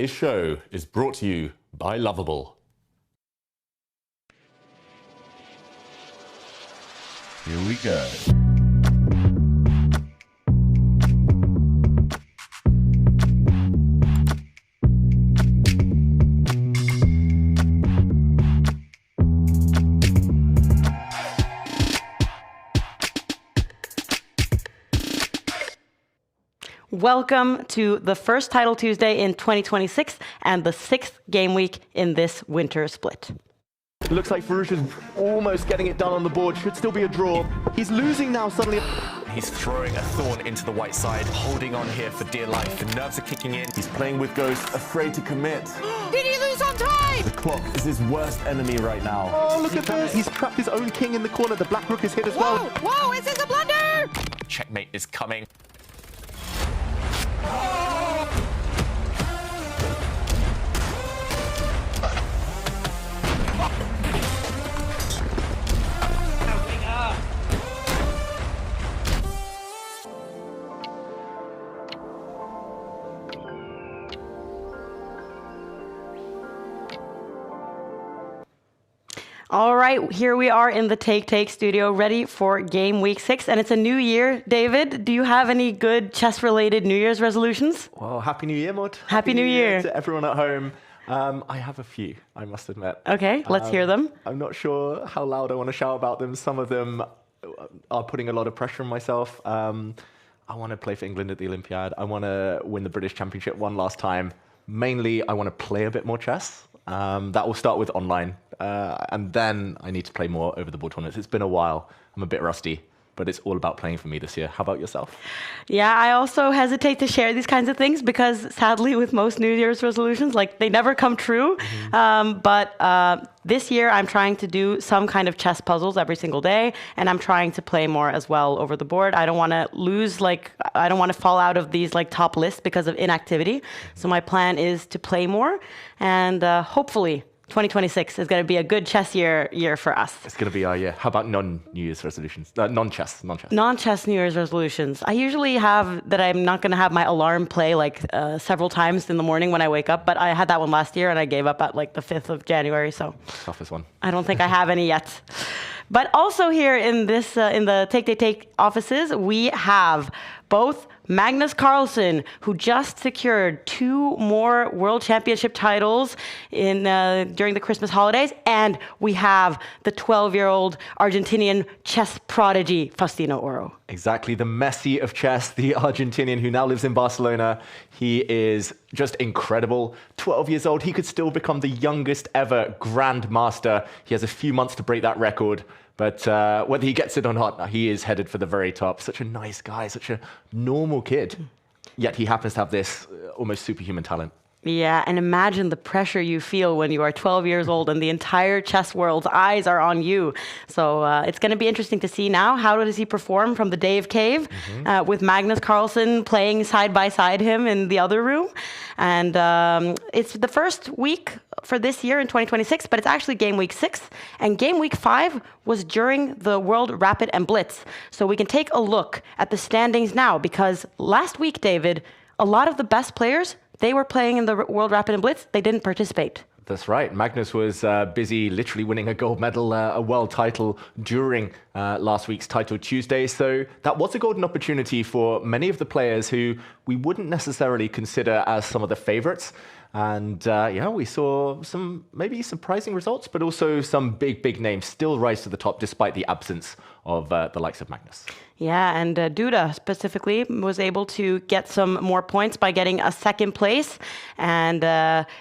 Today's show is brought to you by Lovable. Here we go. Welcome to the first Title Tuesday in 2026 and the sixth game week in this winter split. Looks like Farouz is almost getting it done on the board. Should still be a draw. He's losing now suddenly. He's throwing a thorn into the white side, holding on here for dear life. The nerves are kicking in. He's playing with Ghost, afraid to commit. Did he lose on time? The clock is his worst enemy right now. Oh, look at this. He's trapped his own king in the corner. The black rook is hit as well. Whoa, is this a blunder? Checkmate is coming. All right, here we are in the Take studio, ready for game week 6, and it's a new year. David, do you have any good chess-related New Year's resolutions? Well, Happy New Year, Maud. Happy New Year to everyone at home. I have a few, I must admit. Okay, let's hear them. I'm not sure how loud I want to shout about them. Some of them are putting a lot of pressure on myself. I want to play for England at the Olympiad. I want to win the British Championship one last time. Mainly, I want to play a bit more chess. That will start with online. And then I need to play more over the board tournaments. It's been a while. I'm a bit rusty, but it's all about playing for me this year. How about yourself? Yeah, I also hesitate to share these kinds of things because sadly with most New Year's resolutions, like they never come true. But this year I'm trying to do some kind of chess puzzles every single day, and I'm trying to play more as well over the board. I don't want to lose, I don't want to fall out of these top lists because of inactivity. So my plan is to play more, and hopefully 2026 is going to be a good chess year for us. It's going to be our year. How about non-New Year's resolutions? Non-chess. Non-chess New Year's resolutions. I usually have that I'm not going to have my alarm play several times in the morning when I wake up, but I had that one last year and I gave up at the 5th of January, so. Toughest one. I don't think I have any yet. But also here in this in the Take offices, we have both Magnus Carlsen, who just secured 2 more World Championship titles during the Christmas holidays, and we have the 12-year-old Argentinian chess prodigy, Faustino Oro. Exactly, the Messi of chess, the Argentinian who now lives in Barcelona. He is just incredible. 12 years old, he could still become the youngest ever grandmaster. He has a few months to break that record. But whether he gets it or not, he is headed for the very top. Such a nice guy, such a normal kid. Yet he happens to have this almost superhuman talent. Yeah, and imagine the pressure you feel when you are 12 years old and the entire chess world's eyes are on you. So it's going to be interesting to see now, how does he perform from the Dave Cave with Magnus Carlsen playing side by side him in the other room. And it's the first week for this year in 2026, but it's actually game week 6. And game week 5 was during the World Rapid and Blitz. So we can take a look at the standings now, because last week, David, a lot of the best players, they were playing in the World Rapid and Blitz. They didn't participate. That's right. Magnus was busy literally winning a gold medal, a world title during last week's Title Tuesday. So that was a golden opportunity for many of the players who we wouldn't necessarily consider as some of the favorites. And we saw some maybe surprising results, but also some big names still rise to the top despite the absence of the likes of Magnus. Yeah, and Duda specifically was able to get some more points by getting a 2nd place. And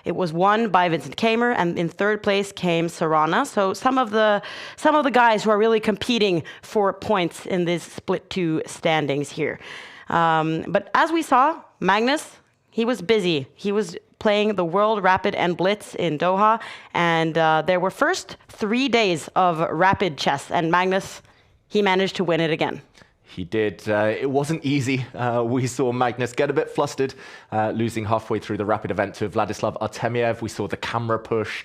it was won by Vincent Kamer, and in 3rd place came Sarana. So some of the guys who are really competing for points in this split 2 standings here. But as we saw, Magnus, he was busy. He was playing the World Rapid and Blitz in Doha, and there were first 3 days of rapid chess, and Magnus, he managed to win it again. He did. It wasn't easy. We saw Magnus get a bit flustered, losing halfway through the rapid event to Vladislav Artemiev. We saw the camera push.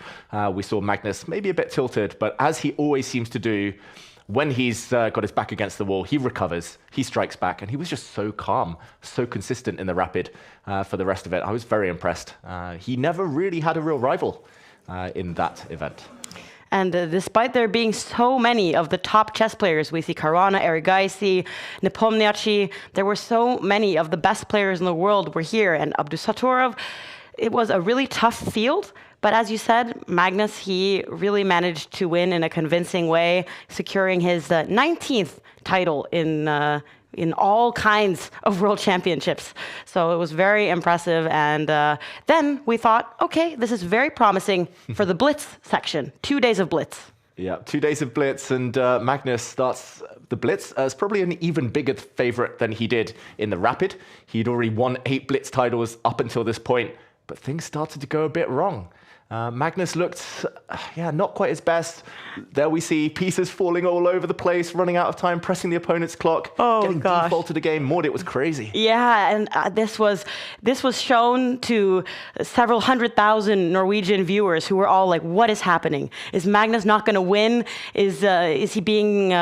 We saw Magnus maybe a bit tilted, but as he always seems to do, when he's got his back against the wall, he recovers, he strikes back, and he was just so calm, so consistent in the rapid for the rest of it. I was very impressed. He never really had a real rival in that event. And despite there being so many of the top chess players, we see Caruana, Erigaisi, Nepomniachtchi, there were so many of the best players in the world were here, and Abdusattorov. It was a really tough field. But as you said, Magnus, he really managed to win in a convincing way, securing his 19th title in all kinds of world championships. So it was very impressive. And then we thought, okay, this is very promising for the Blitz section. 2 days of Blitz. Yeah, 2 days of Blitz, and Magnus starts the Blitz as probably an even bigger favorite than he did in the Rapid. He'd already won 8 Blitz titles up until this point, but things started to go a bit wrong. Magnus looked, not quite his best. There we see pieces falling all over the place, running out of time, pressing the opponent's clock, getting defaulted a game. Maud, it was crazy. Yeah, and this was shown to several 100,000 Norwegian viewers who were all like, "What is happening? Is Magnus not going to win? Is he being?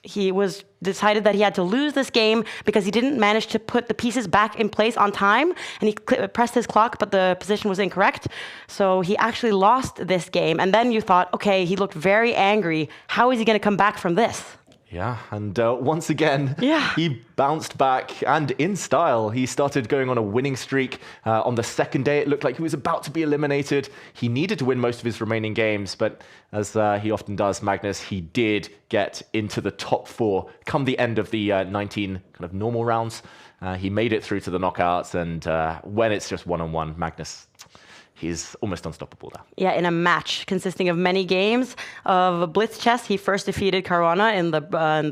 He was." Decided that he had to lose this game because he didn't manage to put the pieces back in place on time, and he pressed his clock, but the position was incorrect. So he actually lost this game. And then you thought, okay, he looked very angry. How is he going to come back from this? Yeah, and once again, he bounced back, and in style. He started going on a winning streak. On the second day, it looked like he was about to be eliminated. He needed to win most of his remaining games, but as he often does, Magnus, he did get into the top 4 come the end of the 19 kind of normal rounds. He made it through to the knockouts, and when it's just one-on-one, Magnus, he's almost unstoppable there. Yeah, in a match consisting of many games of Blitz chess, he first defeated Caruana in the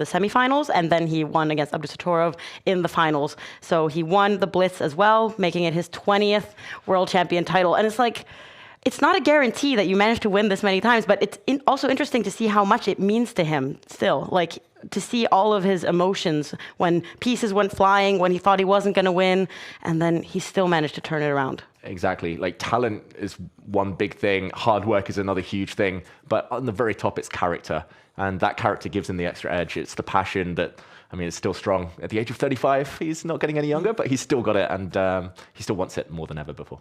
semifinals, and then he won against Abdusattorov in the finals. So he won the Blitz as well, making it his 20th world champion title. And it's like, it's not a guarantee that you manage to win this many times, but it's also interesting to see how much it means to him still. Like, to see all of his emotions when pieces went flying, when he thought he wasn't going to win, and then he still managed to turn it around. Exactly. Like, talent is one big thing, hard work is another huge thing, but on the very top, it's character. And that character gives him the extra edge. It's the passion that, I mean, it's still strong. At the age of 35, he's not getting any younger, but he's still got it, and he still wants it more than ever before.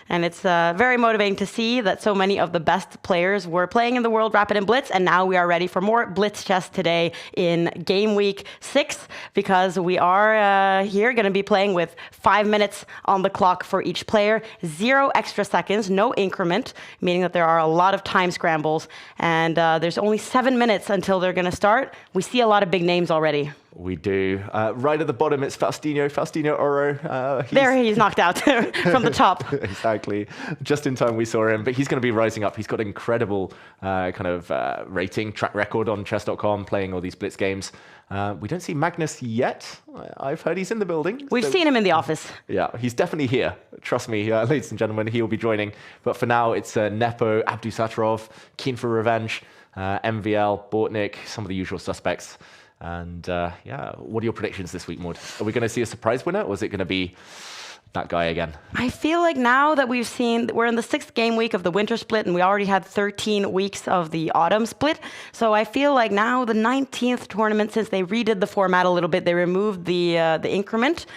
And it's very motivating to see that so many of the best players were playing in the World Rapid and Blitz, and now we are ready for more Blitz chess today in game week 6, because we are here going to be playing with 5 minutes on the clock for each player, 0 extra seconds, no increment, meaning that there are a lot of time scrambles, and there's only 7 minutes until they're going to start. We see a lot of big names already. We do. Right at the bottom, it's Faustino Oro. He's knocked out from the top. Exactly. Just in time we saw him, but he's going to be rising up. He's got an incredible rating, track record on chess.com, playing all these Blitz games. We don't see Magnus yet. I've heard he's in the building. We've seen him in the office. Yeah, he's definitely here. Trust me, ladies and gentlemen, he will be joining. But for now, it's Nepo, Abdusattorov, Keen for Revenge, MVL, Bortnik, some of the usual suspects. And what are your predictions this week, Maud? Are we going to see a surprise winner, or is it going to be that guy again? I feel like now that we're in the 6th game week of the winter split, and we already had 13 weeks of the autumn split. So I feel like now the 19th tournament, since they redid the format a little bit, they removed the increment.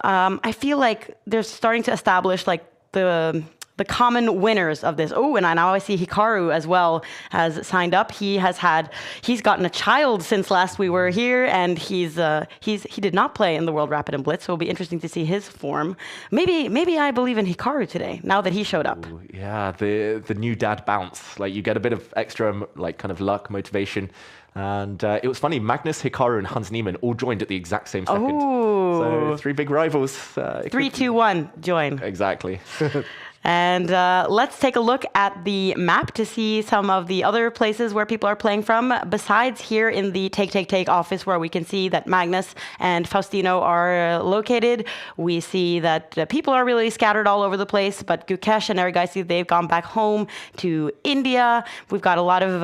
I feel like they're starting to establish like the common winners of this. Oh, and now I see Hikaru as well has signed up. He's gotten a child since last we were here, and he did not play in the World Rapid and Blitz, so it'll be interesting to see his form. Maybe I believe in Hikaru today, now that he showed up. Ooh, yeah, the new dad bounce. Like, you get a bit of extra like kind of luck, motivation. And it was funny, Magnus, Hikaru, and Hans Niemann all joined at the exact same second. Oh. So 3 big rivals. 3, 2, 1, join. Exactly. And let's take a look at the map to see some of the other places where people are playing from. Besides here in the Take office, where we can see that Magnus and Faustino are located, we see that people are really scattered all over the place. But Gukesh and Erigaisi, they've gone back home to India. We've got a lot of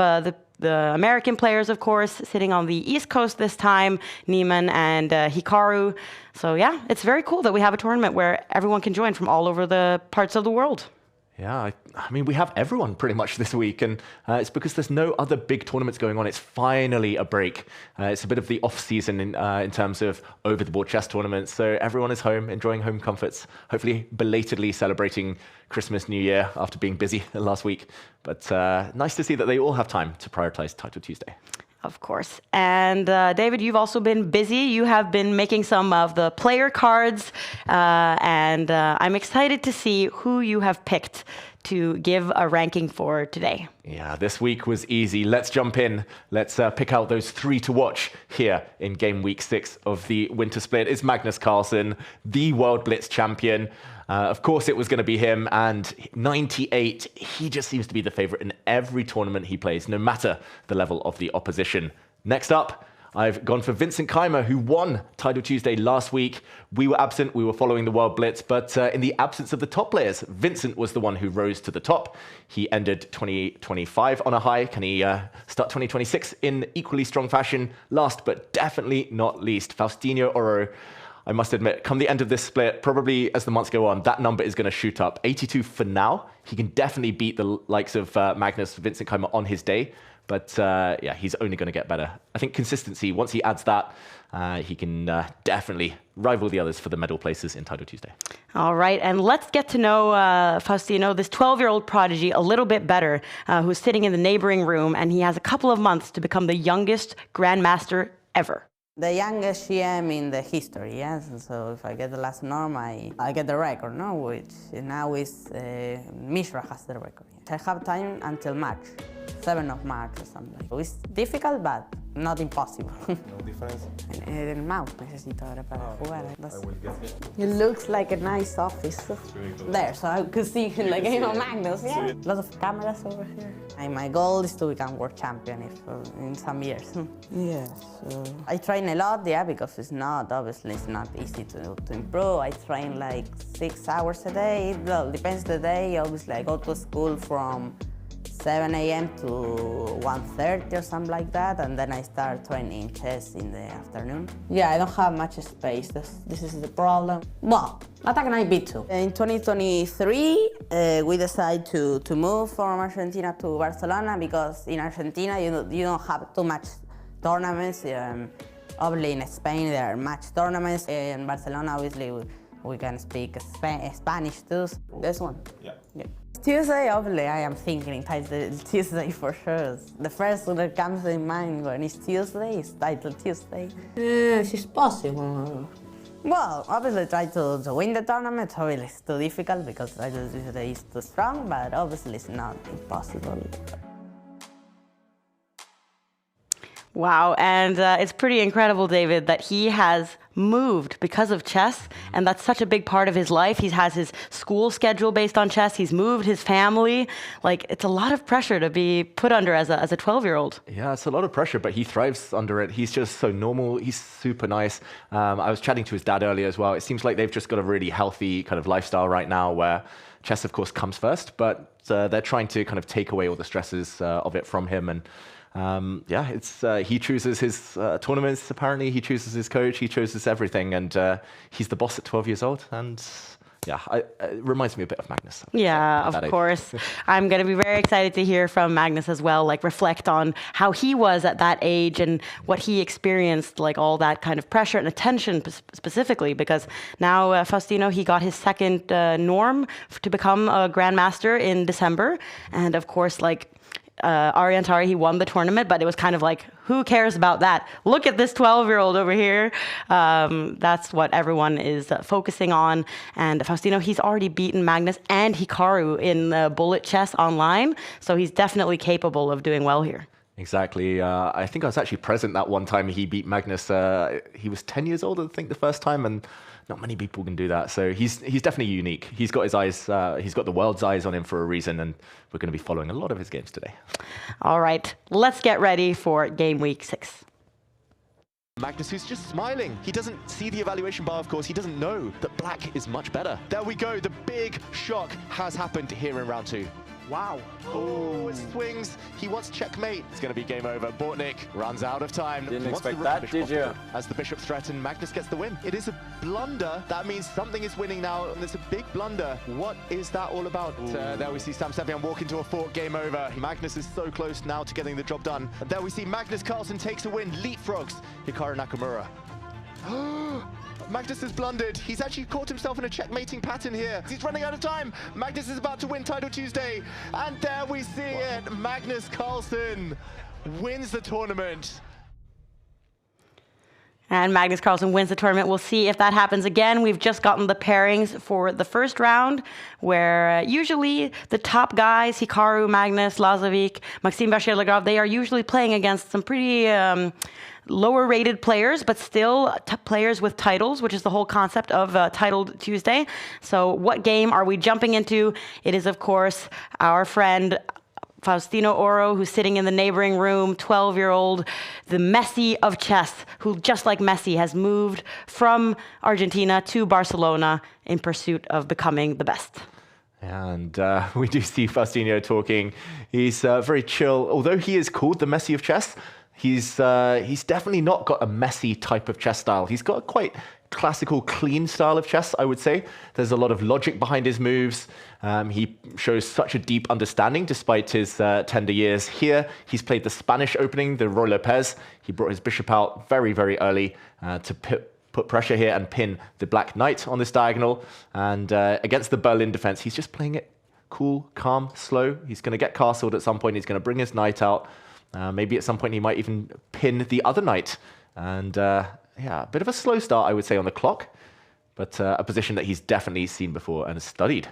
the American players, of course, sitting on the East Coast this time, Niemann and Hikaru. So yeah, it's very cool that we have a tournament where everyone can join from all over the parts of the world. Yeah, I mean, we have everyone pretty much this week, and it's because there's no other big tournaments going on. It's finally a break. It's a bit of the off-season in terms of over-the-board chess tournaments, so everyone is home, enjoying home comforts, hopefully belatedly celebrating Christmas, New Year after being busy last week. But nice to see that they all have time to prioritize Title Tuesday. Of course. And David, you've also been busy. You have been making some of the player cards, and I'm excited to see who you have picked to give a ranking for today. Yeah, this week was easy. Let's jump in. Let's pick out those 3 to watch here in game week 6 of the Winter Split. It's Magnus Carlsen, the World Blitz champion. Of course, it was going to be him, and 98, he just seems to be the favorite in every tournament he plays, no matter the level of the opposition. Next up, I've gone for Vincent Keymer, who won Title Tuesday last week. We were absent, we were following the World Blitz, but in the absence of the top players, Vincent was the one who rose to the top. He ended 2025 on a high. Can he start 2026 in equally strong fashion? Last but definitely not least, Faustino Oro. I must admit, come the end of this split, probably as the months go on, that number is going to shoot up. 82 for now. He can definitely beat the likes of Magnus Vincent Keymer on his day. But yeah, he's only going to get better. I think consistency, once he adds that, he can definitely rival the others for the medal places in Title Tuesday. All right, and let's get to know Faustino, this 12-year-old prodigy, a little bit better, who's sitting in the neighboring room, and he has a couple of months to become the youngest Grandmaster ever. The youngest GM in the history, yes. So if I get the last norm, I get the record, no? Which now is Mishra has the record. I have time until March, 7th of March or something. It's difficult, but not impossible. No difference? El mouse necesito ahora para jugar. It looks like a nice office there, so I could see like Magnus. Yeah. Lots of cameras over here. And my goal is to become world champion in some years. Yes. I train a lot, yeah, because it's not easy to improve. I train like 6 hours a day. Well, depends the day. Obviously, I go to school from 7 a.m. to 1:30 or something like that, and then I start training chess in the afternoon. Yeah, I don't have much space. This is the problem. Well, Attack Knight B2. In 2023, we decided to move from Argentina to Barcelona because in Argentina you don't have too much tournaments. Obviously in Spain there are match tournaments. In Barcelona, obviously we can speak Spanish too. This one. Yeah. Tuesday, obviously, I am thinking Tuesday for sure. The first one that comes in mind when it's Tuesday is Title Tuesday. It's possible. Well, obviously try to win the tournament. Obviously it's too difficult because Title Tuesday is too strong, but obviously it's not impossible. Wow, and it's pretty incredible, David, that he has moved because of chess, and that's such a big part of his life. He has his school schedule based on chess. He's moved his family. Like, it's a lot of pressure to be put under as a 12-year-old. Yeah, it's a lot of pressure, but he thrives under it. He's just so normal. He's super nice. I was chatting to his dad earlier as well. It seems like they've just got a really healthy kind of lifestyle right now where chess, of course, comes first, but they're trying to kind of take away all the stresses of it from him. And yeah, it's he chooses his tournaments, apparently. He chooses his coach. He chooses everything. And he's the boss at 12 years old. And yeah, it reminds me a bit of Magnus. Yeah, of course. I'm going to be very excited to hear from Magnus as well, like reflect on how he was at that age and what he experienced, like all that kind of pressure and attention specifically, because now Faustino, he got his second norm to become a Grandmaster in December. And of course, like, Arian Tari, he won the tournament, but it was kind of like, who cares about that? Look at this 12-year-old over here. That's what everyone is focusing on. And Faustino, he's already beaten Magnus and Hikaru in bullet chess online, so he's definitely capable of doing well here. Exactly. I think I was actually present that one time he beat Magnus. He was 10 years old, I think, the first time, and not many people can do that. So he's definitely unique. He's got his eyes, he's got the world's eyes on him for a reason, and we're going to be following a lot of his games today. All right, let's get ready for game week 6. Magnus, who's just smiling. He doesn't see the evaluation bar, of course. He doesn't know that black is much better. There we go. The big shock has happened here in round 2. Wow. Oh, it swings. He wants checkmate. It's going to be game over. Bortnik runs out of time. Didn't Wants the expect rook that, bishop did off the you? board. As the bishop threatened, Magnus gets the win. It is a blunder. That means something is winning now, and it's a big blunder. What is that all about? There we see Sam Sevian walk into a fork. Game over. Magnus is so close now to getting the job done. And there we see Magnus Carlsen takes a win, leapfrogs Hikaru Nakamura. Magnus has blundered. He's actually caught himself in a checkmating pattern here. He's running out of time. Magnus is about to win Title Tuesday. And there we see it. Magnus Carlsen wins the tournament. And Magnus Carlsen wins the tournament. We'll see if that happens again. We've just gotten the pairings for the first round, where usually the top guys, Hikaru, Magnus, Lazovic, Maxime Vachier-Lagrave, they are usually playing against some pretty lower rated players, but still players with titles, which is the whole concept of Title Tuesday. So what game are we jumping into? It is, of course, our friend Faustino Oro, who's sitting in the neighboring room, 12-year-old, the Messi of chess, who, just like Messi, has moved from Argentina to Barcelona in pursuit of becoming the best. And we do see Faustino talking. He's very chill. Although he is called the Messi of chess, he's definitely not got a Messi type of chess style. He's got a quite classical, clean style of chess, I would say. There's a lot of logic behind his moves. He shows such a deep understanding despite his tender years. Here, he's played the Spanish opening, the Roy Lopez. He brought his bishop out very, very early to put pressure here and pin the black knight on this diagonal. And against the Berlin defense, he's just playing it cool, calm, slow. He's going to get castled at some point. He's going to bring his knight out. Maybe at some point he might even pin the other knight. And yeah, a bit of a slow start, I would say, on the clock, but a position that he's definitely seen before and studied.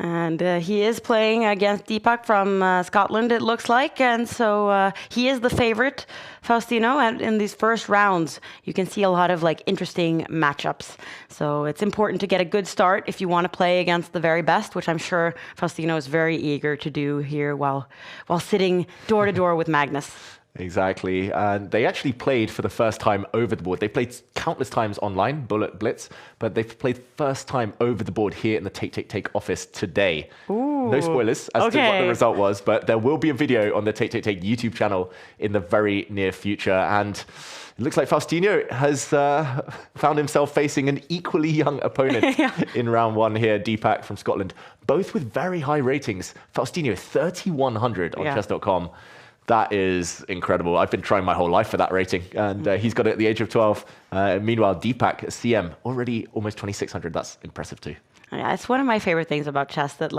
And he is playing against Deepak from Scotland, it looks like. And so he is the favorite, Faustino. And in these first rounds, you can see a lot of interesting matchups. So it's important to get a good start if you want to play against the very best, which I'm sure Faustino is very eager to do here while sitting door to door with Magnus. Exactly. And they actually played for the first time over the board. They played countless times online, Bullet Blitz, but they've played first time over the board here in the Take, Take, Take office today. Ooh. No spoilers as to what the result was, but there will be a video on the Take, Take, Take YouTube channel in the very near future. And it looks like Faustino has found himself facing an equally young opponent in round one here, Deepak from Scotland, both with very high ratings. Faustino, 3,100 on chess.com. That is incredible. I've been trying my whole life for that rating, and he's got it at the age of 12. Meanwhile, Deepak, CM, already almost 2,600. That's impressive too. Yeah, it's one of my favorite things about chess, that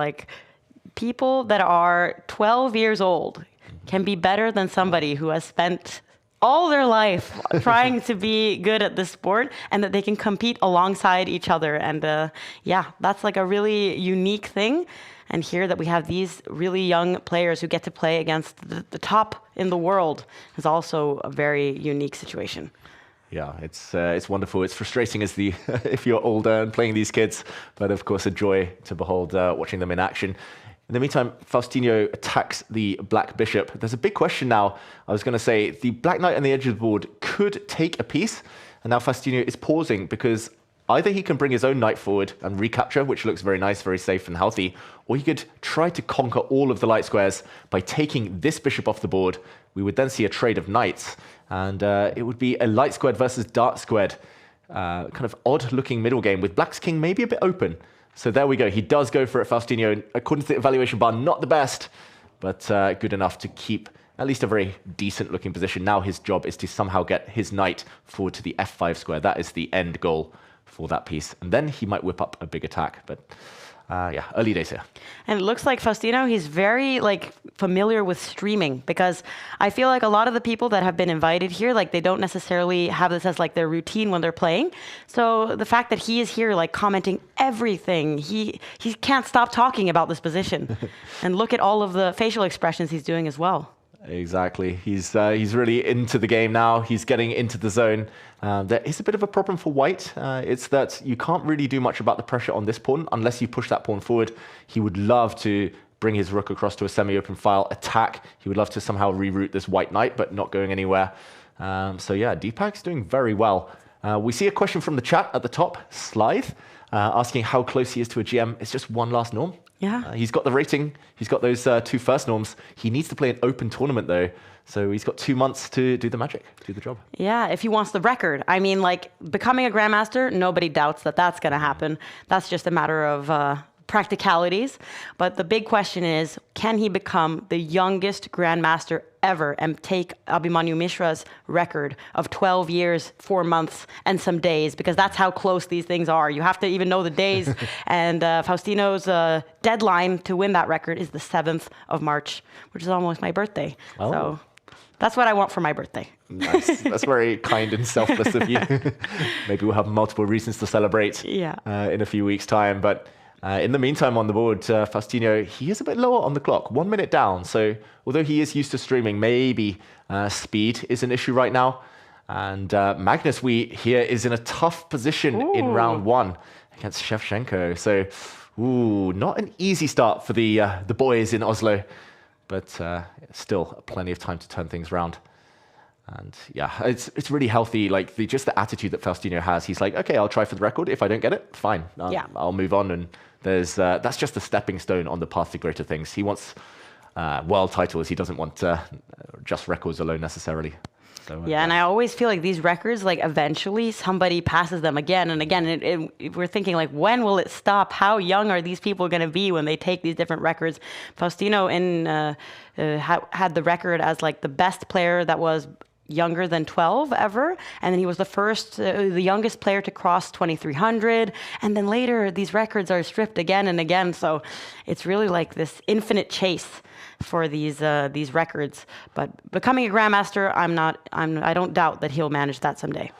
people that are 12 years old can be better than somebody who has spent all their life trying to be good at this sport, and that they can compete alongside each other. And yeah, that's a really unique thing. And here that we have these really young players who get to play against the top in the world is also a very unique situation. Yeah, it's wonderful. It's frustrating as if you're older and playing these kids, but of course a joy to behold watching them in action. In the meantime, Faustino attacks the black bishop. There's a big question now. I was going to say the black knight on the edge of the board could take a piece, and now Faustino is pausing because either he can bring his own knight forward and recapture, which looks very nice, very safe and healthy, or he could try to conquer all of the light squares by taking this bishop off the board. We would then see a trade of knights, and it would be a light squared versus dark squared, kind of odd-looking middle game with black's king maybe a bit open. So there we go. He does go for it, Faustino. According to the evaluation bar, not the best, but good enough to keep at least a very decent-looking position. Now his job is to somehow get his knight forward to the f5 square. That is the end goal for that piece, and then he might whip up a big attack. But yeah, early days here. And it looks like Faustino, he's very familiar with streaming, because I feel like a lot of the people that have been invited here, they don't necessarily have this as their routine when they're playing. So the fact that he is here commenting everything, he can't stop talking about this position. And look at all of the facial expressions he's doing as well. Exactly. He's really into the game now. He's getting into the zone. There is a bit of a problem for white. It's that you can't really do much about the pressure on this pawn unless you push that pawn forward. He would love to bring his rook across to a semi-open file, attack. He would love to somehow reroute this white knight, but not going anywhere. So yeah, Deepak's doing very well. We see a question from the chat at the top, Slithe, asking how close he is to a GM. It's just one last norm. Yeah. He's got the rating. He's got those 2 first norms. He needs to play an open tournament, though. So he's got 2 months to do the magic, do the job. Yeah, if he wants the record. I mean, like, becoming a Grandmaster, nobody doubts that that's going to happen. That's just a matter of practicalities. But the big question is, can he become the youngest Grandmaster ever and take Abhimanyu Mishra's record of 12 years, 4 months, and some days? Because that's how close these things are. You have to even know the days. And Faustino's deadline to win that record is the 7th of March, which is almost my birthday. Oh. So that's what I want for my birthday. Nice. That's very kind and selfless of you. Maybe we'll have multiple reasons to celebrate in a few weeks' time. But in the meantime, on the board, Faustino, he is a bit lower on the clock, 1 minute down. So although he is used to streaming, maybe speed is an issue right now. And Magnus Wheat here is in a tough position in round 1 against Shevchenko. So, not an easy start for the boys in Oslo, but still plenty of time to turn things around. And yeah, it's really healthy. Like just the attitude that Faustino has. He's like, okay, I'll try for the record. If I don't get it, fine. I'll move on. And that's just a stepping stone on the path to greater things. He wants world titles. He doesn't want just records alone necessarily. So, yeah, and I always feel like these records, like eventually somebody passes them again and again. And we're thinking like, when will it stop? How young are these people going to be when they take these different records? Faustino had the record as like the best player that was younger than 12 ever, and then he was the youngest player to cross 2300, and then later these records are stripped again and again. So it's really like this infinite chase for these records. But becoming a Grandmaster, I don't doubt that he'll manage that someday.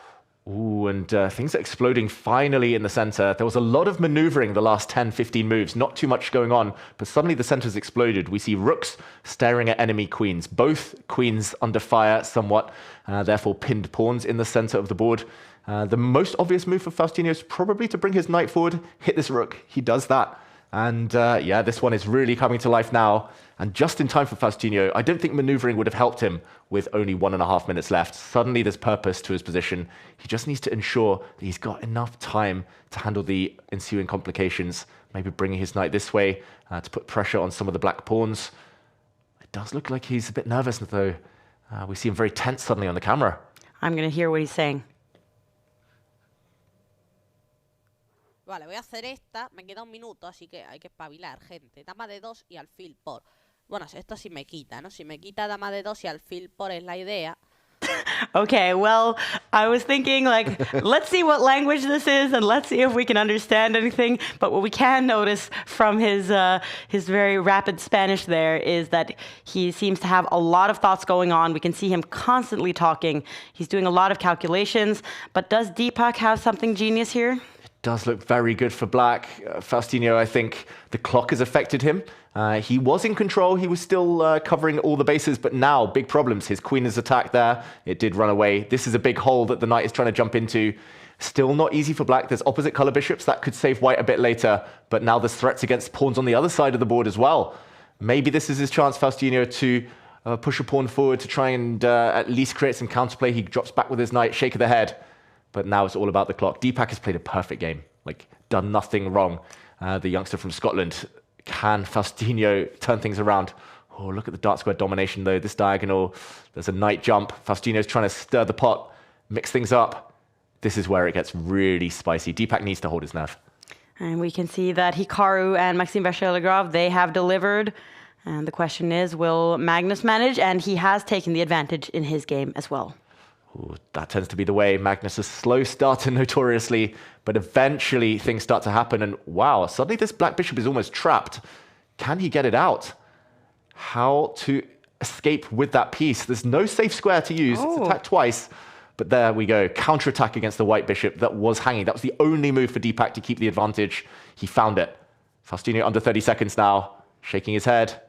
Ooh, and things are exploding finally in the center. There was a lot of maneuvering the last 10, 15 moves, not too much going on, but suddenly the center's exploded. We see rooks staring at enemy queens, both queens under fire somewhat, therefore pinned pawns in the center of the board. The most obvious move for Faustino is probably to bring his knight forward, hit this rook. He does that. And yeah, this one is really coming to life now. And just in time for Faustino, I don't think maneuvering would have helped him with only 1.5 minutes left. Suddenly there's purpose to his position. He just needs to ensure that he's got enough time to handle the ensuing complications, maybe bringing his knight this way to put pressure on some of the black pawns. It does look like he's a bit nervous, though. We see him very tense suddenly on the camera. I'm going to hear what he's saying. Vale, voy a hacer esta. Me queda un minuto, así que hay que espabilar, gente. Dama de 2 y alfil por. Bueno, esto sí me quita, ¿no? Si me quita dama de 2 y alfil por es la idea. Okay, well, I was thinking, like, let's see what language this is and let's see if we can understand anything. But what we can notice from his very rapid Spanish there is that he seems to have a lot of thoughts going on. We can see him constantly talking. He's doing a lot of calculations. But does Deepak have something genius here? Does look very good for black. Faustino, I think the clock has affected him. He was in control. He was still covering all the bases, but now big problems. His queen is attacked there. It did run away. This is a big hole that the knight is trying to jump into. Still not easy for black. There's opposite color bishops. That could save white a bit later, but now there's threats against pawns on the other side of the board as well. Maybe this is his chance, Faustino, to push a pawn forward to try and at least create some counterplay. He drops back with his knight, shake of the head. But now it's all about the clock. Deepak has played a perfect game, like done nothing wrong. The youngster from Scotland. Can Faustino turn things around? Oh, look at the dark square domination, though. This diagonal, there's a knight jump. Faustino's trying to stir the pot, mix things up. This is where it gets really spicy. Deepak needs to hold his nerve. And we can see that Hikaru and Maxime Vachier-Lagrave, they have delivered. And the question is, will Magnus manage? And he has taken the advantage in his game as well. Ooh, that tends to be the way. Magnus is a slow starter notoriously, but eventually things start to happen. And wow, suddenly this black bishop is almost trapped. Can he get it out? How to escape with that piece? There's no safe square to use. It's attacked twice. But there we go. Counterattack against the white bishop that was hanging. That was the only move for Deepak to keep the advantage. He found it. Faustino under 30 seconds now, shaking his head.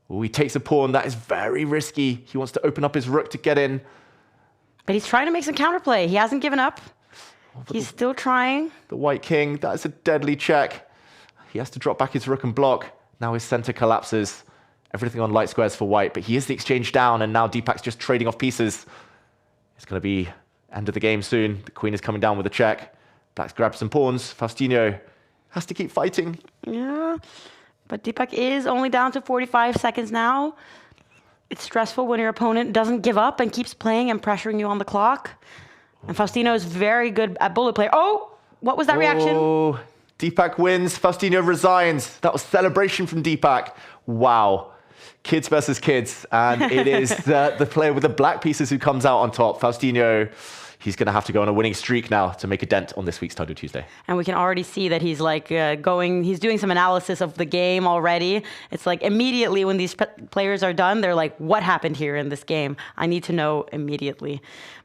Ooh, he takes a pawn. That is very risky. He wants to open up his rook to get in. But he's trying to make some counterplay. He hasn't given up. He's still trying. The white king, that is a deadly check. He has to drop back his rook and block. Now his center collapses. Everything on light squares for white, but he is the exchange down, and now Deepak's just trading off pieces. It's going to be end of the game soon. The queen is coming down with a check. Black's grabbed some pawns. Faustino has to keep fighting. Yeah. But Deepak is only down to 45 seconds now. It's stressful when your opponent doesn't give up and keeps playing and pressuring you on the clock. And Faustino is very good at bullet play. Oh, what was that reaction? Oh, Deepak wins. Faustino resigns. That was celebration from Deepak. Wow. Kids versus kids. And it is the player with the black pieces who comes out on top. Faustino, he's going to have to go on a winning streak now to make a dent on this week's Title Tuesday. And we can already see that he's like he's doing some analysis of the game already. It's like immediately when these players are done, they're like, what happened here in this game? I need to know immediately.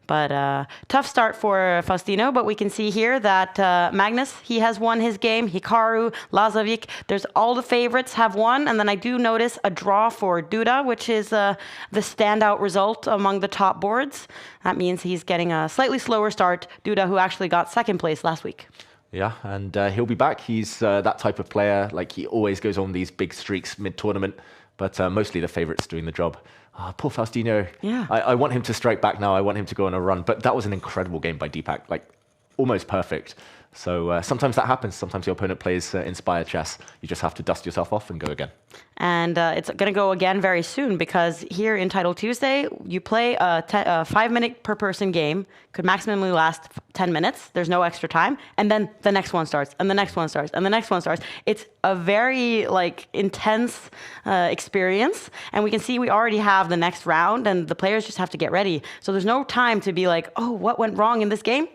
But tough start for Faustino, but we can see here that Magnus, he has won his game. Hikaru, Lazovic, there's all the favorites have won. And then I do notice a draw for Duda, which is the standout result among the top boards. That means he's getting a slightly slower start. Duda, who actually got second place last week. Yeah, and he'll be back. He's that type of player. Like, he always goes on these big streaks mid-tournament, but mostly the favorites doing the job. Oh, poor Faustino. Yeah. I want him to strike back now. I want him to go on a run. But that was an incredible game by Deepak, like almost perfect. So sometimes that happens. Sometimes your opponent plays inspired chess. You just have to dust yourself off and go again. And it's going to go again very soon, because here in Title Tuesday, you play a 5-minute per person game, could maximally last 10 minutes. There's no extra time. And then the next one starts, and the next one starts, and the next one starts. It's a very intense experience. And we can see we already have the next round, and the players just have to get ready. So there's no time to be like, oh, what went wrong in this game?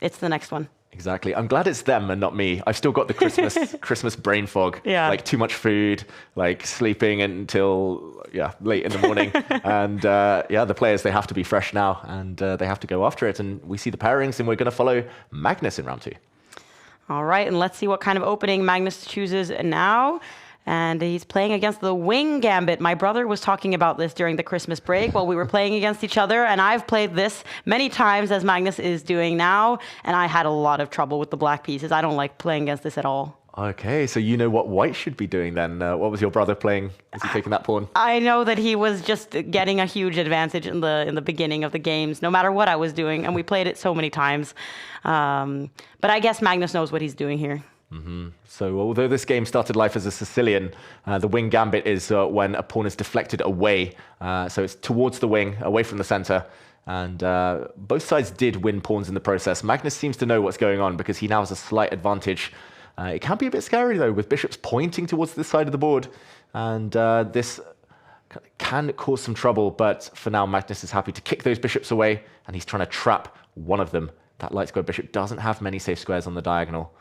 It's the next one. Exactly. I'm glad it's them and not me. I've still got the Christmas brain fog. Yeah. Like too much food, like sleeping until late in the morning. And the players, they have to be fresh now, and they have to go after it. And we see the pairings, and we're going to follow Magnus in round 2. All right, and let's see what kind of opening Magnus chooses now. And he's playing against the Wing Gambit. My brother was talking about this during the Christmas break while we were playing against each other. And I've played this many times, as Magnus is doing now. And I had a lot of trouble with the black pieces. I don't like playing against this at all. Okay, so you know what white should be doing then. What was your brother playing? Was he taking that pawn? I know that he was just getting a huge advantage in the beginning of the games, no matter what I was doing. And we played it so many times. But I guess Magnus knows what he's doing here. Mm-hmm. So although this game started life as a Sicilian, the wing gambit is when a pawn is deflected away. So it's towards the wing, away from the center. And both sides did win pawns in the process. Magnus seems to know what's going on, because he now has a slight advantage. It can be a bit scary, though, with bishops pointing towards this side of the board. And this can cause some trouble. But for now, Magnus is happy to kick those bishops away, and he's trying to trap one of them. That light square bishop doesn't have many safe squares on the diagonal.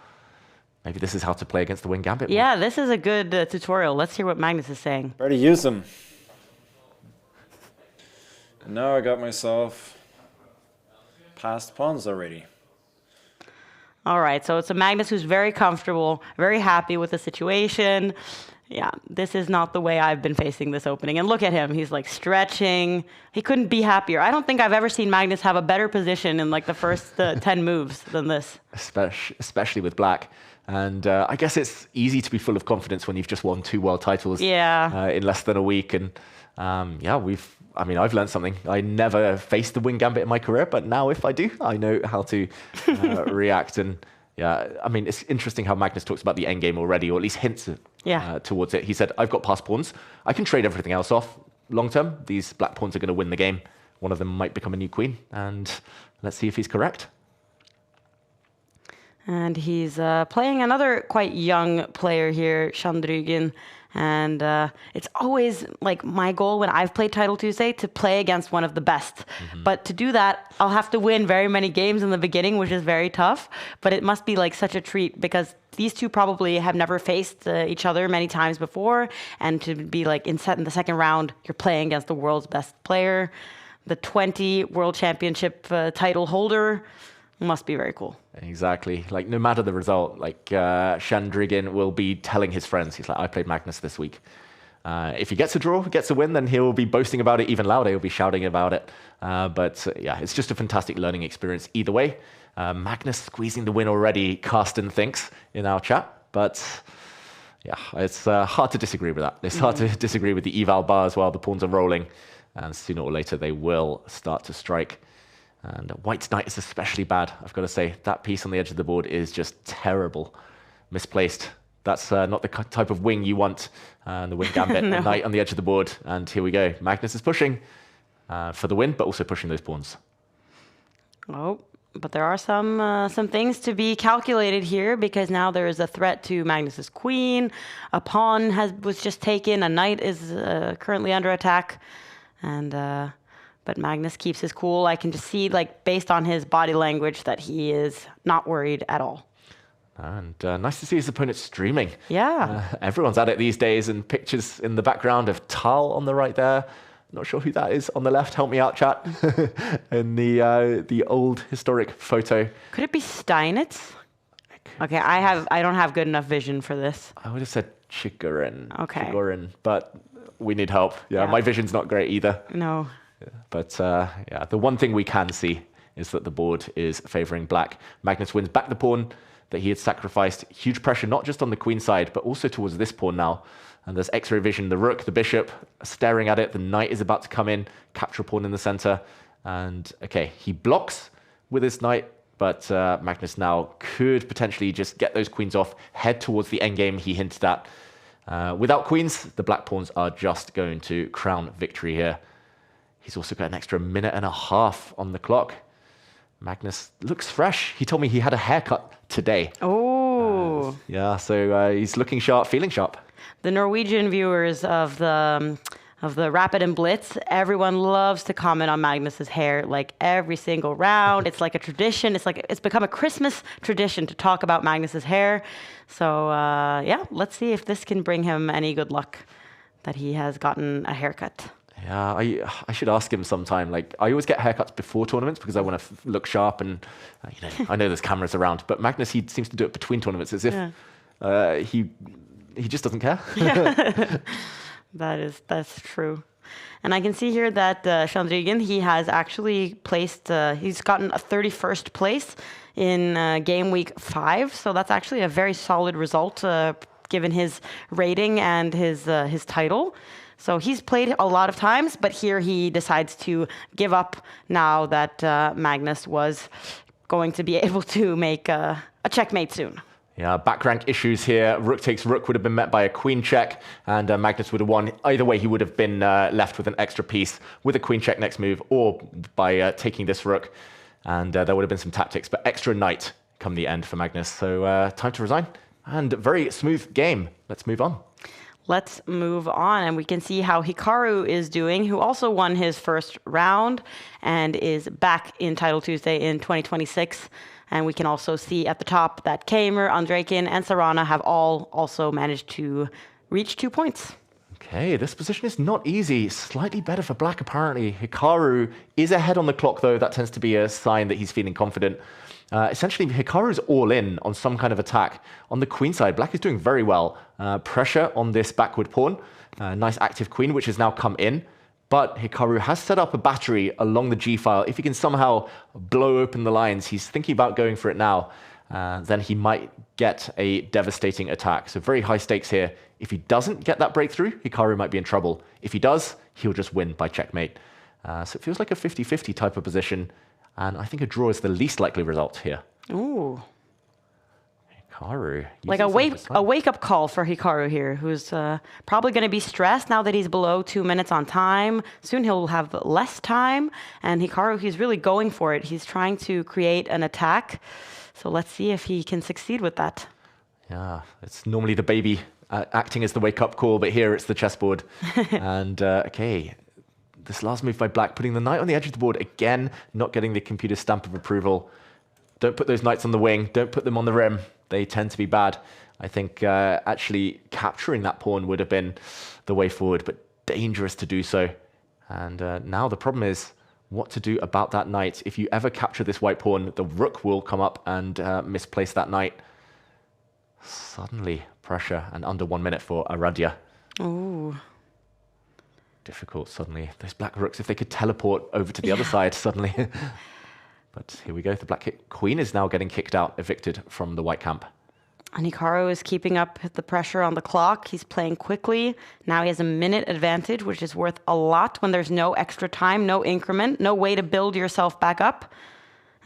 Maybe this is how to play against the wing gambit. Yeah, this is a good tutorial. Let's hear what Magnus is saying. Already used them. And now I got myself passed pawns already. All right, so it's a Magnus who's very comfortable, very happy with the situation. Yeah, this is not the way I've been facing this opening. And look at him. He's like stretching. He couldn't be happier. I don't think I've ever seen Magnus have a better position in like the first 10 moves than this. Especially with black. And I guess it's easy to be full of confidence when you've just won 2 world titles in less than a week. And I've learned something. I never faced the wing gambit in my career, but now if I do, I know how to react. And it's interesting how Magnus talks about the endgame already, or at least hints towards it. He said, I've got passed pawns. I can trade everything else off. Long term, these black pawns are going to win the game. One of them might become a new queen. And let's see if he's correct. And he's playing another quite young player here, Chandrigin. And it's always like my goal when I've played Title Tuesday to play against one of the best. Mm-hmm. But to do that, I'll have to win very many games in the beginning, which is very tough. But it must be like such a treat, because these two probably have never faced each other many times before. And to be like in the second round, you're playing against the world's best player, the 20 World Championship title holder. Must be very cool. Exactly. Like, no matter the result, like Chandrigin will be telling his friends, he's like, I played Magnus this week. If he gets a draw, gets a win, then he'll be boasting about it even louder. He'll be shouting about it. But it's just a fantastic learning experience either way. Magnus squeezing the win already, Carsten thinks, in our chat. But yeah, it's hard to disagree with that. It's hard to disagree with the eval bars while the pawns are rolling. And sooner or later, they will start to strike. And White's knight is especially bad, I've got to say. That piece on the edge of the board is just terrible. Misplaced. That's not the type of wing you want. And the wing gambit, a knight on the edge of the board. And here we go. Magnus is pushing for the win, but also pushing those pawns. Oh, but there are some things to be calculated here, because now there is a threat to Magnus's queen. A pawn was just taken. A knight is currently under attack, and but Magnus keeps his cool. I can just see, like, based on his body language, that he is not worried at all. And nice to see his opponent streaming. Yeah. Everyone's at it these days, and pictures in the background of Tal on the right there. Not sure who that is on the left. Help me out, chat. In the old historic photo. Could it be Steinitz? Okay, I don't have good enough vision for this. I would have said Chigorin. Okay. Chigorin, but we need help. Yeah, Yeah. my vision's not great either. No. But yeah, the one thing we can see is that the board is favoring black. Magnus wins back the pawn that he had sacrificed. Huge pressure, not just on the queen side, but also towards this pawn now. And there's X-ray vision, the rook, the bishop, staring at it. The knight is about to come in, capture a pawn in the center. And okay, he blocks with his knight, but Magnus now could potentially just get those queens off, head towards the endgame he hinted at. Without queens, the black pawns are just going to crown victory here. He's also got an extra minute and a half on the clock. Magnus looks fresh. He told me he had a haircut today. Oh. Yeah, so he's looking sharp, feeling sharp. The Norwegian viewers of the Rapid and Blitz, everyone loves to comment on Magnus's hair, like every single round. It's like a tradition. It's become a Christmas tradition to talk about Magnus's hair. So yeah, let's see if this can bring him any good luck that he has gotten a haircut. Yeah, I should ask him sometime. Like, I always get haircuts before tournaments because I want to look sharp, and you know, I know there's cameras around. But Magnus, he seems to do it between tournaments, as if he just doesn't care. Yeah. That's true. And I can see here that Chandrigan, he has actually placed, he's gotten a 31st place in game week 5. So that's actually a very solid result given his rating and his title. So he's played a lot of times, but here he decides to give up now that Magnus was going to be able to make a checkmate soon. Yeah, back rank issues here. Rook takes rook would have been met by a queen check, and Magnus would have won. Either way, he would have been left with an extra piece with a queen check next move, or by taking this rook. And there would have been some tactics, but extra knight come the end for Magnus. So time to resign. And very smooth game. Let's move on. Let's move on, and we can see how Hikaru is doing, who also won his first round and is back in Title Tuesday in 2026. And we can also see at the top that Kamer, Andreikin, and Sarana have all also managed to reach 2 points. Okay, this position is not easy. Slightly better for black, apparently. Hikaru is ahead on the clock, though. That tends to be a sign that he's feeling confident. Essentially, Hikaru's all in on some kind of attack. On the queen side, black is doing very well. Pressure on this backward pawn. Nice active queen, which has now come in. But Hikaru has set up a battery along the g-file. If he can somehow blow open the lines, he's thinking about going for it now. Then he might get a devastating attack. So very high stakes here. If he doesn't get that breakthrough, Hikaru might be in trouble. If he does, he'll just win by checkmate. So it feels like a 50-50 type of position. And I think a draw is the least likely result here. Ooh. Hikaru. Like a wake-up call for Hikaru here, who's probably going to be stressed now that he's below 2 minutes on time. Soon he'll have less time. And Hikaru, he's really going for it. He's trying to create an attack. So let's see if he can succeed with that. Yeah, it's normally the baby acting as the wake-up call, but here it's the chessboard. And, okay, this last move by black, putting the knight on the edge of the board again, not getting the computer stamp of approval. Don't put those knights on the wing. Don't put them on the rim. They tend to be bad. I think actually capturing that pawn would have been the way forward, but dangerous to do so. And now the problem is what to do about that knight. If you ever capture this white pawn, the rook will come up and misplace that knight. Suddenly pressure, and under 1 minute for Aradia. Ooh. Difficult suddenly. Those black rooks, if they could teleport over to the other side suddenly. But here we go. The black queen is now getting kicked out, evicted from the white camp. And Hikaru is keeping up the pressure on the clock. He's playing quickly. Now he has a minute advantage, which is worth a lot when there's no extra time, no increment, no way to build yourself back up.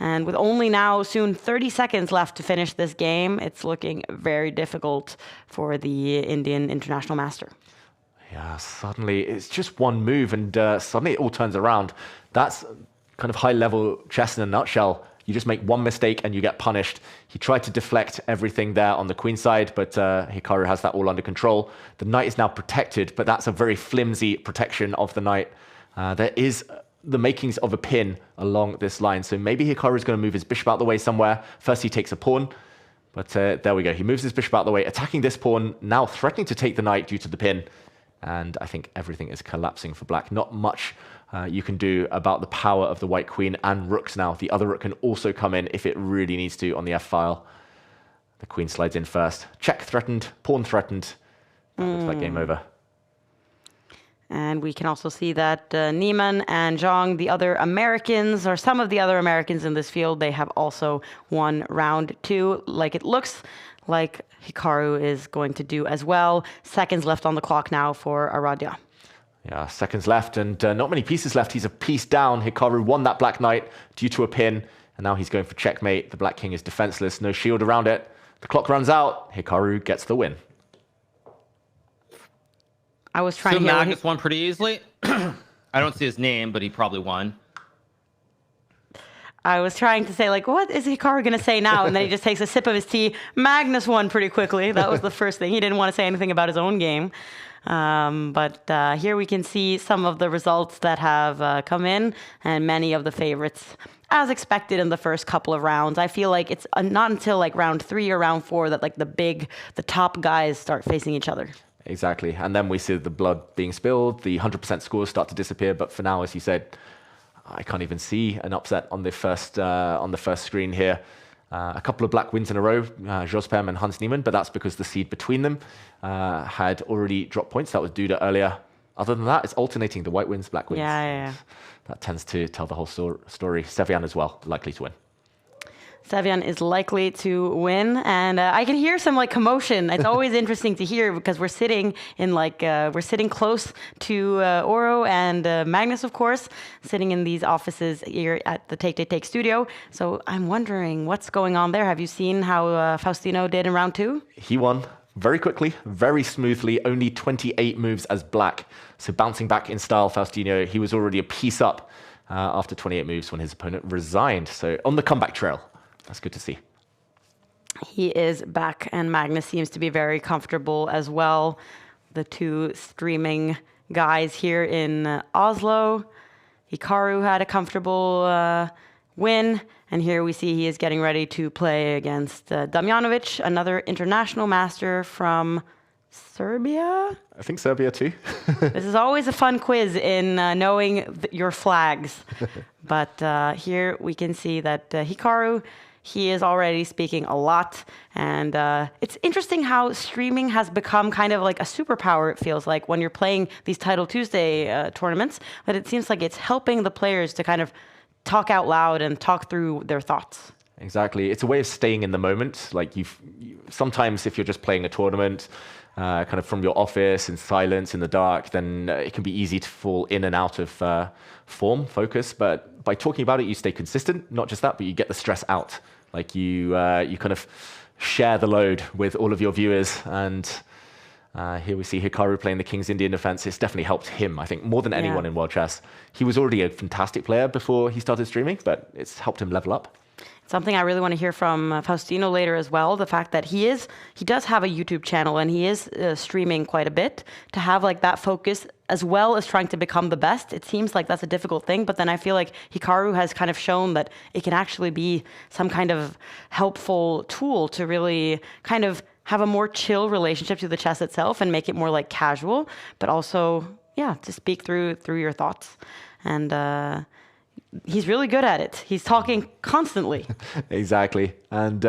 And with only now soon 30 seconds left to finish this game, it's looking very difficult for the Indian international master. Yeah, suddenly it's just one move and suddenly it all turns around. That's kind of high-level chess in a nutshell. You just make one mistake and you get punished. He tried to deflect everything there on the queen side, but Hikaru has that all under control. The knight is now protected, but that's a very flimsy protection of the knight. There is the makings of a pin along this line, so maybe Hikaru is going to move his bishop out the way somewhere. First he takes a pawn, but there we go. He moves his bishop out the way, attacking this pawn, now threatening to take the knight due to the pin. And I think everything is collapsing for black. Not much you can do about the power of the white queen and rooks now. The other rook can also come in if it really needs to on the f-file. The queen slides in first. Check threatened, pawn threatened. That looks like game over. And we can also see that Niemann and Zhang, the other Americans, or some of the other Americans in this field, they have also won round 2, like it looks like Hikaru is going to do as well. Seconds left on the clock now for Aradhya. Yeah, seconds left and not many pieces left. He's a piece down. Hikaru won that black knight due to a pin, and now he's going for checkmate. The black king is defenseless, no shield around it. The clock runs out. Hikaru gets the win. I was trying so to hear Magnus won pretty easily. I don't see his name, but he probably won. I was trying to say, like, what is Hikaru going to say now? And then he just takes a sip of his tea. Magnus won pretty quickly. That was the first thing. He didn't want to say anything about his own game. But here we can see some of the results that have come in, and many of the favorites, as expected in the first couple of rounds. I feel like it's not until like round 3 or round 4 that like the top guys start facing each other. Exactly. And then we see the blood being spilled, the 100% scores start to disappear. But for now, as you said, I can't even see an upset on the first screen here. A couple of black wins in a row, Jospem and Hans Niemann, but that's because the seed between them had already dropped points. That was Duda earlier. Other than that, it's alternating the white wins, black wins. Yeah. That tends to tell the whole story. Sevian as well, likely to win. Sevian is likely to win, and I can hear some like commotion. It's always interesting to hear because we're sitting in we're sitting close to Oro and Magnus, of course, sitting in these offices here at the Take studio. So I'm wondering what's going on there. Have you seen how Faustino did in round 2? He won very quickly, very smoothly, only 28 moves as black. So bouncing back in style, Faustino, he was already a piece up after 28 moves when his opponent resigned. So on the comeback trail. That's good to see. He is back, and Magnus seems to be very comfortable as well. The two streaming guys here in Oslo. Hikaru had a comfortable win, and here we see he is getting ready to play against Damjanovic, another international master from Serbia? I think Serbia too. This is always a fun quiz in knowing your flags. But here we can see that Hikaru, he is already speaking a lot. And it's interesting how streaming has become kind of like a superpower, it feels like, when you're playing these Title Tuesday tournaments. But it seems like it's helping the players to kind of talk out loud and talk through their thoughts. Exactly. It's a way of staying in the moment. Like sometimes if you're just playing a tournament, kind of from your office in silence, in the dark, then it can be easy to fall in and out of form, focus. But by talking about it, you stay consistent. Not just that, but you get the stress out. Like you kind of share the load with all of your viewers. And here we see Hikaru playing the King's Indian defense. It's definitely helped him, I think, more than anyone in World Chess. He was already a fantastic player before he started streaming, but it's helped him level up. Something I really want to hear from Faustino later as well, the fact that he does have a YouTube channel and he is streaming quite a bit. To have like that focus as well as trying to become the best, it seems like that's a difficult thing. But then I feel like Hikaru has kind of shown that it can actually be some kind of helpful tool to really kind of have a more chill relationship to the chess itself and make it more like casual, but also, to speak through your thoughts. And he's really good at it. He's talking constantly. Exactly. And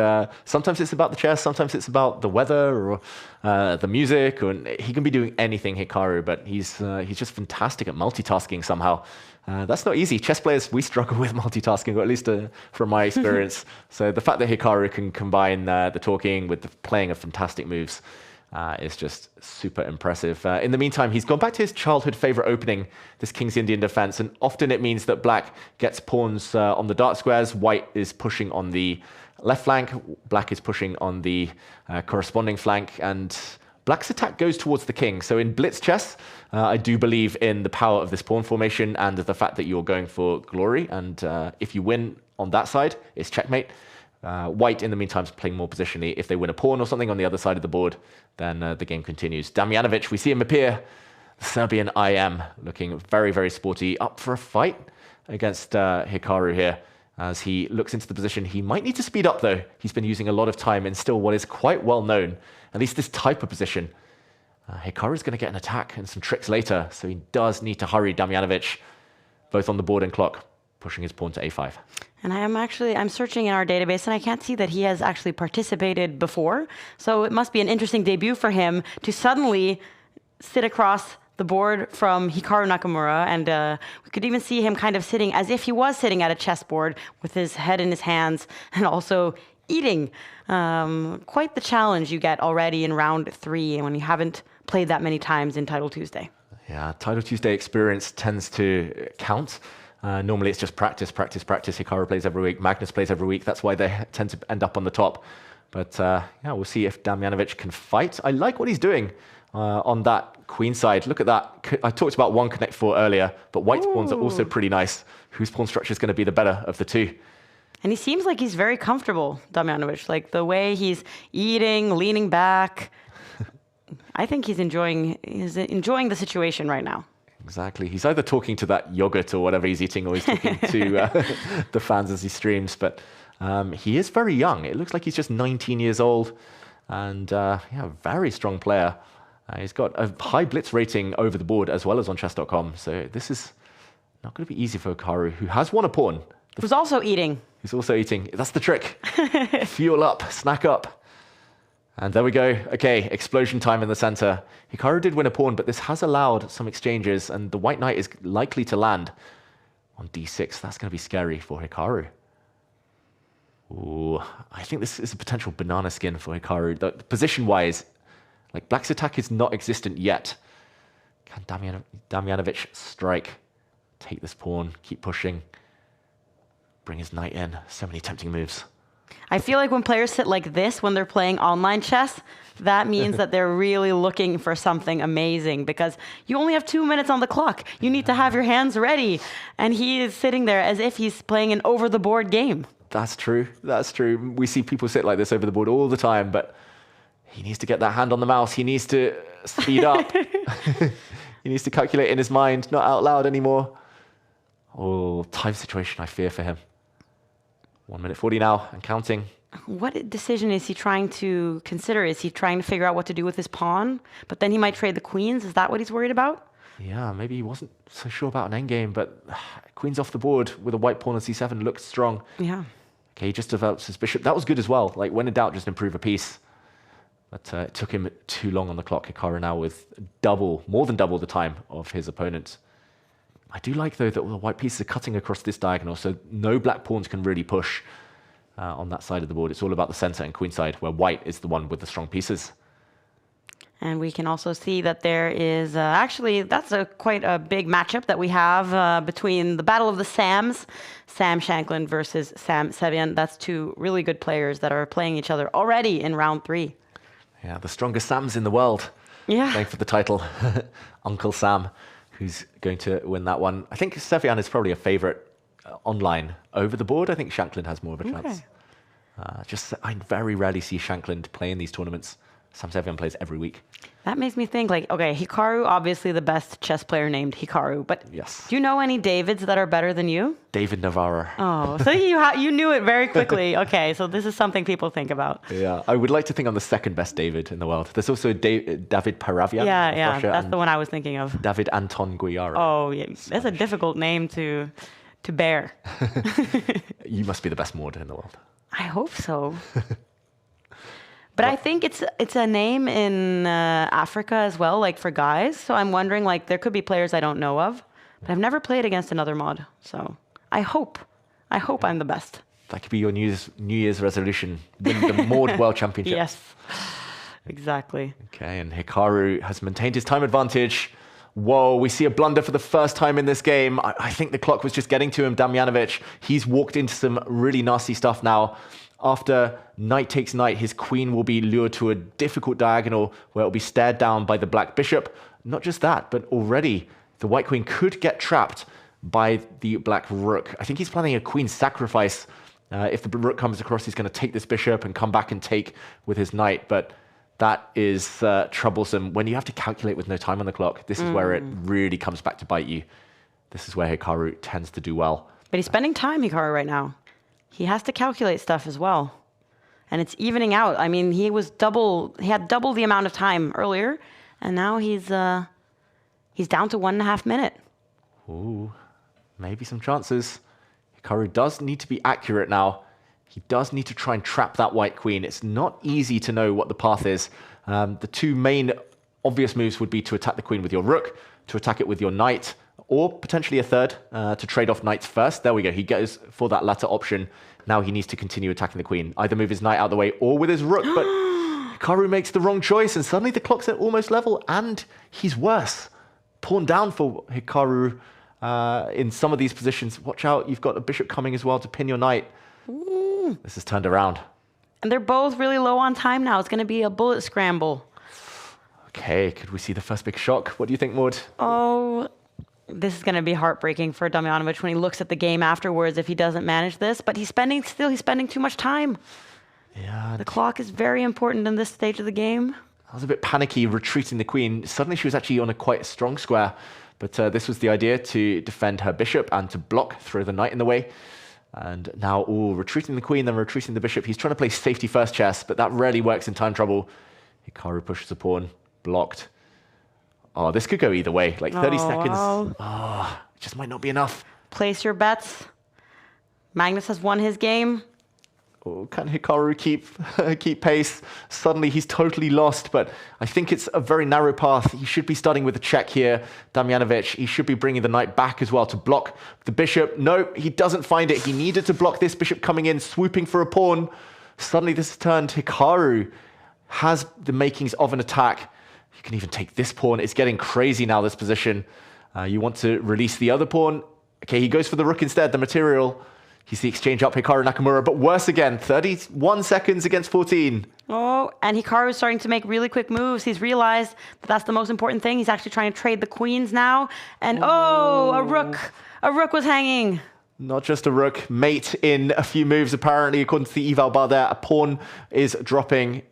sometimes it's about the chess, sometimes it's about the weather or the music. Or he can be doing anything, Hikaru, but he's just fantastic at multitasking somehow. That's not easy. Chess players, we struggle with multitasking, or at least from my experience. So the fact that Hikaru can combine the talking with the playing of fantastic moves, is just super impressive. In the meantime, he's gone back to his childhood favorite opening, this King's Indian defense, and often it means that black gets pawns on the dark squares, white is pushing on the left flank, black is pushing on the corresponding flank, and black's attack goes towards the king. So in blitz chess, I do believe in the power of this pawn formation and the fact that you're going for glory, and if you win on that side, it's checkmate. White, in the meantime, is playing more positionally. If they win a pawn or something on the other side of the board, then the game continues. Damjanovic, we see him appear. The Serbian IM looking very, very sporty, up for a fight against Hikaru here. As he looks into the position, he might need to speed up, though. He's been using a lot of time in still what is quite well known, at least this type of position. Hikaru's going to get an attack and some tricks later, so he does need to hurry Damjanovic, both on the board and clock, pushing his pawn to a5. And I'm searching in our database, and I can't see that he has actually participated before. So it must be an interesting debut for him to suddenly sit across the board from Hikaru Nakamura. And we could even see him kind of sitting as if he was sitting at a chessboard with his head in his hands and also eating. Quite the challenge you get already in round 3 when you haven't played that many times in Title Tuesday. Yeah, Title Tuesday experience tends to count. Normally it's just practice, practice, practice. Hikaru plays every week, Magnus plays every week. That's why they tend to end up on the top. But yeah, we'll see if Damjanovic can fight. I like what he's doing on that queen side. Look at that. I talked about one connect 4 earlier, but white's pawns are also pretty nice. Whose pawn structure is going to be the better of the two? And he seems like he's very comfortable, Damjanovic. Like the way he's eating, leaning back. I think he's enjoying the situation right now. Exactly. He's either talking to that yogurt or whatever he's eating, or he's talking to the fans as he streams. But he is very young. It looks like he's just 19 years old, and yeah, very strong player. He's got a high blitz rating over the board as well as on chess.com. So this is not going to be easy for Hikaru, who has won a pawn. Who's also eating. Who's also eating. That's the trick. Fuel up, snack up. And there we go. Okay, explosion time in the center. Hikaru did win a pawn, but this has allowed some exchanges, and the white knight is likely to land on d6. That's going to be scary for Hikaru. Ooh, I think this is a potential banana skin for Hikaru. Position-wise, like black's attack is not existent yet. Can Damjanovic strike? Take this pawn, keep pushing, bring his knight in. So many tempting moves. I feel like when players sit like this when they're playing online chess, that means that they're really looking for something amazing, because you only have 2 minutes on the clock. You need to have your hands ready. And he is sitting there as if he's playing an over-the-board game. That's true. That's true. We see people sit like this over the board all the time, but he needs to get that hand on the mouse. He needs to speed up. He needs to calculate in his mind, not out loud anymore. Oh, time situation, I fear for him. 1 minute 40 now and counting. What decision is he trying to consider? Is he trying to figure out what to do with his pawn? But then he might trade the queens. Is that what he's worried about? Yeah, maybe he wasn't so sure about an endgame, but queen's off the board with a white pawn on c7 looks strong. Yeah. Okay, he just develops his bishop. That was good as well. Like, when in doubt, just improve a piece. But it took him too long on the clock. Hikaru now with more than double the time of his opponent. I do like, though, that the white pieces are cutting across this diagonal, so no black pawns can really push on that side of the board. It's all about the center and queen side, where white is the one with the strong pieces. And we can also see that there is actually, that's quite a big matchup that we have between the Battle of the Sams, Sam Shankland versus Sam Sevian. That's two really good players that are playing each other already in round 3. Yeah, the strongest Sams in the world. Yeah. Playing for the title. Uncle Sam, who's going to win that one. I think Sevian is probably a favorite online over the board. I think Shankland has more of a chance. I very rarely see Shankland play in these tournaments. Sam Sevian plays every week. That makes me think, like, okay, Hikaru, obviously the best chess player named Hikaru, but yes. Do you know any Davids that are better than you? David Navarro. Oh, so you knew it very quickly. Okay, so this is something people think about. Yeah, I would like to think I'm the second best David in the world. There's also David Paravian. Yeah, that's the one I was thinking of. David Anton Guiaro. Oh, yeah, that's a difficult name to bear. You must be the best Mord in the world. I hope so. But I think it's a name in Africa as well, like for guys. So I'm wondering, like, there could be players I don't know of, but I've never played against another mod. So I hope I'm the best. That could be your New Year's resolution: win the Mord World Championship. Yes. Exactly. Okay, and Hikaru has maintained his time advantage. Whoa, we see a blunder for the first time in this game. I think the clock was just getting to him, Damjanovic. He's walked into some really nasty stuff now. After knight takes knight, his queen will be lured to a difficult diagonal where it'll be stared down by the black bishop. Not just that, but already the white queen could get trapped by the black rook. I think he's planning a queen sacrifice. If the rook comes across, he's going to take this bishop and come back and take with his knight. But that is troublesome. When you have to calculate with no time on the clock, this is where it really comes back to bite you. This is where Hikaru tends to do well. But he's spending time, Hikaru, right now. He has to calculate stuff as well. And it's evening out. I mean, he had double the amount of time earlier, and now he's down to 1.5 minutes. Ooh, maybe some chances. Hikaru does need to be accurate now. He does need to try and trap that white queen. It's not easy to know what the path is. The two main obvious moves would be to attack the queen with your rook, to attack it with your knight, or potentially a third, to trade off knights first. There we go. He goes for that latter option. Now he needs to continue attacking the queen. Either move his knight out of the way or with his rook. But Hikaru makes the wrong choice, and suddenly the clock's at almost level, and he's worse. Pawn down for Hikaru in some of these positions. Watch out. You've got a bishop coming as well to pin your knight. This is turned around. And they're both really low on time now. It's going to be a bullet scramble. Okay, could we see the first big shock? What do you think, Maud? Oh, this is going to be heartbreaking for Damjanovic when he looks at the game afterwards if he doesn't manage this. But he's spending too much time. Yeah. The clock is very important in this stage of the game. I was a bit panicky retreating the queen. Suddenly she was actually on a quite strong square. But this was the idea, to defend her bishop and to block, throw the knight in the way. And now, retreating the queen, then retreating the bishop. He's trying to play safety first chess, but that rarely works in time trouble. Hikaru pushes a pawn, blocked. Oh, this could go either way. Like 30 seconds. Oh, it just might not be enough. Place your bets. Magnus has won his game. Oh, can Hikaru keep pace? Suddenly he's totally lost, but I think it's a very narrow path. He should be starting with a check here, Damjanovic. He should be bringing the knight back as well to block the bishop. No, he doesn't find it. He needed to block this bishop coming in, swooping for a pawn. Suddenly this has turned. Hikaru has the makings of an attack. You can even take this pawn. It's getting crazy now, this position. You want to release the other pawn. Okay, he goes for the rook instead, the material. He's the exchange up, Hikaru Nakamura, but worse again, 31 seconds against 14. Oh, and Hikaru is starting to make really quick moves. He's realized that that's the most important thing. He's actually trying to trade the queens now. And a rook. A rook was hanging. Not just a rook, mate in a few moves, apparently, according to the eval bar there. A pawn is dropping.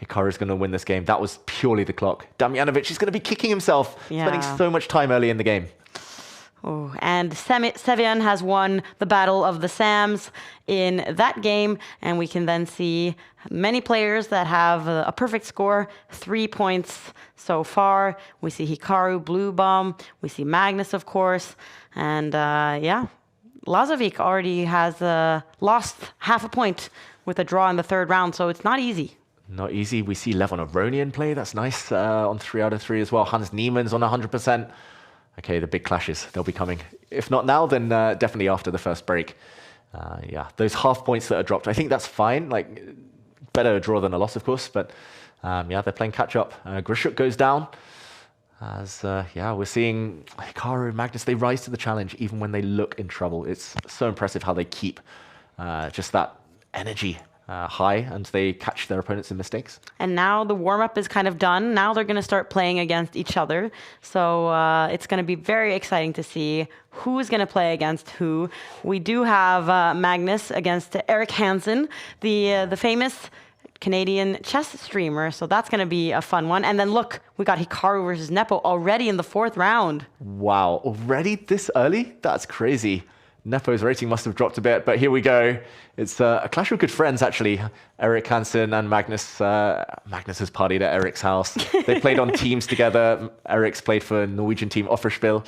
Hikaru's going to win this game. That was purely the clock. Damjanovic is going to be kicking himself, spending so much time early in the game. Oh, and Sevian has won the Battle of the Sams in that game, and we can then see many players that have a perfect score, 3 points so far. We see Hikaru, Blue Bomb, we see Magnus, of course, and Lazovic already has lost half a point with a draw in the third round, so it's not easy. Not easy. We see Levon Aronian play. That's nice on 3 out of 3 as well. Hans Niemann's on 100%. Okay, the big clashes, they'll be coming. If not now, then definitely after the first break. Those half points that are dropped, I think that's fine. Like, better a draw than a loss, of course. But they're playing catch up. Grishuk goes down. As we're seeing Hikaru, Magnus, they rise to the challenge even when they look in trouble. It's so impressive how they keep just that energy high, and they catch their opponents in mistakes. And now the warm-up is kind of done. Now they're going to start playing against each other. So it's going to be very exciting to see who's going to play against who. We do have Magnus against Eric Hansen, the famous Canadian chess streamer. So that's going to be a fun one. And then look, we got Hikaru versus Nepo already in the 4th round. Wow, already this early? That's crazy. Nepo's rating must have dropped a bit, but here we go. It's a clash of good friends, actually. Eric Hansen and Magnus. Magnus has partied at Eric's house. They played on teams together. Eric's played for Norwegian team Offerspiel.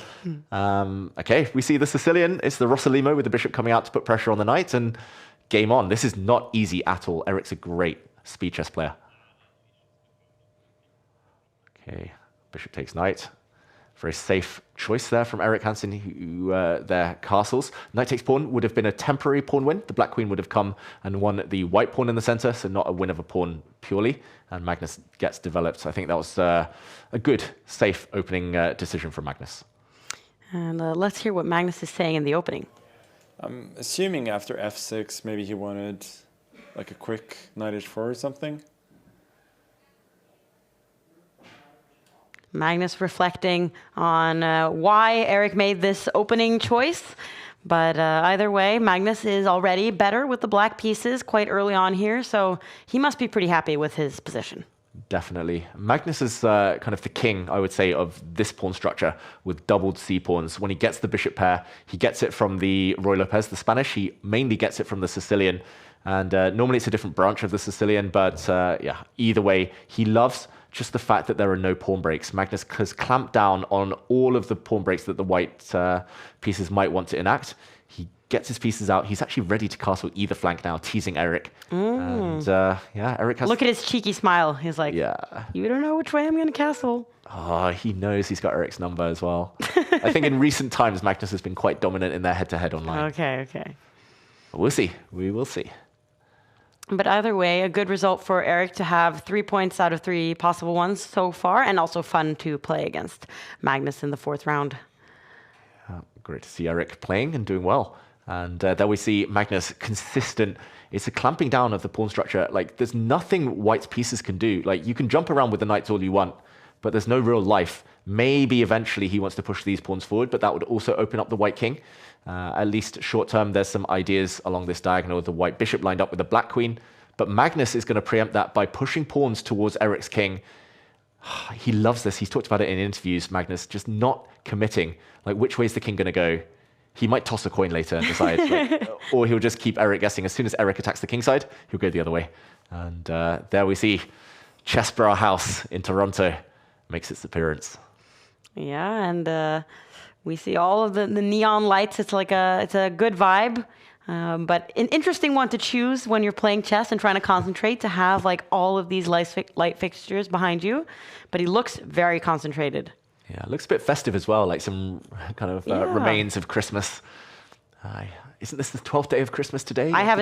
Okay, we see the Sicilian. It's the Rossolimo with the bishop coming out to put pressure on the knight, and game on. This is not easy at all. Eric's a great speed chess player. Okay, bishop takes knight. Very safe choice there from Eric Hansen, who their castles. Knight takes pawn would have been a temporary pawn win. The black queen would have come and won the white pawn in the center, so not a win of a pawn purely. And Magnus gets developed. I think that was a good, safe opening decision from Magnus. And let's hear what Magnus is saying in the opening. I'm assuming after f6, maybe he wanted like a quick knight h4 or something. Magnus reflecting on why Eric made this opening choice. But either way, Magnus is already better with the black pieces quite early on here, so he must be pretty happy with his position. Definitely. Magnus is kind of the king, I would say, of this pawn structure with doubled c-pawns. When he gets the bishop pair, he gets it from the Ruy Lopez, the Spanish. He mainly gets it from the Sicilian. And normally it's a different branch of the Sicilian, but yeah, either way, he loves just the fact that there are no pawn breaks. Magnus has clamped down on all of the pawn breaks that the white pieces might want to enact. He gets his pieces out. He's actually ready to castle either flank now, teasing Eric. And yeah, Eric has... Look at his cheeky smile. He's like, yeah, you don't know which way I'm going to castle. Oh, he knows he's got Eric's number as well. I think in recent times, Magnus has been quite dominant in their head-to-head online. Okay. But we'll see. We will see. But either way, a good result for Eric to have 3 points out of 3 possible ones so far, and also fun to play against Magnus in the 4th round. Great to see Eric playing and doing well. And there we see Magnus consistent. It's a clamping down of the pawn structure. Like, there's nothing white's pieces can do. Like, you can jump around with the knights all you want, but there's no real life. Maybe eventually he wants to push these pawns forward, but that would also open up the white king. At least short term, there's some ideas along this diagonal with the white bishop lined up with the black queen. But Magnus is going to preempt that by pushing pawns towards Eric's king. He loves this. He's talked about it in interviews, Magnus, just not committing. Like, which way is the king going to go? He might toss a coin later and decide. Or he'll just keep Eric guessing. As soon as Eric attacks the king side, he'll go the other way. And there we see Chessbrah House in Toronto makes its appearance. Yeah, and we see all of the neon lights. It's like it's a good vibe. But an interesting one to choose when you're playing chess and trying to concentrate, to have like all of these light fixtures behind you. But he looks very concentrated. Yeah, it looks a bit festive as well, like some kind of remains of Christmas. Isn't this the 12th day of Christmas today? I have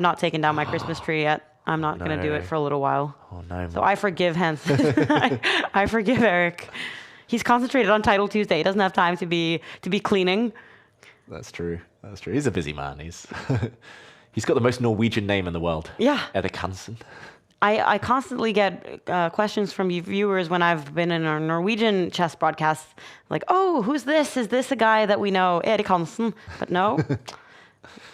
not taken down my Christmas tree yet. I'm not going to do it for a little while. Oh no! So I forgive Hansen. I forgive Eric. He's concentrated on Title Tuesday. He doesn't have time to be cleaning. That's true. That's true. He's a busy man. He's got the most Norwegian name in the world. Yeah. Erik Hansen. I constantly get questions from you viewers when I've been in our Norwegian chess broadcasts, like, oh, who's this? Is this a guy that we know, Erik Hansen? But no,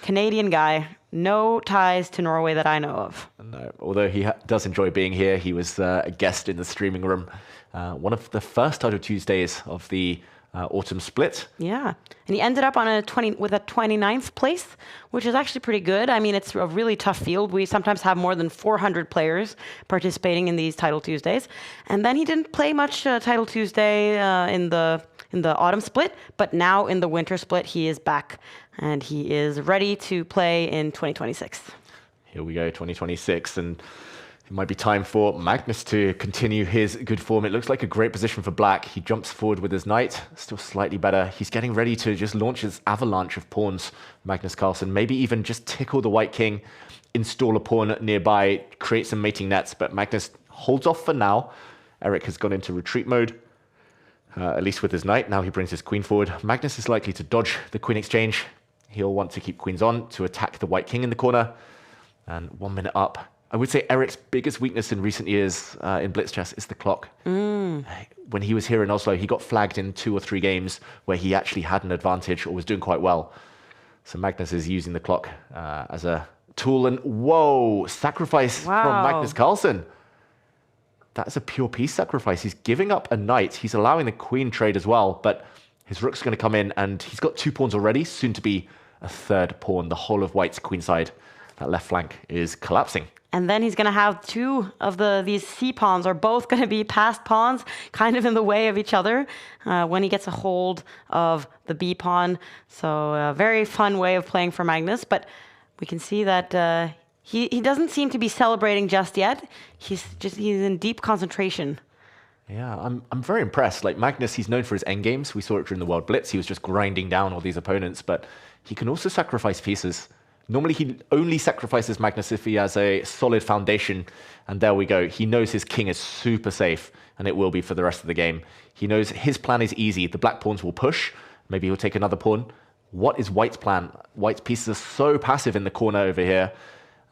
Canadian guy, no ties to Norway that I know of. No, although he does enjoy being here. He was a guest in the streaming room, one of the first Title Tuesdays of the autumn split. Yeah, and he ended up on with a 29th place, which is actually pretty good. I mean, it's a really tough field. We sometimes have more than 400 players participating in these Title Tuesdays. And then he didn't play much Title Tuesday in the autumn split, but now in the winter split he is back and he is ready to play in 2026. Here we go, 2026, and it might be time for Magnus to continue his good form. It looks like a great position for black. He jumps forward with his knight, still slightly better. He's getting ready to just launch his avalanche of pawns, Magnus Carlsen. Maybe even just tickle the white king, install a pawn nearby, create some mating nets. But Magnus holds off for now. Eric has gone into retreat mode, at least with his knight. Now he brings his queen forward. Magnus is likely to dodge the queen exchange. He'll want to keep queens on to attack the white king in the corner. And 1 minute up. I would say Eric's biggest weakness in recent years in Blitz chess is the clock. When he was here in Oslo, he got flagged in 2 or 3 games where he actually had an advantage or was doing quite well. So Magnus is using the clock as a tool. And whoa, sacrifice from Magnus Carlsen. That's a pure piece sacrifice. He's giving up a knight. He's allowing the queen trade as well, but his rook's going to come in, and he's got 2 pawns already, soon to be a 3rd pawn. The whole of white's queenside, that left flank, is collapsing. And then he's going to have 2 of these c-pawns are both going to be passed pawns, kind of in the way of each other when he gets a hold of the b-pawn. So a very fun way of playing for Magnus. But we can see that he doesn't seem to be celebrating just yet. He's in deep concentration. Yeah, I'm very impressed. Like Magnus, he's known for his endgames. We saw it during the World Blitz. He was just grinding down all these opponents, but he can also sacrifice pieces. Normally, he only sacrifices Magnus if he has a solid foundation. And there we go. He knows his king is super safe, and it will be for the rest of the game. He knows his plan is easy. The black pawns will push. Maybe he'll take another pawn. What is White's plan? White's pieces are so passive in the corner over here.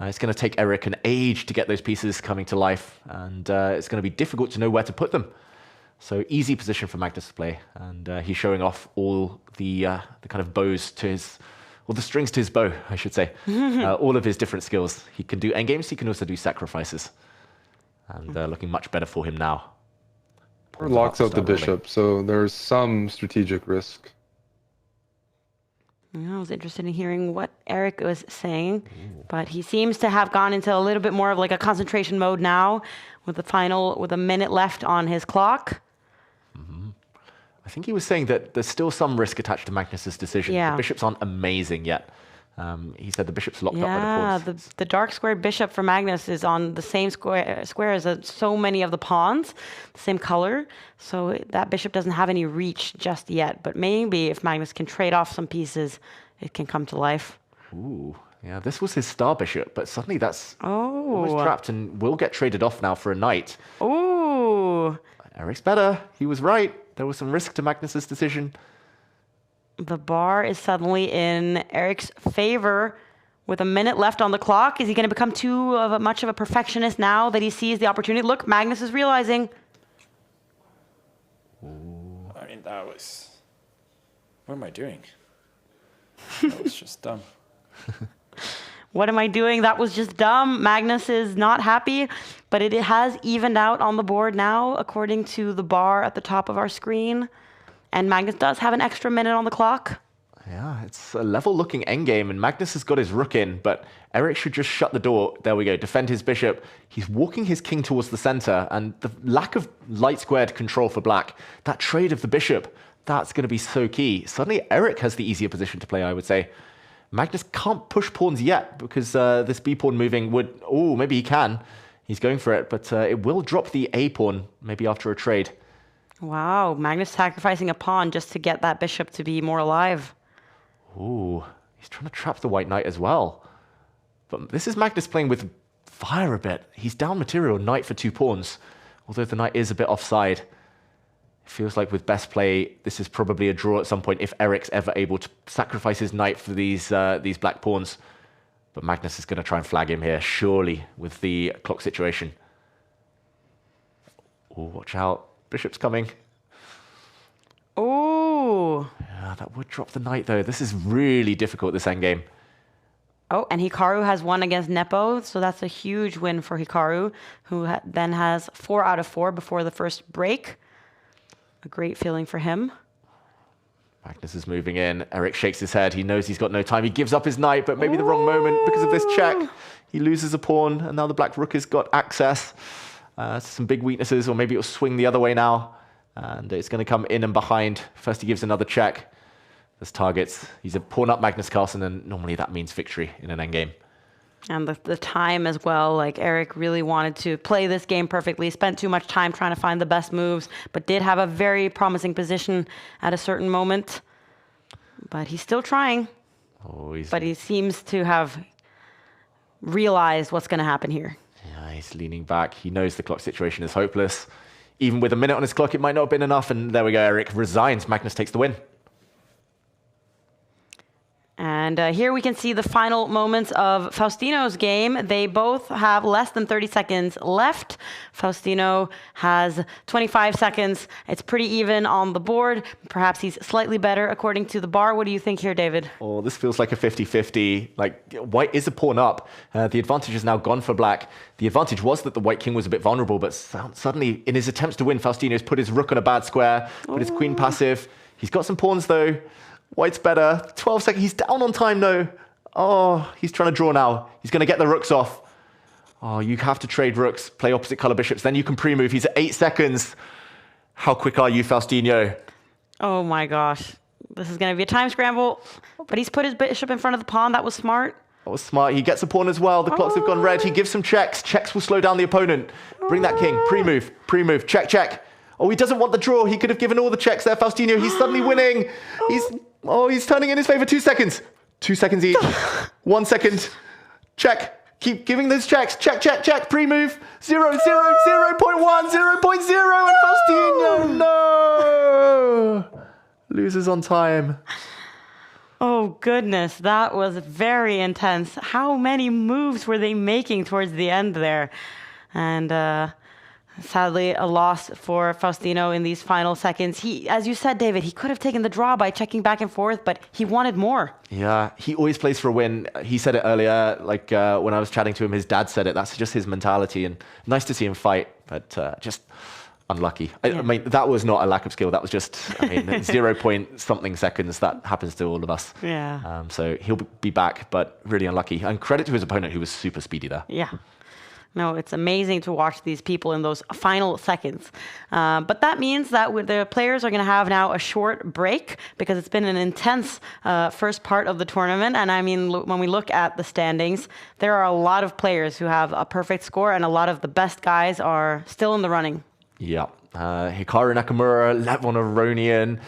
It's going to take Eric an age to get those pieces coming to life, and it's going to be difficult to know where to put them. So easy position for Magnus to play, and he's showing off all the kind of bows to his, or the strings to his bow, I should say. All of his different skills. He can do endgames, he can also do sacrifices. And looking much better for him now. Locks out the bishop, so there's some strategic risk. I was interested in hearing what Eric was saying, but he seems to have gone into a little bit more of like a concentration mode now with a minute left on his clock. I think he was saying that there's still some risk attached to Magnus's decision. Yeah. The bishops aren't amazing yet. He said the bishop's locked up by the pawns. The dark squared bishop for Magnus is on the same square as so many of the pawns, the same color. So that bishop doesn't have any reach just yet. But maybe if Magnus can trade off some pieces, it can come to life. Ooh, yeah, this was his star bishop, but suddenly that's almost trapped and will get traded off now for a knight. Ooh. Eric's better. He was right. There was some risk to Magnus's decision. The bar is suddenly in Eric's favor with a minute left on the clock. Is he going to become much of a perfectionist now that he sees the opportunity? Look, Magnus is realizing. I mean, that was... What am I doing? That was just dumb. What am I doing? That was just dumb. Magnus is not happy, but it has evened out on the board now, according to the bar at the top of our screen. And Magnus does have an extra minute on the clock. Yeah, it's a level-looking endgame, and Magnus has got his rook in, but Eric should just shut the door. There we go, defend his bishop. He's walking his king towards the center, and the lack of light-squared control for black, that trade of the bishop, that's going to be so key. Suddenly, Eric has the easier position to play, I would say. Magnus can't push pawns yet, because this b-pawn moving would... Oh, maybe he can. He's going for it, but it will drop the a-pawn, maybe after a trade. Wow, Magnus sacrificing a pawn just to get that bishop to be more alive. Ooh, he's trying to trap the white knight as well. But this is Magnus playing with fire a bit. He's down material knight for 2 pawns, although the knight is a bit offside. It feels like with best play, this is probably a draw at some point if Eric's ever able to sacrifice his knight for these black pawns. But Magnus is going to try and flag him here, surely, with the clock situation. Oh, watch out. Bishop's coming. Oh. Yeah, that would drop the knight, though. This is really difficult, this endgame. Oh, and Hikaru has won against Nepo, so that's a huge win for Hikaru, who then has 4 out of 4 before the first break. A great feeling for him. Magnus is moving in. Eric shakes his head. He knows he's got no time. He gives up his knight, but maybe the wrong moment because of this check. He loses a pawn, and now the black rook has got access. Some big weaknesses, or maybe it'll swing the other way now. And it's going to come in and behind. First he gives another check. There's targets. He's a pawn up Magnus Carlsen, and normally that means victory in an endgame. And the time as well, like Eric really wanted to play this game perfectly, spent too much time trying to find the best moves, but did have a very promising position at a certain moment. But he's still trying. But he seems to have realized what's going to happen here. Yeah, he's leaning back. He knows the clock situation is hopeless. Even with a minute on his clock, it might not have been enough. And there we go, Eric resigns. Magnus takes the win. And here we can see the final moments of Faustino's game. They both have less than 30 seconds left. Faustino has 25 seconds. It's pretty even on the board. Perhaps he's slightly better according to the bar. What do you think here, David? Oh, this feels like a 50-50. Like, white is a pawn up. The advantage is now gone for black. The advantage was that the white king was a bit vulnerable, but suddenly, in his attempts to win, Faustino's put his rook on a bad square, put his queen passive. He's got some pawns, though. White's better. 12 seconds. He's down on time, though. Oh, he's trying to draw now. He's going to get the rooks off. Oh, you have to trade rooks, play opposite color bishops. Then you can pre-move. He's at 8 seconds. How quick are you, Faustino? Oh, my gosh. This is going to be a time scramble. But he's put his bishop in front of the pawn. That was smart. That was smart. He gets a pawn as well. The clocks have gone red. He gives some checks. Checks will slow down the opponent. Bring that king. Pre-move. Pre-move. Check, check. Oh, he doesn't want the draw. He could have given all the checks there, Faustino. He's suddenly winning. He's turning in his favor. 2 seconds. 2 seconds each. 1 second. Check. Keep giving those checks. Check, check, check. Pre-move. 0, 0, 0.1, 0.0, and Faustino, no! Loses on time. Oh, goodness. That was very intense. How many moves were they making towards the end there? And sadly, a loss for Faustino in these final seconds. He, as you said, David, he could have taken the draw by checking back and forth, but he wanted more. Yeah, he always plays for a win. He said it earlier, like when I was chatting to him, his dad said it. That's just his mentality, and nice to see him fight, but just unlucky. I mean, that was not a lack of skill. That was just, 0 point something seconds. That happens to all of us. Yeah. So he'll be back, but really unlucky. And credit to his opponent, who was super speedy there. Yeah. No, it's amazing to watch these people in those final seconds. But that means that the players are going to have now a short break because it's been an intense first part of the tournament. And I mean, when we look at the standings, there are a lot of players who have a perfect score, and a lot of the best guys are still in the running. Yeah. Hikaru Nakamura, Levon Aronian,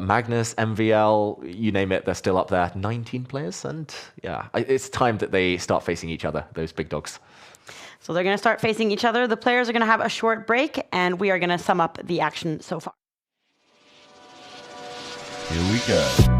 Magnus, MVL, you name it, they're still up there. 19 players, and yeah, it's time that they start facing each other, those big dogs. So they're going to start facing each other. The players are going to have a short break, and we are going to sum up the action so far. Here we go.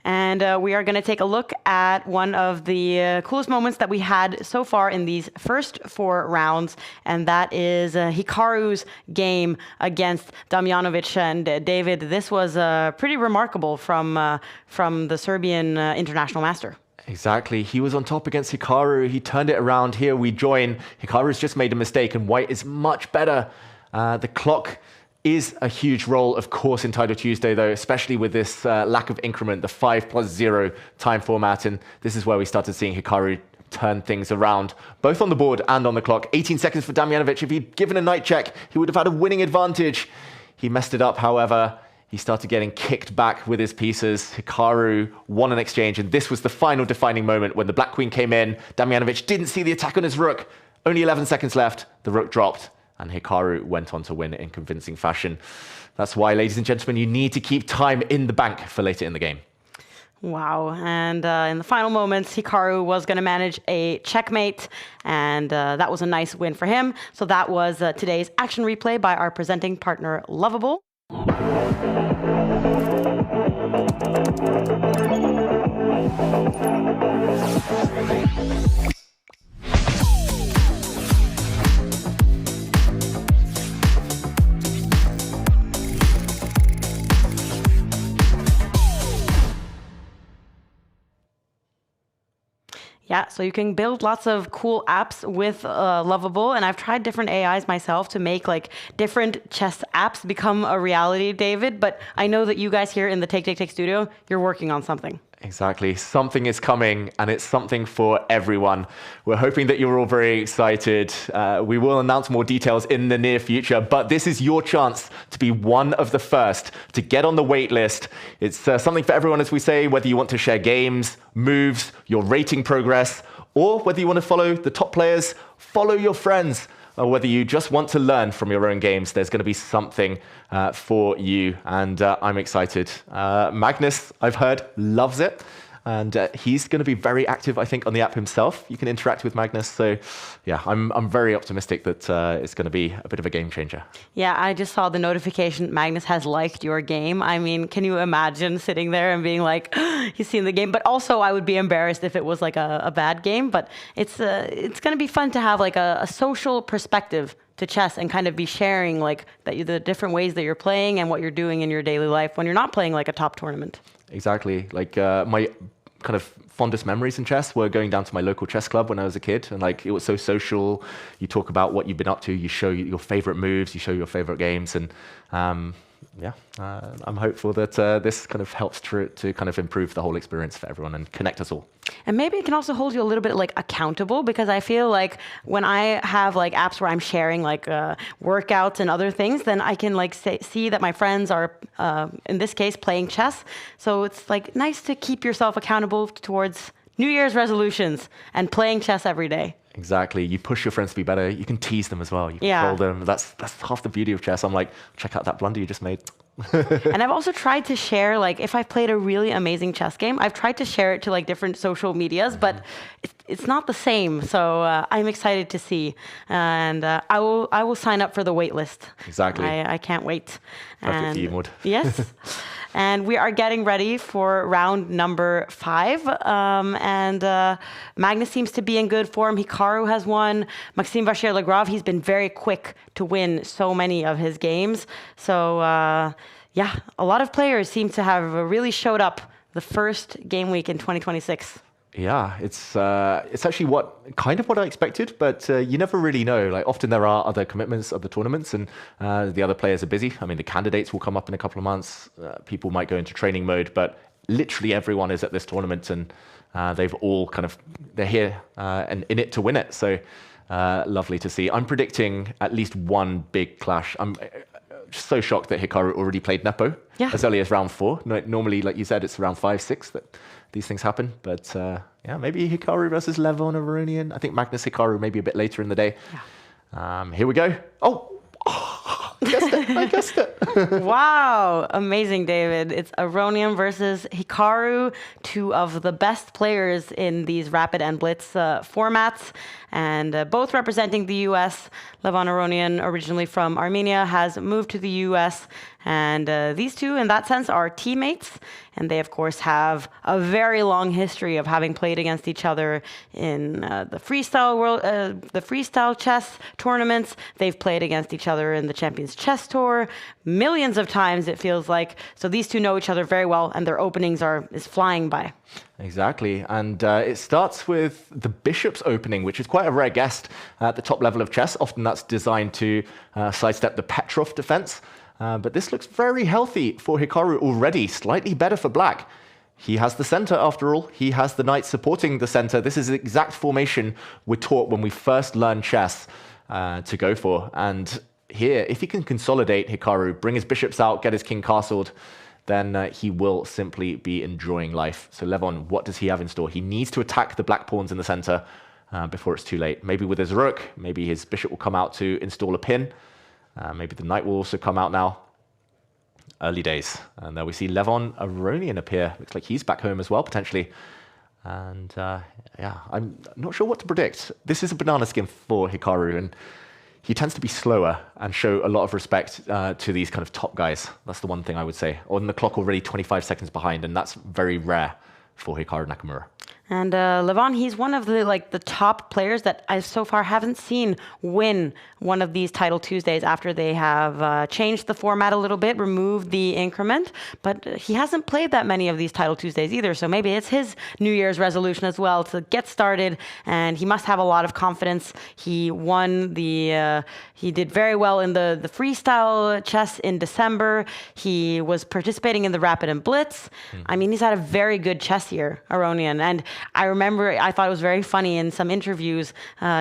And we are going to take a look at one of the coolest moments that we had so far in these first 4 rounds, and that is Hikaru's game against Damjanovic. And David, this was pretty remarkable from the Serbian international master. Exactly. He was on top against Hikaru. He turned it around. Here we join. Hikaru's just made a mistake, and white is much better. The clock is a huge role, of course, in Title Tuesday, though, especially with this lack of increment, the 5+0 time format. And this is where we started seeing Hikaru turn things around, both on the board and on the clock. 18 seconds for Damjanovic. If he'd given a night check, he would have had a winning advantage. He messed it up, however. He started getting kicked back with his pieces. Hikaru won an exchange, and this was the final defining moment when the Black Queen came in. Damjanovic didn't see the attack on his rook. Only 11 seconds left. The rook dropped, and Hikaru went on to win in convincing fashion. That's why, ladies and gentlemen, you need to keep time in the bank for later in the game. Wow. And in the final moments, Hikaru was going to manage a checkmate, and that was a nice win for him. So that was today's action replay by our presenting partner, Lovable. Yeah, so you can build lots of cool apps with Lovable, and I've tried different AIs myself to make like different chess apps become a reality, David, but I know that you guys here in the Take studio, you're working on something. Exactly. Something is coming, and it's something for everyone. We're hoping that you're all very excited. We will announce more details in the near future, but this is your chance to be one of the first to get on the wait list. It's something for everyone, as we say, whether you want to share games, moves, your rating progress, or whether you want to follow the top players, follow your friends, or whether you just want to learn from your own games. There's going to be something for you, and I'm excited. Magnus, I've heard, loves it, and he's going to be very active, I think, on the app himself. You can interact with Magnus, so yeah, I'm very optimistic that it's going to be a bit of a game changer. Yeah, I just saw the notification, Magnus has liked your game. I mean, can you imagine sitting there and being like, he's seen the game? But also, I would be embarrassed if it was like a bad game, but it's going to be fun to have like a social perspective to chess and kind of be sharing like the different ways that you're playing and what you're doing in your daily life when you're not playing like a top tournament. Exactly. Like my kind of fondest memories in chess were going down to my local chess club when I was a kid, and like it was so social. You talk about what you've been up to, you show your favorite moves, you show your favorite games, and I'm hopeful that this kind of helps to kind of improve the whole experience for everyone and connect us all. And maybe it can also hold you a little bit like accountable, because I feel like when I have like apps where I'm sharing like workouts and other things, then I can like see that my friends are, in this case, playing chess. So it's like nice to keep yourself accountable towards New Year's resolutions and playing chess every day. Exactly. You push your friends to be better. You can tease them as well. You can Yeah. troll them. That's half the beauty of chess. I'm like, check out that blunder you just made. And I've also tried to share, like, if I've played a really amazing chess game, I've tried to share it to like different social medias, but it's not the same. So I'm excited to see, and I will sign up for the wait list. Exactly. I can't wait. Perfect for you, Maud. Yes. And we are getting ready for round number 5. Magnus seems to be in good form. Hikaru has won. Maxime Vachier-Lagrave, he's been very quick to win so many of his games. So, yeah, a lot of players seem to have really showed up the first game week in 2026. Yeah, it's actually what I expected, but you never really know. Like often there are other commitments, other tournaments, and the other players are busy. I mean, the candidates will come up in a couple of months. People might go into training mode, but literally everyone is at this tournament, and they've all they're here and in it to win it. So lovely to see. I'm predicting at least one big clash. I'm so shocked that Hikaru already played Nepo as early as round 4. Normally, like you said, it's around 5, 6 that these things happen. But yeah, maybe Hikaru versus Levon Aronian. I think Magnus Hikaru maybe a bit later in the day. Yeah. Here we go. Oh, I guessed it. Wow, amazing, David. It's Aronian versus Hikaru, 2 of the best players in these Rapid and Blitz formats, and both representing the US. Levon Aronian, originally from Armenia, has moved to the US, and these two, in that sense, are teammates. And they, of course, have a very long history of having played against each other in the freestyle chess tournaments. They've played against each other in the Champions Chess Tour millions of times, it feels like. So these two know each other very well, and their openings is flying by. Exactly, and it starts with the Bishop's opening, which is quite a rare guest at the top level of chess. Often that's designed to sidestep the Petrov defense. But this looks very healthy for Hikaru already, slightly better for black. He has the center after all. He has the knight supporting the center. This is the exact formation we're taught when we first learn chess to go for. And here, if he can consolidate Hikaru, bring his bishops out, get his king castled, then he will simply be enjoying life. So Levon, what does he have in store? He needs to attack the black pawns in the center before it's too late. Maybe with his rook, maybe his bishop will come out to install a pin. Maybe the knight will also come out now. Early days. And there we see Levon Aronian appear. Looks like he's back home as well, potentially. And yeah, I'm not sure what to predict. This is a banana skin for Hikaru, and he tends to be slower and show a lot of respect to these kind of top guys. That's the one thing I would say. On the clock already 25 seconds behind, and that's very rare for Hikaru Nakamura. And Levon, he's one of the top players that I so far haven't seen win one of these Title Tuesdays after they have changed the format a little bit, removed the increment. But he hasn't played that many of these Title Tuesdays either. So maybe it's his New Year's resolution as well to get started. And he must have a lot of confidence. He won he did very well in the freestyle chess in December. He was participating in the Rapid and Blitz. I mean, he's had a very good chess year, Aronian. And I remember I thought it was very funny in some interviews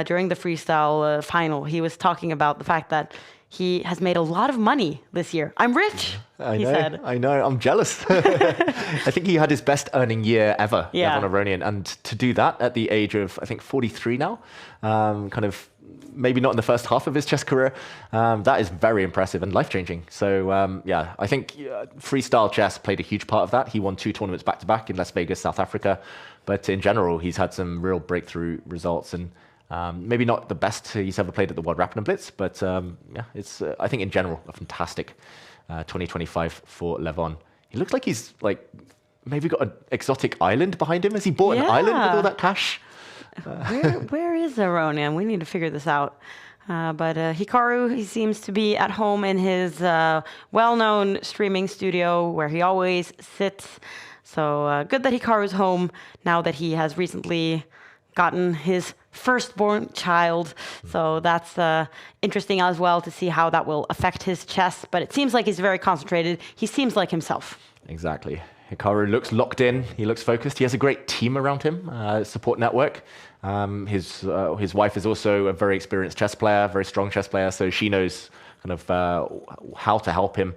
during the freestyle final. He was talking about the fact that he has made a lot of money this year. I'm rich, he said. I know. I'm jealous. I think he had his best earning year ever, Levon Aronian. And to do that at the age of, I think, 43 now, kind of maybe not in the first half of his chess career, that is very impressive and life-changing. So yeah, I think freestyle chess played a huge part of that. He won 2 tournaments back-to-back in Las Vegas, South Africa. But in general, he's had some real breakthrough results, and maybe not the best he's ever played at the World Rapid and Blitz, but yeah, it's I think in general a fantastic 2025 for Levon. He looks like he's maybe got an exotic island behind him. Has he bought an island with all that cash? Where is Aronian? We need to figure this out. But Hikaru, he seems to be at home in his well-known streaming studio where he always sits. So good that Hikaru's home now that he has recently gotten his firstborn child. So that's interesting as well to see how that will affect his chess. But it seems like he's very concentrated. He seems like himself. Exactly. Hikaru looks locked in. He looks focused. He has a great team around him, support network. His wife is also a very experienced chess player, very strong chess player. So she knows kind of how to help him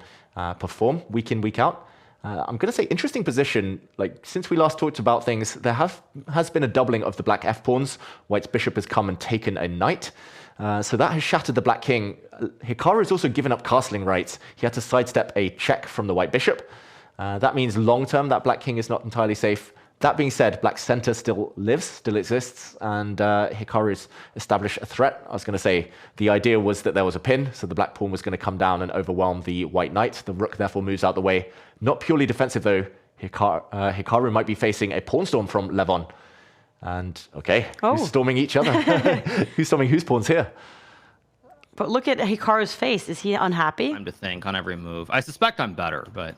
perform week in, week out. I'm going to say interesting position. Like, since we last talked about things, there has been a doubling of the black f-pawns. White's bishop has come and taken a knight. So that has shattered the black king. Hikaru has also given up castling rights. He had to sidestep a check from the white bishop. That means long-term, that black king is not entirely safe. That being said, black center still lives, still exists, and Hikaru's established a threat. I was going to say the idea was that there was a pin, so the black pawn was going to come down and overwhelm the white knight. The rook therefore moves out the way. Not purely defensive though. Hikaru might be facing a pawn storm from Levon. And okay, who's storming each other? Who's storming whose pawns here? But look at Hikaru's face. Is he unhappy? Time to think on every move. I suspect I'm better, but...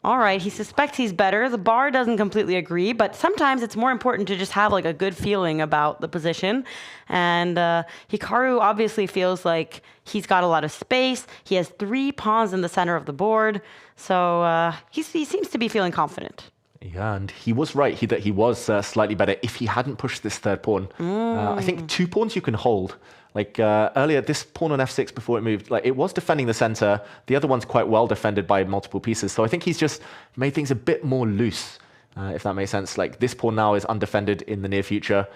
All right, he suspects he's better. The bar doesn't completely agree, but sometimes it's more important to just have like a good feeling about the position. And Hikaru obviously feels like he's got a lot of space. He has 3 pawns in the center of the board, so he seems to be feeling confident. Yeah, and he was right that he was slightly better if he hadn't pushed this third pawn. I think 2 pawns you can hold. Like earlier, this pawn on f6 before it moved, like it was defending the center. The other one's quite well defended by multiple pieces. So I think he's just made things a bit more loose, if that makes sense. Like this pawn now is undefended in the near future.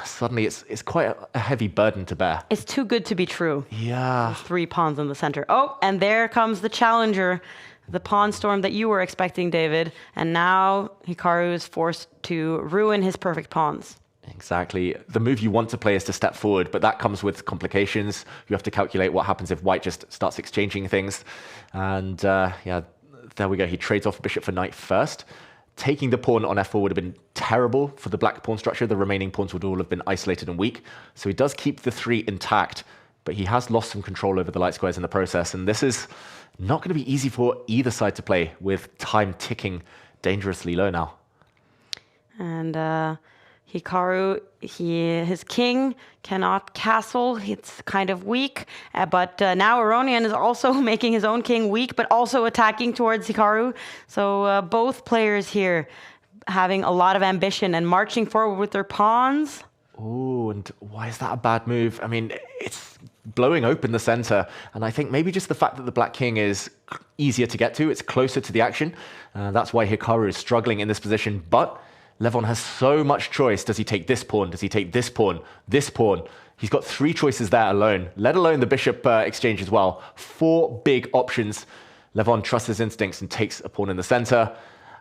Suddenly it's quite a heavy burden to bear. It's too good to be true. Yeah. There's 3 pawns in the center. Oh, and there comes the challenger. The pawn storm that you were expecting, David. And now Hikaru is forced to ruin his perfect pawns. Exactly. The move you want to play is to step forward, but that comes with complications. You have to calculate what happens if white just starts exchanging things. And yeah, there we go. He trades off bishop for knight first. Taking the pawn on f4 would have been terrible for the black pawn structure. The remaining pawns would all have been isolated and weak. So he does keep the 3 intact, but he has lost some control over the light squares in the process. And this is not going to be easy for either side to play with time ticking dangerously low now. And Hikaru, his king cannot castle. It's kind of weak. But now Aronian is also making his own king weak, but also attacking towards Hikaru. So both players here having a lot of ambition and marching forward with their pawns. Oh, and why is that a bad move? I mean, it's blowing open the center. And I think maybe just the fact that the black king is easier to get to, it's closer to the action. That's why Hikaru is struggling in this position. But Levon has so much choice. Does he take this pawn? Does he take this pawn? This pawn? He's got 3 choices there alone, let alone the bishop exchange as well. 4 big options. Levon trusts his instincts and takes a pawn in the center.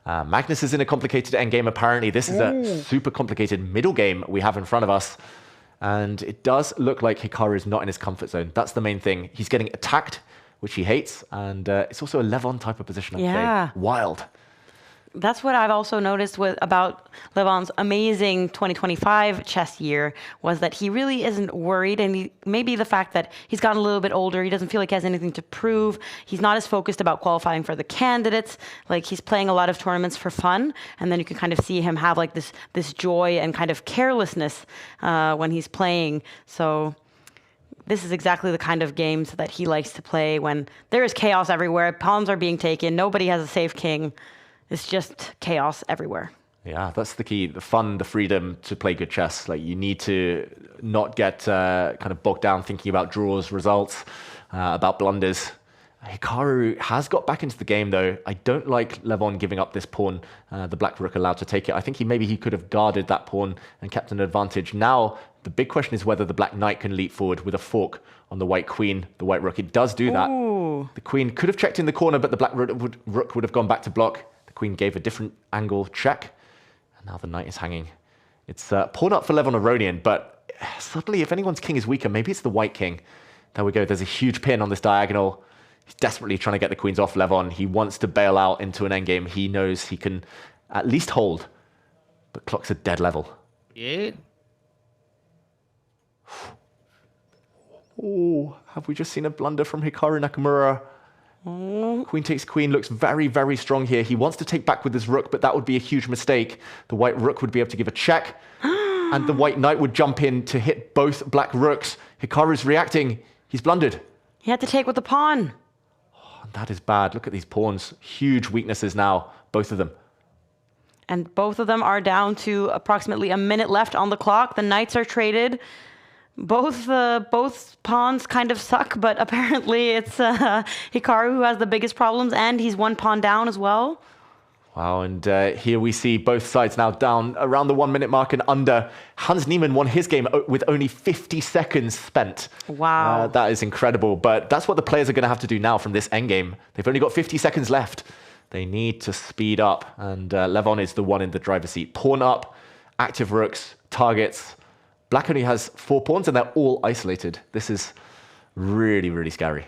Magnus is in a complicated endgame, apparently. This is a super complicated middle game we have in front of us. And it does look like Hikaru is not in his comfort zone. That's the main thing. He's getting attacked, which he hates. And it's also a Levon type of position, I'd say. Wild. That's what I've also noticed about Levon's amazing 2025 chess year was that he really isn't worried, and maybe the fact that he's gotten a little bit older, he doesn't feel like he has anything to prove. He's not as focused about qualifying for the candidates. Like he's playing a lot of tournaments for fun, and then you can kind of see him have like this joy and kind of carelessness when he's playing. So this is exactly the kind of games that he likes to play when there is chaos everywhere. Pawns are being taken. Nobody has a safe king. It's just chaos everywhere. Yeah, that's the key. The fun, the freedom to play good chess. Like you need to not get kind of bogged down thinking about draws, results, about blunders. Hikaru has got back into the game though. I don't like Levon giving up this pawn, the black rook allowed to take it. I think maybe he could have guarded that pawn and kept an advantage. Now, the big question is whether the black knight can leap forward with a fork on the white queen, the white rook. It does do that. Ooh. The queen could have checked in the corner, but the black rook would have gone back to block. The queen gave a different angle check, and now the knight is hanging. It's pawn up for Levon Aronian, but suddenly if anyone's king is weaker, maybe it's the white king. There we go. There's a huge pin on this diagonal. He's desperately trying to get the queens off Levon. He wants to bail out into an endgame. He knows he can at least hold, but clock's a dead level. Yeah. Oh, have we just seen a blunder from Hikaru Nakamura? Queen takes queen, looks very, very strong here. He wants to take back with his rook, but that would be a huge mistake. The white rook would be able to give a check, and the white knight would jump in to hit both black rooks. Hikaru's reacting. He's blundered. He had to take with the pawn. Oh, that is bad. Look at these pawns. Huge weaknesses now, both of them. And both of them are down to approximately a minute left on the clock. The knights are traded. Both pawns kind of suck, but apparently it's Hikaru who has the biggest problems, and he's one pawn down as well. Wow, and here we see both sides now down around the 1 minute mark and under. Hans Niemann won his game with only 50 seconds spent. Wow. That is incredible, but that's what the players are going to have to do now from this endgame. They've only got 50 seconds left. They need to speed up, and Levon is the one in the driver's seat. Pawn up, active rooks, targets. Black only has 4 pawns, and they're all isolated. This is really, really scary.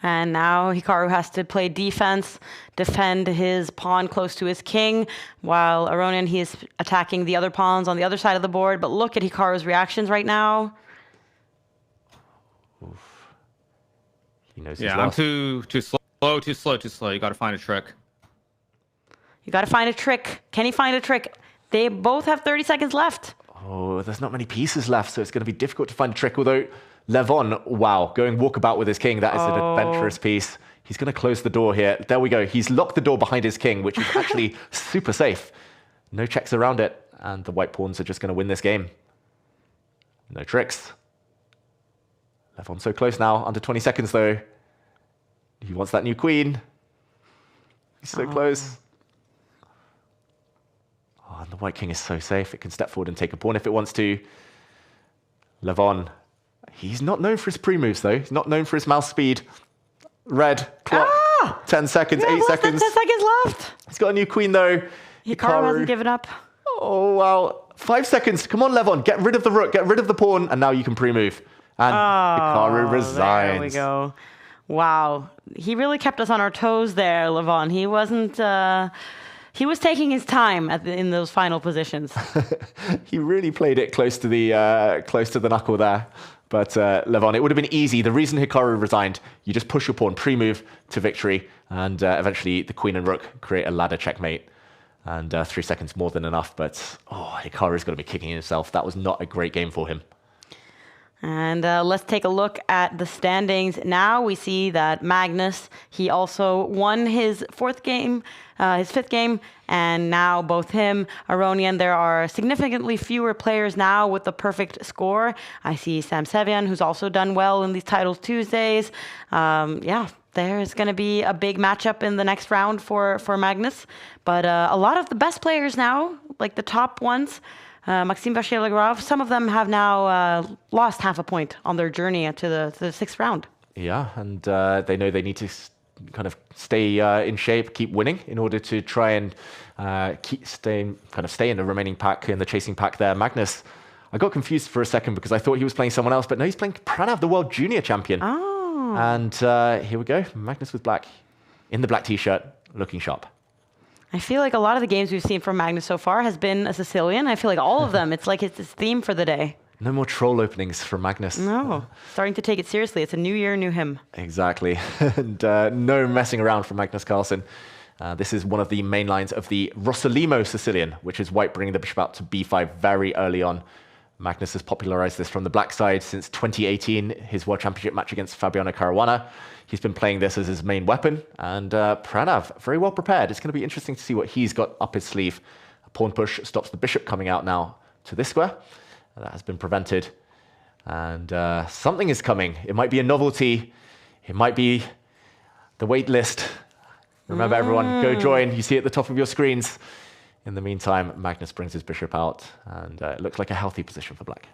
And now Hikaru has to play defense, defend his pawn close to his king, while Aronian, he is attacking the other pawns on the other side of the board. But look at Hikaru's reactions right now. Oof. He knows his Yeah, I'm loss. too slow. You got to find a trick. You got to find a trick. Can he find a trick? They both have 30 seconds left. Oh, there's not many pieces left, so it's going to be difficult to find a trick. Although Levon, wow, going walkabout with his king. That is an adventurous piece. He's going to close the door here. There we go. He's locked the door behind his king, which is actually super safe. No checks around it, and the white pawns are just going to win this game. No tricks. Levon so close now, under 20 seconds though. He wants that new queen. He's so close. Oh, and the white king is so safe. It can step forward and take a pawn if it wants to. Levon, he's not known for his pre-moves though. He's not known for his mouse speed. Red, clock, 10 seconds, 8 seconds. 10 seconds left. He's got a new queen though. Hikaru hasn't given up. Oh, wow. 5 seconds. Come on, Levon. Get rid of the rook. Get rid of the pawn. And now you can pre-move. And Hikaru resigns. There we go. Wow. He really kept us on our toes there, Levon. He wasn't... he was taking his time in those final positions. He really played it close to the knuckle there. But Levon, it would have been easy. The reason Hikaru resigned, you just push your pawn, pre-move to victory, and eventually the queen and rook create a ladder checkmate. And 3 seconds more than enough. But Hikaru's going to be kicking himself. That was not a great game for him. And let's take a look at the standings. Now we see that Magnus, he also won his fifth game, and now both him, Aronian, there are significantly fewer players now with the perfect score. I see Sam Sevian, who's also done well in these Titles Tuesdays. There's going to be a big matchup in the next round for Magnus. But a lot of the best players now, like the top ones, Maxime Vachier-Lagrave, some of them have now lost half a point on their journey to the sixth round. Yeah, and they know they need to kind of stay in shape, keep winning in order to try and stay in the remaining pack, in the chasing pack there. Magnus, I got confused for a second because I thought he was playing someone else, but no, he's playing Pranav, the world junior champion. Oh. And here we go, Magnus with black, in the black t-shirt, looking sharp. I feel like a lot of the games we've seen from Magnus so far has been a Sicilian. I feel like all of them, it's like it's his theme for the day. No more troll openings from Magnus. No, starting to take it seriously. It's a new year, new him. Exactly. And no messing around from Magnus Carlsen. This is one of the main lines of the Rossolimo Sicilian, which is white bringing the bishop out to b5 very early on. Magnus has popularized this from the black side since 2018, his World Championship match against Fabiano Caruana. He's been playing this as his main weapon, and Pranav, very well prepared. It's going to be interesting to see what he's got up his sleeve. A pawn push stops the bishop coming out now to this square. That has been prevented. And something is coming. It might be a novelty. It might be the wait list. Remember, everyone, go join. You see it at the top of your screens. In the meantime, Magnus brings his bishop out, and it looks like a healthy position for black.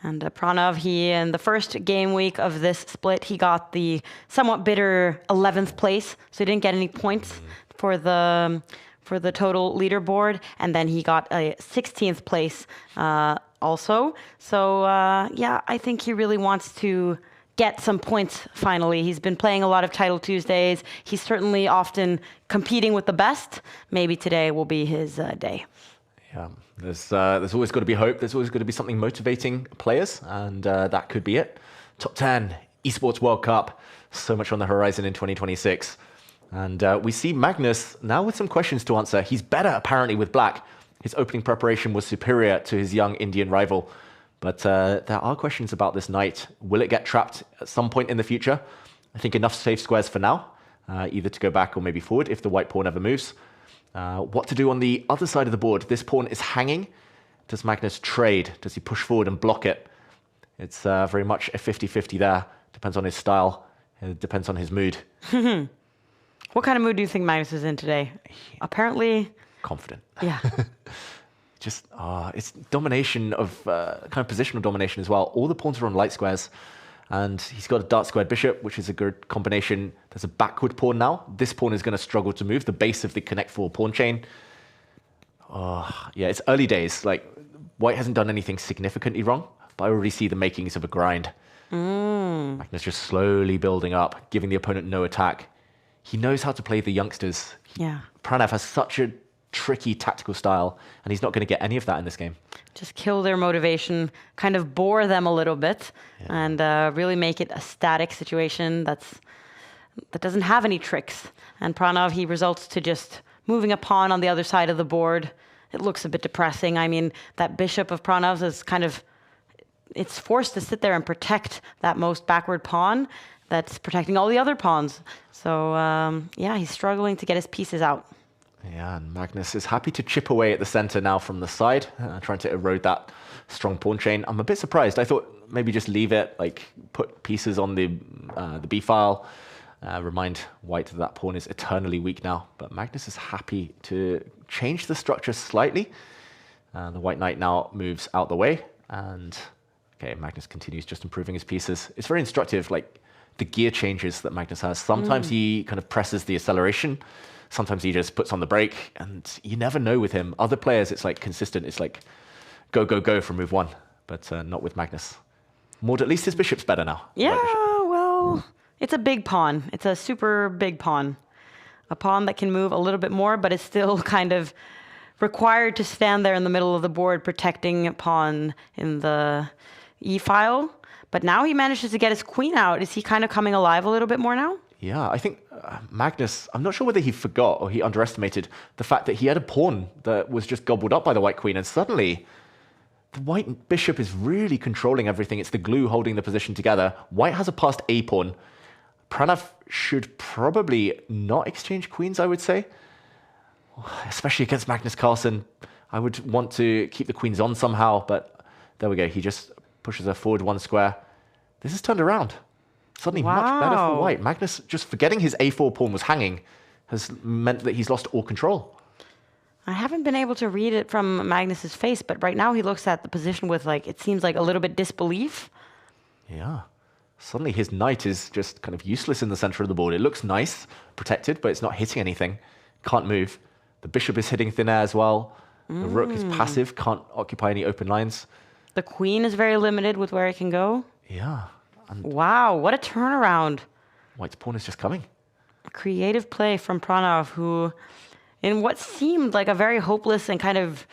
And Pranav, he, in the first game week of this split, he got the somewhat bitter 11th place, so he didn't get any points for the total leaderboard, and then he got a 16th place also. So I think he really wants to get some points finally. He's been playing a lot of Title Tuesdays. He's certainly often competing with the best. Maybe today will be his day. Yeah, there's always got to be hope. There's always got to be something motivating players, and that could be it. Top 10, Esports World Cup, so much on the horizon in 2026. And we see Magnus now with some questions to answer. He's better, apparently, with black. His opening preparation was superior to his young Indian rival. But there are questions about this knight. Will it get trapped at some point in the future? I think enough safe squares for now, either to go back or maybe forward if the white pawn ever moves. What to do on the other side of the board? This pawn is hanging. Does Magnus trade? Does he push forward and block it? It's very much a 50-50 there. Depends on his style. It depends on his mood. What kind of mood do you think Magnus is in today? Apparently... Confident. Yeah. Just, it's domination of, kind of positional domination as well. All the pawns are on light squares. And he's got a dark squared bishop, which is a good combination. There's a backward pawn now. This pawn is going to struggle to move, the base of the connect 4 pawn chain. Yeah, it's early days. Like, white hasn't done anything significantly wrong, but I already see the makings of a grind. Magnus just slowly building up, giving the opponent no attack. He knows how to play the youngsters. Yeah. Pranav has such a tricky tactical style, and he's not going to get any of that in this game. Just kill their motivation, kind of bore them a little bit, and really make it a static situation that doesn't have any tricks. And Pranav, he results to just moving a pawn on the other side of the board. It looks a bit depressing. I mean, that bishop of Pranav's is kind of, it's forced to sit there and protect that most backward pawn that's protecting all the other pawns. So, yeah, he's struggling to get his pieces out. Yeah, and Magnus is happy to chip away at the center now from the side, trying to erode that strong pawn chain. I'm a bit surprised. I thought maybe just leave it, like put pieces on the B file, remind white that that pawn is eternally weak now. But Magnus is happy to change the structure slightly. The white knight now moves out the way, and okay, Magnus continues just improving his pieces. It's very instructive, like the gear changes that Magnus has. Sometimes he kind of presses the acceleration. Sometimes he just puts on the brake, and you never know with him. Other players, it's like consistent. It's like go, go, go from move 1, but not with Magnus. Maud, at least his bishop's better now. Yeah, well, it's a big pawn. It's a super big pawn. A pawn that can move a little bit more, but is still kind of required to stand there in the middle of the board, protecting a pawn in the E-file. But now he manages to get his queen out. Is he kind of coming alive a little bit more now? Yeah, I think Magnus, I'm not sure whether he forgot or he underestimated the fact that he had a pawn that was just gobbled up by the white queen, and suddenly the white bishop is really controlling everything. It's the glue holding the position together. White has a passed A pawn. Pranav should probably not exchange queens, I would say, especially against Magnus Carlsen. I would want to keep the queens on somehow, but there we go. He just pushes her forward 1 square. This is turned around. Suddenly much better for white. Magnus just forgetting his A4 pawn was hanging has meant that he's lost all control. I haven't been able to read it from Magnus's face, but right now he looks at the position with, like, it seems like a little bit disbelief. Yeah. Suddenly his knight is just kind of useless in the center of the board. It looks nice, protected, but it's not hitting anything. Can't move. The bishop is hitting thin air as well. The rook is passive, can't occupy any open lines. The queen is very limited with where it can go. Yeah. And wow, what a turnaround. white's pawn is just coming. Creative play from Pranav, who, in what seemed like a very hopeless and kind of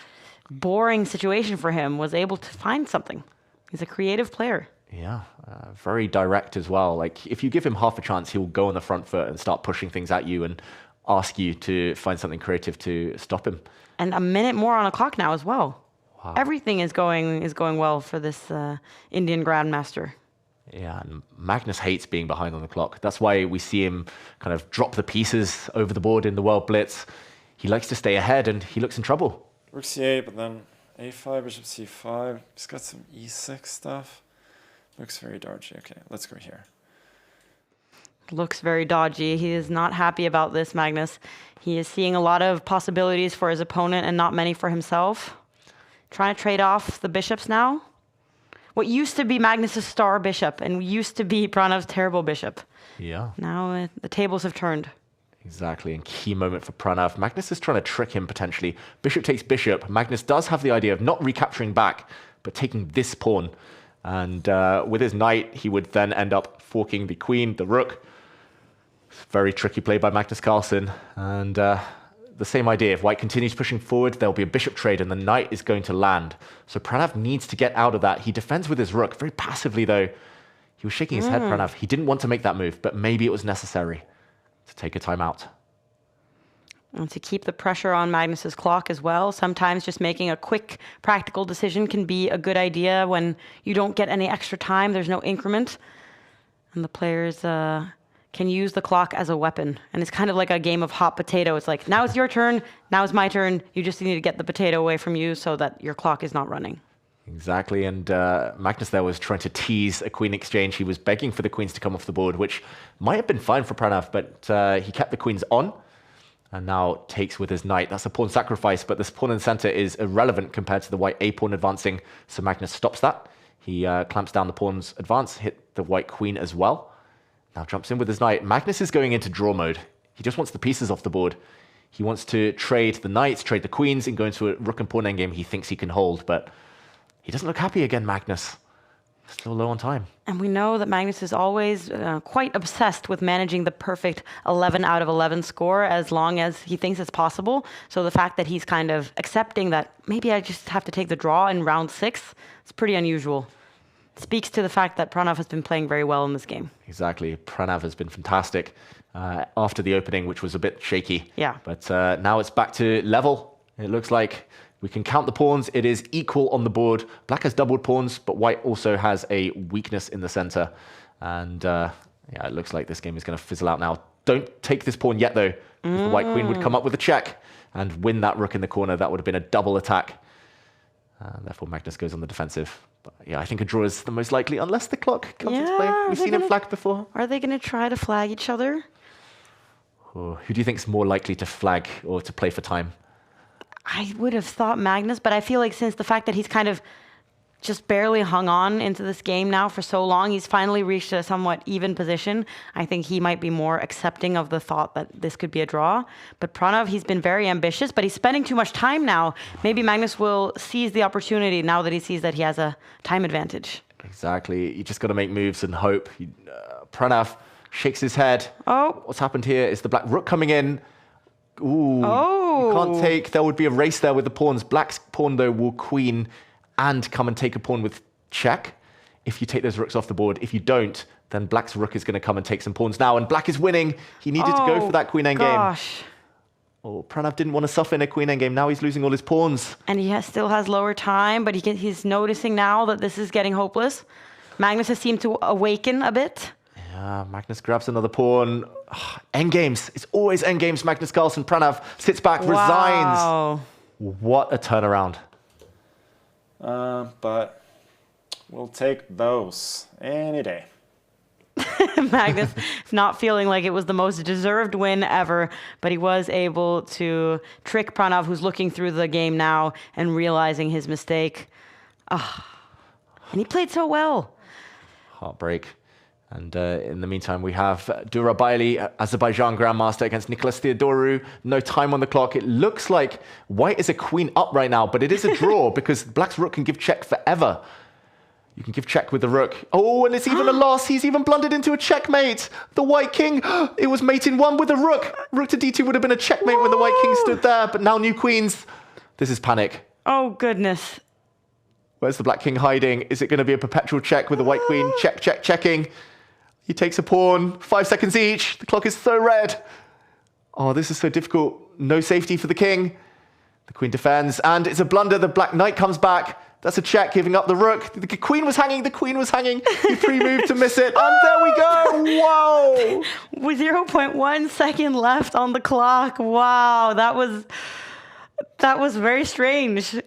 boring situation for him, was able to find something. He's a creative player. Yeah, very direct as well. Like, if you give him half a chance, he'll go on the front foot and start pushing things at you and ask you to find something creative to stop him. And a minute more on the clock now as well. Wow. Everything is going well for this Indian Grandmaster. Yeah, and Magnus hates being behind on the clock. That's why we see him kind of drop the pieces over the board in the World Blitz. He likes to stay ahead, and he looks in trouble. Rook c8, but then a5, bishop c5. He's got some e6 stuff. Looks very dodgy. Okay, let's go here. Looks very dodgy. He is not happy about this, Magnus. He is seeing a lot of possibilities for his opponent and not many for himself. Trying to trade off the bishops now. What used to be Magnus's star bishop and used to be Pranav's terrible bishop. Yeah. Now the tables have turned. Exactly, and key moment for Pranav. Magnus is trying to trick him potentially. Bishop takes bishop. Magnus does have the idea of not recapturing back, but taking this pawn. And with his knight, he would then end up forking the queen, the rook. Very tricky play by Magnus Carlsen. And the same idea, if white continues pushing forward, there'll be a bishop trade and the knight is going to land. So Pranav needs to get out of that. He defends with his rook, very passively though. He was shaking his head, Pranav. He didn't want to make that move, but maybe it was necessary to take a timeout. And to keep the pressure on Magnus's clock as well. Sometimes just making a quick, practical decision can be a good idea when you don't get any extra time. There's no increment. And the players can use the clock as a weapon. And it's kind of like a game of hot potato. It's like, now it's your turn, now it's my turn. You just need to get the potato away from you so that your clock is not running. Exactly, and Magnus there was trying to tease a queen exchange. He was begging for the queens to come off the board, which might have been fine for Pranav, but he kept the queens on, and now takes with his knight. That's a pawn sacrifice, but this pawn in the center is irrelevant compared to the white a pawn advancing, so Magnus stops that. He clamps down the pawn's advance, hit the white queen as well. Now jumps in with his knight. Magnus is going into draw mode. He just wants the pieces off the board. He wants to trade the knights, trade the queens, and go into a rook and pawn endgame he thinks he can hold, but he doesn't look happy again, Magnus. Still low on time. And we know that Magnus is always quite obsessed with managing the perfect 11 out of 11 score as long as he thinks it's possible. So the fact that he's kind of accepting that maybe I just have to take the draw in round 6, it's pretty unusual. It speaks to the fact that Pranav has been playing very well in this game. Exactly. Pranav has been fantastic after the opening, which was a bit shaky. Yeah. But now it's back to level. It looks like we can count the pawns. It is equal on the board. Black has doubled pawns, but white also has a weakness in the center. And yeah, it looks like this game is going to fizzle out now. Don't take this pawn yet, though. If the white queen would come up with a check and win that rook in the corner, that would have been a double attack. Therefore, Magnus goes on the defensive. But yeah, I think a draw is the most likely, unless the clock comes into play. We've seen him flag before. Are they going to try to flag each other? Who do you think is more likely to flag or to play for time? I would have thought Magnus, but I feel like since the fact that he's kind of just barely hung on into this game now for so long, he's finally reached a somewhat even position. I think he might be more accepting of the thought that this could be a draw. But Pranav, he's been very ambitious, but he's spending too much time now. Maybe Magnus will seize the opportunity now that he sees that he has a time advantage. Exactly. You just got to make moves and hope. Pranav shakes his head. Oh. What's happened here is the black rook coming in. Ooh. Oh. You can't take. There would be a race there with the pawns. Black's pawn, though, will queen and come and take a pawn with check if you take those rooks off the board. If you don't, then Black's rook is going to come and take some pawns now. And Black is winning. He needed to go for that queen endgame. Gosh. Oh, Pranav didn't want to suffer in a queen endgame. Now he's losing all his pawns. And he still has lower time, but he's noticing now that this is getting hopeless. Magnus has seemed to awaken a bit. Yeah, Magnus grabs another pawn. Endgames. It's always endgames. Magnus Carlsen. Pranav sits back, resigns. What a turnaround. But we'll take those any day. Magnus not feeling like it was the most deserved win ever, but he was able to trick Pranav, who's looking through the game now and realizing his mistake. And he played so well. Heartbreak. And in the meantime, we have Durabaili, Azerbaijan Grandmaster against Nicholas Theodorou. No time on the clock. It looks like white is a queen up right now, but it is a draw because Black's rook can give check forever. You can give check with the rook. Oh, and it's even a loss. He's even blundered into a checkmate. The white king, it was mate in one with the rook. Rook to d2 would have been a checkmate when the white king stood there, but now new queens. This is panic. Oh, goodness. Where's the black king hiding? Is it going to be a perpetual check with the white queen? Check, check, checking. He takes a pawn, 5 seconds each. The clock is so red. Oh, this is so difficult. No safety for the king. The queen defends, and it's a blunder. The black knight comes back. That's a check, giving up the rook. The queen was hanging. The queen was hanging. He pre-moved to miss it, and there we go. Wow. With 0.1 second left on the clock. Wow, that was very strange.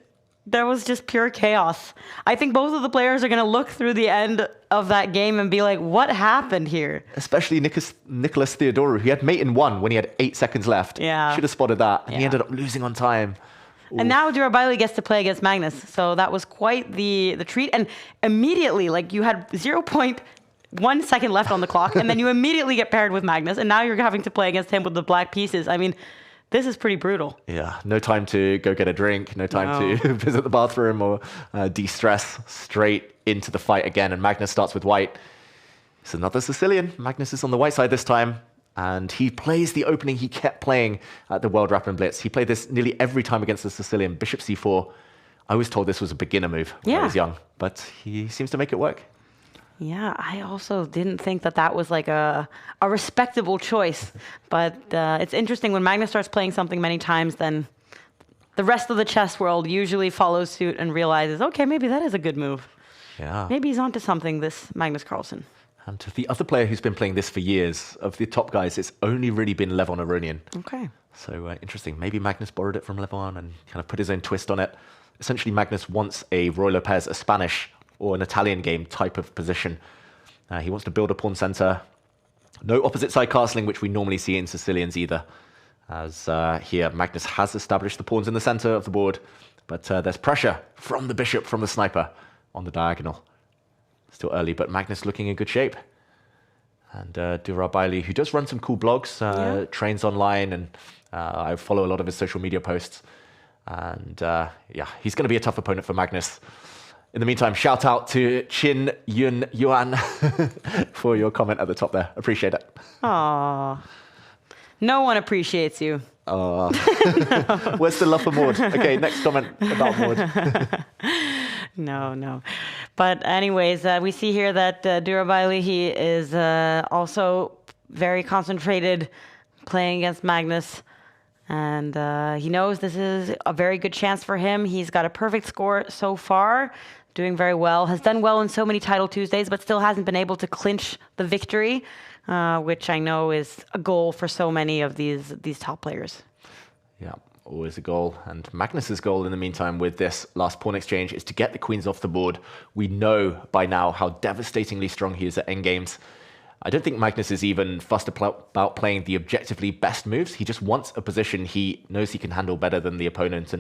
That was just pure chaos. I think both of the players are going to look through the end of that game and be like, what happened here? Especially Nicholas Theodorou. He had mate in one when he had 8 seconds left. Yeah. Should have spotted that. And he ended up losing on time. Ooh. And now Durabaili gets to play against Magnus. So that was quite the treat. And immediately, like, you had 0.1 second left on the clock, and then you immediately get paired with Magnus, and now you're having to play against him with the black pieces. I mean, this is pretty brutal. Yeah, no time to go get a drink, no time to visit the bathroom or de-stress. Straight into the fight again, and Magnus starts with white. It's another Sicilian. Magnus is on the white side this time, and he plays the opening he kept playing at the World Rapid Blitz. He played this nearly every time against the Sicilian. Bishop c4. I was told this was a beginner move when I was young, but he seems to make it work. Yeah, I also didn't think that was like a respectable choice. But it's interesting when Magnus starts playing something many times, then the rest of the chess world usually follows suit and realizes, okay, maybe that is a good move. Yeah. Maybe he's onto something, this Magnus Carlsen. And the other player who's been playing this for years, of the top guys, it's only really been Levon Aronian. Okay. So interesting. Maybe Magnus borrowed it from Levon and kind of put his own twist on it. Essentially, Magnus wants a Roy Lopez, a Spanish or an Italian game type of position. He wants to build a pawn center. No opposite side castling, which we normally see in Sicilians either. As here, Magnus has established the pawns in the center of the board, but there's pressure from the bishop, from the sniper on the diagonal. Still early, but Magnus looking in good shape. And Durabaili, who does run some cool blogs, trains online, and I follow a lot of his social media posts. And yeah, he's going to be a tough opponent for Magnus. In the meantime, shout out to Chin Yun Yuan for your comment at the top there. Appreciate it. Aww. No one appreciates you. Where's the love for Maud? Okay, next comment about Maud. No. But anyways, we see here that Durabaili, he is also very concentrated playing against Magnus. And he knows this is a very good chance for him. He's got a perfect score so far, doing very well. Has done well in so many Title Tuesdays, but still hasn't been able to clinch the victory, which I know is a goal for so many of these top players. Yeah, always a goal. And Magnus's goal in the meantime with this last pawn exchange is to get the queens off the board. We know by now how devastatingly strong he is at endgames. I don't think Magnus is even fussed about playing the objectively best moves. He just wants a position he knows he can handle better than the opponent.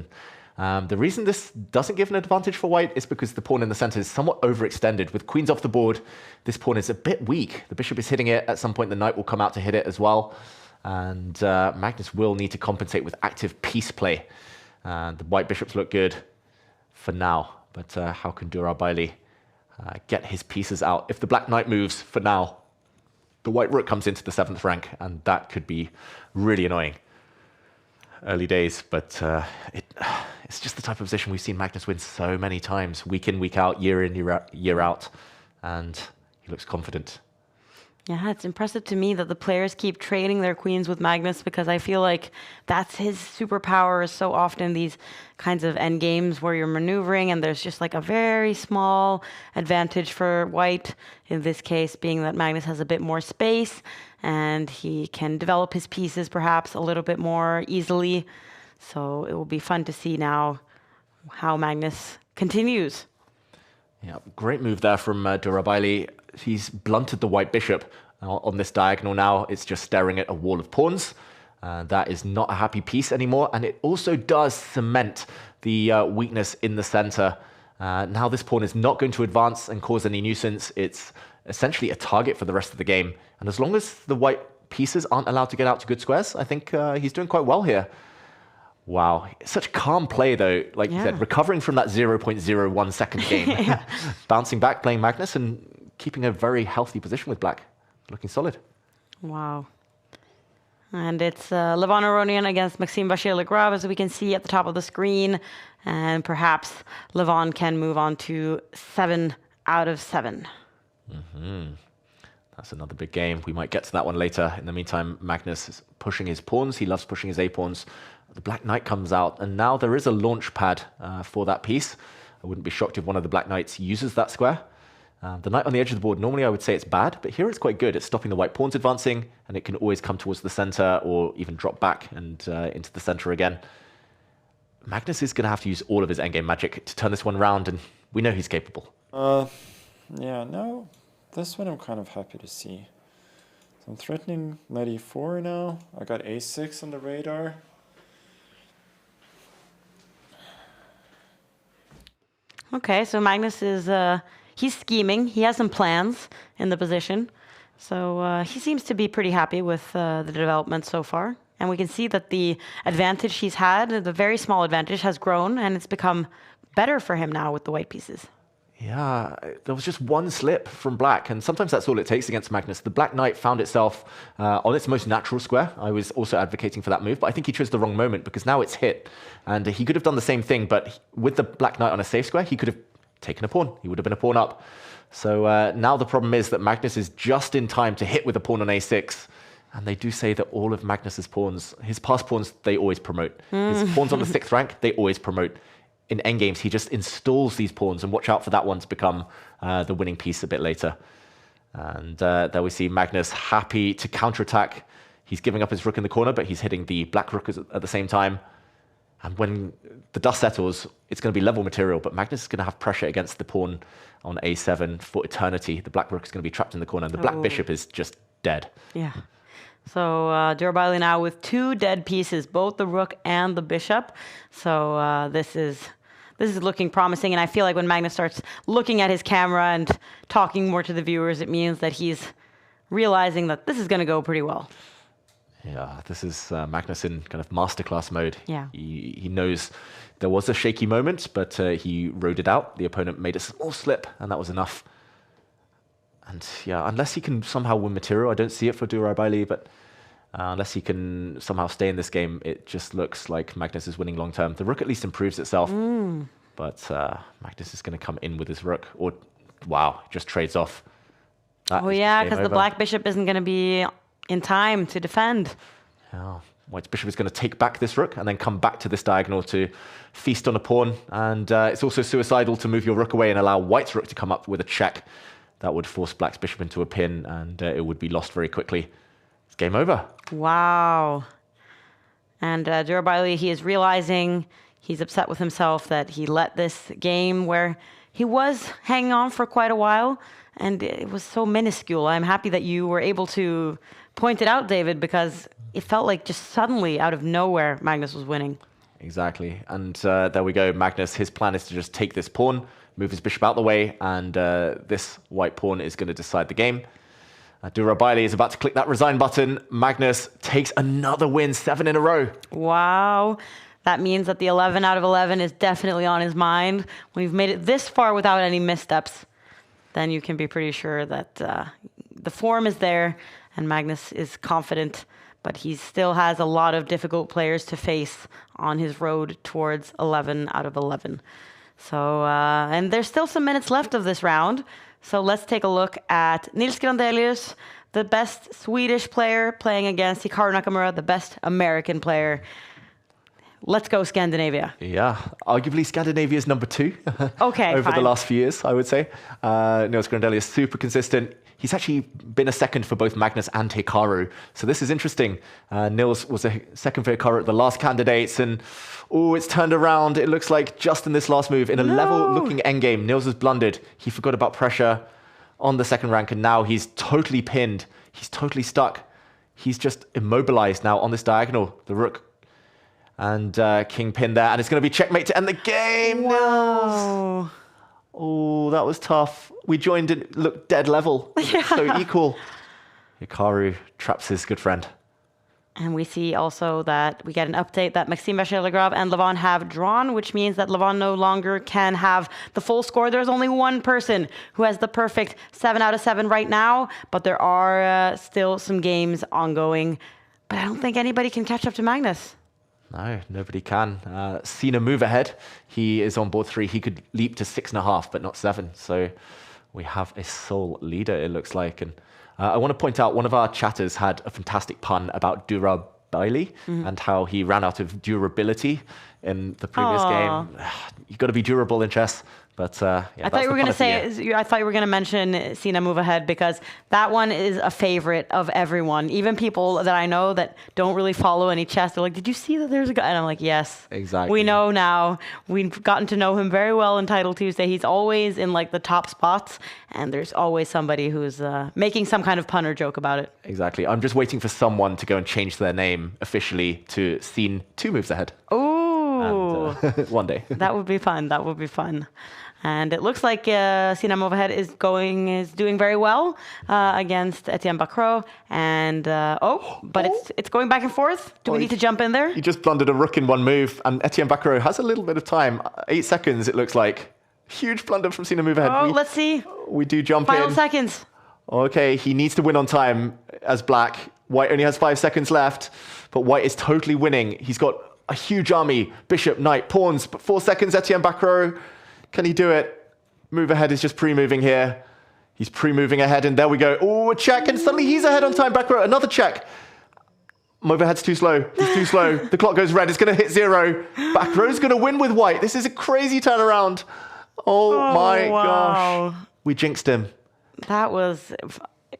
And the reason this doesn't give an advantage for white is because the pawn in the center is somewhat overextended. With queens off the board, this pawn is a bit weak. The bishop is hitting it. At some point, the knight will come out to hit it as well. And Magnus will need to compensate with active piece play. The white bishops look good for now. But how can Durabaili get his pieces out? If the black knight moves for now, the white rook comes into the 7th rank, and that could be really annoying. Early days, but it's just the type of position we've seen Magnus win so many times, week in, week out, year in, year out, and he looks confident. Yeah, it's impressive to me that the players keep trading their queens with Magnus, because I feel like that's his superpower. So often these kinds of end games where you're maneuvering and there's just like a very small advantage for white, in this case being that Magnus has a bit more space and he can develop his pieces perhaps a little bit more easily. So it will be fun to see now how Magnus continues. Yeah, great move there from Durabaili. He's blunted the white bishop on this diagonal now. It's just staring at a wall of pawns. That is not a happy piece anymore. And it also does cement the weakness in the center. Now this pawn is not going to advance and cause any nuisance. It's essentially a target for the rest of the game. And as long as the white pieces aren't allowed to get out to good squares, I think he's doing quite well here. Wow, such calm play though, like you said, recovering from that 0.01 second game, bouncing back, playing Magnus, and keeping a very healthy position with black, looking solid. Wow. And it's Levon Aronian against Maxime Vachier-Lagrave, as we can see at the top of the screen, and perhaps Levon can move on to 7 out of 7. That's another big game. We might get to that one later. In the meantime, Magnus is pushing his pawns. He loves pushing his A-pawns. The black knight comes out, and now there is a launch pad for that piece. I wouldn't be shocked if one of the black knights uses that square. The knight on the edge of the board, normally I would say it's bad, but here it's quite good. It's stopping the white pawns advancing, and it can always come towards the center or even drop back and into the center again. Magnus is going to have to use all of his endgame magic to turn this one around, and we know he's capable. Yeah, no, this one I'm kind of happy to see. So I'm threatening knight e4 now. I got a6 on the radar. Okay, so Magnus is, he's scheming. He has some plans in the position. So he seems to be pretty happy with the development so far. And we can see that the advantage he's had, the very small advantage, has grown, and it's become better for him now with the white pieces. Yeah, there was just one slip from black, and sometimes that's all it takes against Magnus. The black knight found itself on its most natural square. I was also advocating for that move, but I think he chose the wrong moment, because now it's hit. And he could have done the same thing, but with the black knight on a safe square, he could have taken a pawn. He would have been a pawn up. So now the problem is that Magnus is just in time to hit with a pawn on a6. And they do say that all of Magnus's pawns, his past pawns, they always promote. His pawns on the 6th rank, they always promote. In endgames, he just installs these pawns, and watch out for that one to become the winning piece a bit later. And there we see Magnus happy to counterattack. He's giving up his rook in the corner, but he's hitting the black rook at the same time. And when the dust settles, it's going to be level material, but Magnus is going to have pressure against the pawn on a7 for eternity. The black rook is going to be trapped in the corner, and the black bishop is just dead. Yeah. So Durabaili now with 2 dead pieces, both the rook and the bishop. So this is looking promising, and I feel like when Magnus starts looking at his camera and talking more to the viewers, it means that he's realizing that this is going to go pretty well. Yeah, this is Magnus in kind of masterclass mode. Yeah. He knows there was a shaky moment, but he rode it out. The opponent made a small slip, and that was enough. And yeah, unless he can somehow win material, I don't see it for Durabaili, but unless he can somehow stay in this game, it just looks like Magnus is winning long term. The rook at least improves itself, but Magnus is going to come in with his rook, or wow, just trades off. Oh yeah, because the black bishop isn't going to be in time to defend. Yeah. White's bishop is going to take back this rook and then come back to this diagonal to feast on a pawn. And it's also suicidal to move your rook away and allow White's rook to come up with a check. That would force black's bishop into a pin, and it would be lost very quickly. It's game over. Wow. And Durabaili, he is realizing, he's upset with himself that he let this game where he was hanging on for quite a while, and it was so minuscule. I'm happy that you were able to point it out, David, because it felt like just suddenly out of nowhere Magnus was winning. Exactly. And there we go. Magnus, his plan is to just take this pawn, move his bishop out the way, and this white pawn is going to decide the game. Durabaili is about to click that resign button. Magnus takes another win, 7 in a row. Wow. That means that the 11 out of 11 is definitely on his mind. When you've made it this far without any missteps, then you can be pretty sure that the form is there and Magnus is confident, but he still has a lot of difficult players to face on his road towards 11 out of 11. So, and there's still some minutes left of this round. So let's take a look at Nils Grandelius, the best Swedish player playing against Hikaru Nakamura, the best American player. Let's go Scandinavia. Yeah, arguably Scandinavia's number 2 okay, over fine. the last few years, I would say. Nils Grandelius, super consistent. He's actually been a second for both Magnus and Hikaru. So this is interesting. Nils was a second for Hikaru at the last candidates, and it's turned around. It looks like just in this last move, in a level-looking endgame, Nils has blundered. He forgot about pressure on the second rank, and now he's totally pinned. He's totally stuck. He's just immobilized now on this diagonal. The rook and king pin there, and it's going to be checkmate to end the game. Wow. Oh, that was tough. We joined it, looked dead level. Yeah. So equal. Hikaru traps his good friend. And we see also that we get an update that Maxime Vachier-Lagrave and Levon have drawn, which means that Levon no longer can have the full score. There's only one person who has the perfect 7 out of 7 right now, but there are still some games ongoing. But I don't think anybody can catch up to Magnus. No, nobody can. Sina move ahead. He is on board 3. He could leap to 6.5, but not 7. So we have a sole leader, it looks like. And I want to point out, one of our chatters had a fantastic pun about Durabaili and how he ran out of durability in the previous game. You've got to be durable in chess. But yeah, I thought you were going to say. I thought you were going to mention Sina move ahead, because that one is a favorite of everyone. Even people that I know that don't really follow any chess, they're like, "Did you see that there's a guy?" And I'm like, "Yes, exactly. We know now. We've gotten to know him very well in Title Tuesday. He's always in like the top spots, and there's always somebody who's making some kind of pun or joke about it." Exactly. I'm just waiting for someone to go and change their name officially to Scene 2 moves ahead. Ooh, and, one day. That would be fun. That would be fun. And it looks like Sina Movahed is doing very well against Etienne Bacrot. And but it's going back and forth. Do we need to jump in there? He just blundered a rook in one move, and Etienne Bacrot has a little bit of time. 8 seconds, it looks like. Huge blunder from Sina Movahed. Let's see. We do jump in. Final seconds. Okay, he needs to win on time as black. White only has 5 seconds left, but White is totally winning. He's got a huge army. Bishop, knight, pawns, but 4 seconds, Etienne Bacrot. Can he do it? Move ahead is just pre-moving here. He's pre-moving ahead, and there we go. Oh, a check, and suddenly he's ahead on time. Bacrot, another check. Move ahead's too slow. He's too slow. The clock goes red. It's going to hit 0. Bacrot's going to win with White. This is a crazy turnaround. Oh my gosh. We jinxed him. That was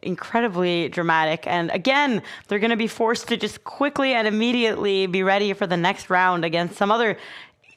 incredibly dramatic. And again, they're going to be forced to just quickly and immediately be ready for the next round against some other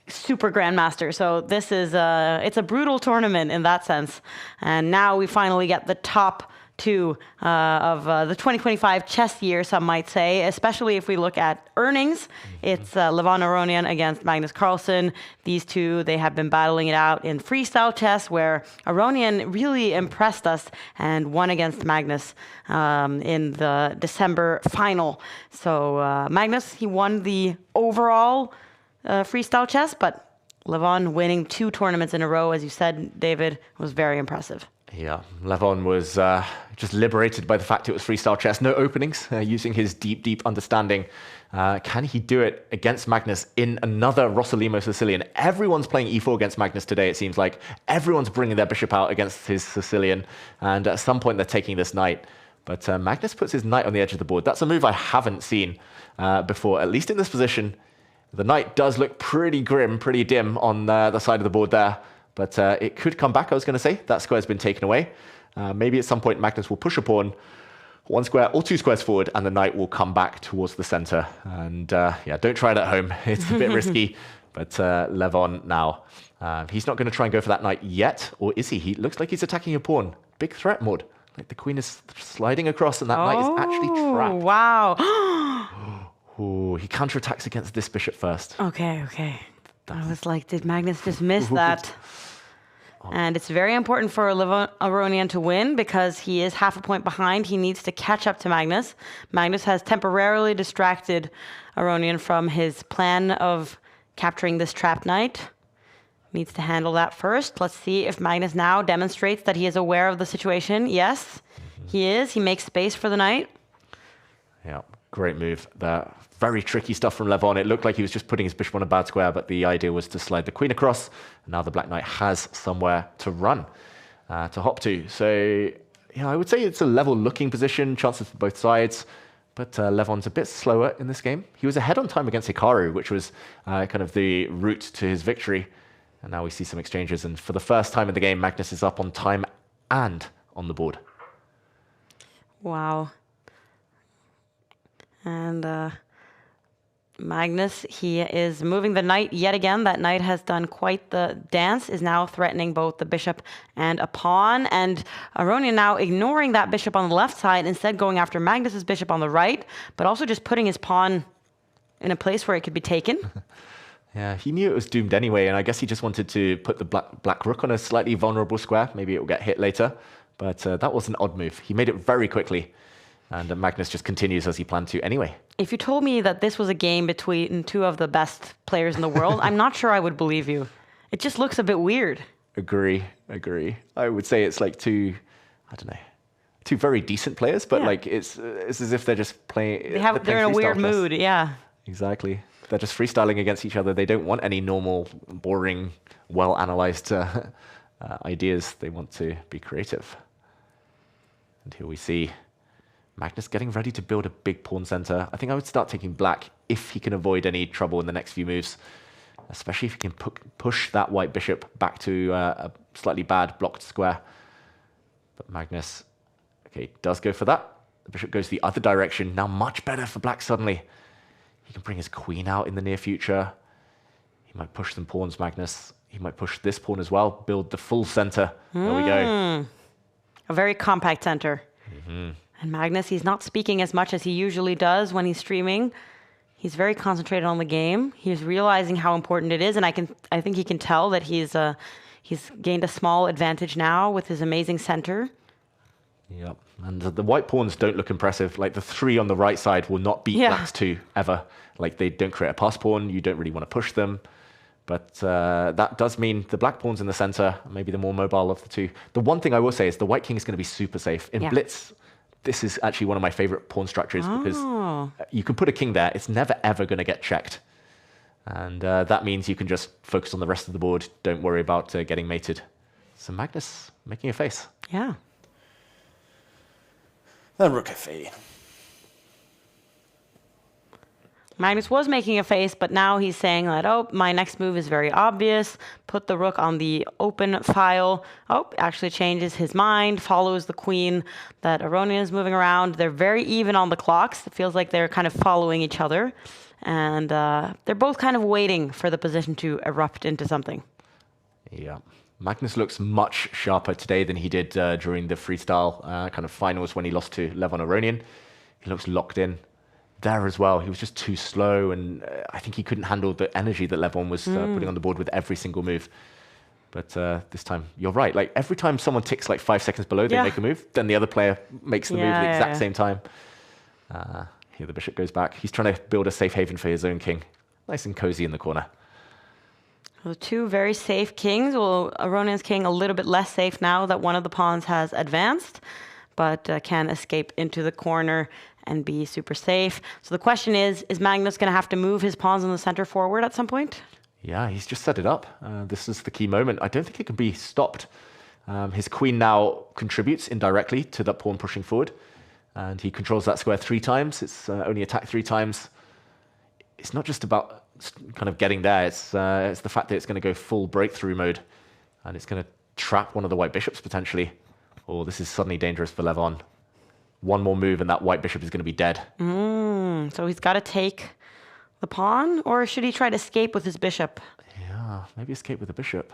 super grandmaster. So this is it's a brutal tournament in that sense. And now we finally get the top two of the 2025 chess year, some might say, especially if we look at earnings. It's Levon Aronian against Magnus Carlsen. These two, they have been battling it out in freestyle chess, where Aronian really impressed us and won against Magnus in the December final. So Magnus, he won the overall freestyle chess, but Levon winning 2 tournaments in a row, as you said, David, was very impressive. Yeah, Levon was just liberated by the fact it was freestyle chess. No openings, using his deep understanding. Can he do it against Magnus in another Rossolimo Sicilian? Everyone's playing e4 against Magnus today, it seems like. Everyone's bringing their bishop out against his Sicilian, and at some point they're taking this knight. But Magnus puts his knight on the edge of the board. That's a move I haven't seen before, at least in this position. The knight does look pretty grim, pretty dim on the side of the board there. But it could come back, I was going to say. That square's been taken away. Maybe at some point Magnus will push a pawn 1 square or 2 squares forward, and the knight will come back towards the center. And yeah, don't try it at home. It's a bit risky. But Levon now, he's not going to try and go for that knight yet. Or is he? He looks like he's attacking a pawn. Big threat, Maud. Like the queen is sliding across, and that knight is actually trapped. Wow. Ooh, he counterattacks against this bishop first. Okay. I was like, did Magnus just miss that? And it's very important for Levon Aronian to win because he is half a point behind. He needs to catch up to Magnus. Magnus has temporarily distracted Aronian from his plan of capturing this trapped knight. Needs to handle that first. Let's see if Magnus now demonstrates that he is aware of the situation. Yes, he is. He makes space for the knight. Yeah, great move there. Very tricky stuff from Levon. It looked like he was just putting his bishop on a bad square, but the idea was to slide the queen across. And now the black knight has somewhere to run, to hop to. So, yeah, I would say it's a level-looking position, chances for both sides. But Levon's a bit slower in this game. He was ahead on time against Hikaru, which was kind of the route to his victory. And now we see some exchanges. And for the first time in the game, Magnus is up on time and on the board. Wow. And Magnus, he is moving the knight yet again. That knight has done quite the dance, is now threatening both the bishop and a pawn. And Aronian now ignoring that bishop on the left side, instead going after Magnus's bishop on the right, but also just putting his pawn in a place where it could be taken. Yeah, he knew it was doomed anyway, and I guess he just wanted to put the black rook on a slightly vulnerable square. Maybe it will get hit later, but that was an odd move. He made it very quickly, and Magnus just continues as he planned to anyway. If you told me that this was a game between 2 of the best players in the world, I'm not sure I would believe you. It just looks a bit weird. Agree. I would say it's like 2 very decent players, but like it's as if they're just playing. They're in a weird mood, yeah. Exactly. They're just freestyling against each other. They don't want any normal, boring, well-analyzed ideas. They want to be creative. And here we see Magnus getting ready to build a big pawn center. I think I would start taking black if he can avoid any trouble in the next few moves, especially if he can push that white bishop back to a slightly bad blocked square. But Magnus, okay, does go for that. The bishop goes the other direction. Now much better for black suddenly. He can bring his queen out in the near future. He might push some pawns, Magnus. He might push this pawn as well, build the full center. There we go. A very compact center. And Magnus, he's not speaking as much as he usually does when he's streaming. He's very concentrated on the game. He's realizing how important it is, and I think he can tell that he's gained a small advantage now with his amazing center. Yep, and the white pawns don't look impressive. Like the 3 on the right side will not beat black's 2 ever. Like they don't create a pass pawn. You don't really want to push them. But that does mean the black pawn's in the center, maybe the more mobile of the 2. The one thing I will say is the white king is going to be super safe. In Blitz, this is actually one of my favorite pawn structures because you can put a king there. It's never, ever going to get checked. And that means you can just focus on the rest of the board. Don't worry about getting mated. So Magnus making a face. Yeah. Then rook f8. Magnus was making a face, but now he's saying that, oh, my next move is very obvious. Put the rook on the open file. Oh, actually changes his mind, follows the queen that Aronian is moving around. They're very even on the clocks. It feels like they're kind of following each other. And they're both kind of waiting for the position to erupt into something. Yeah. Magnus looks much sharper today than he did during the freestyle kind of finals when he lost to Levon Aronian. He looks locked in there as well. He was just too slow, and I think he couldn't handle the energy that Levon was putting on the board with every single move. But this time, you're right. Like every time someone ticks like 5 seconds below, they make a move, then the other player makes the move at the exact same time. Here the bishop goes back. He's trying to build a safe haven for his own king. Nice and cozy in the corner. Well, two very safe kings. Well, Aronian's king a little bit less safe now that one of the pawns has advanced, but can escape into the corner and be super safe. So the question is Magnus going to have to move his pawns in the center forward at some point? Yeah, he's just set it up. This is the key moment. I don't think it can be stopped. His queen now contributes indirectly to that pawn pushing forward, and he controls that square 3 times. It's only attacked 3 times. It's not just about kind of getting there. It's the fact that it's going to go full breakthrough mode, and it's going to trap one of the white bishops potentially. Oh, this is suddenly dangerous for Levon. One more move and that white bishop is going to be dead. So he's got to take the pawn, or should he try to escape with his bishop? Yeah, maybe escape with the bishop.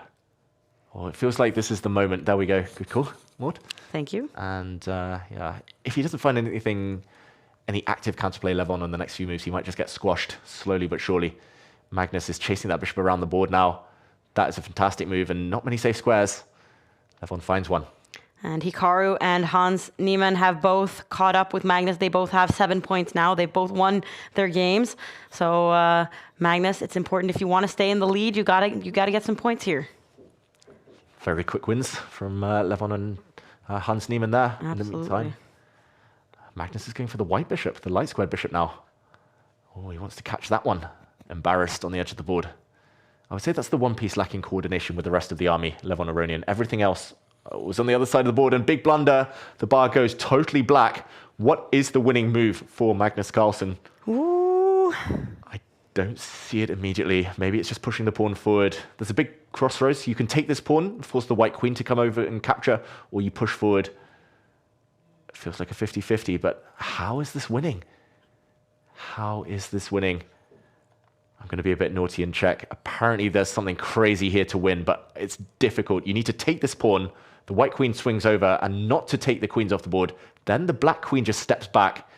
Oh, it feels like this is the moment. There we go. Good call, Maud. Thank you. And yeah, if he doesn't find any active counterplay Levon on the next few moves, he might just get squashed slowly but surely. Magnus is chasing that bishop around the board now. That is a fantastic move and not many safe squares. Levon finds one. And Hikaru and Hans Niemann have both caught up with Magnus. They both have 7 points now. They both won their games. So Magnus, it's important if you want to stay in the lead, you gotta get some points here. Very quick wins from Levon and Hans Niemann there. Absolutely. In the meantime. Magnus is going for the white bishop, the light squared bishop now. Oh, he wants to catch that one. Embarrassed on the edge of the board. I would say that's the one piece lacking coordination with the rest of the army, Levon Aronian. Everything else was on the other side of the board, and big blunder. The bar goes totally black. What is the winning move for Magnus Carlsen? Ooh. I don't see it immediately. Maybe it's just pushing the pawn forward. There's a big crossroads. You can take this pawn, force the white queen to come over and capture, or you push forward. It feels like a 50-50, but how is this winning? How is this winning? I'm going to be a bit naughty and check. Apparently there's something crazy here to win, but it's difficult. You need to take this pawn. The white queen swings over, and not to take the queens off the board. Then the black queen just steps back,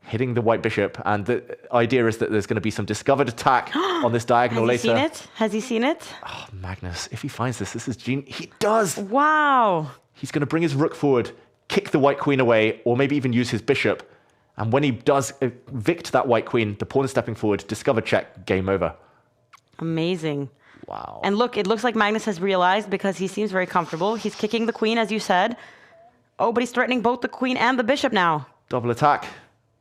hitting the white bishop. And the idea is that there's going to be some discovered attack on this diagonal later. Has he seen it? Has he seen it? Oh, Magnus, if he finds this is genius. He does. Wow. He's going to bring his rook forward, kick the white queen away, or maybe even use his bishop. And when he does evict that white queen, the pawn is stepping forward, discover check, game over. Amazing. Wow. And look, it looks like Magnus has realized, because he seems very comfortable. He's kicking the queen, as you said. Oh, but he's threatening both the queen and the bishop now. Double attack.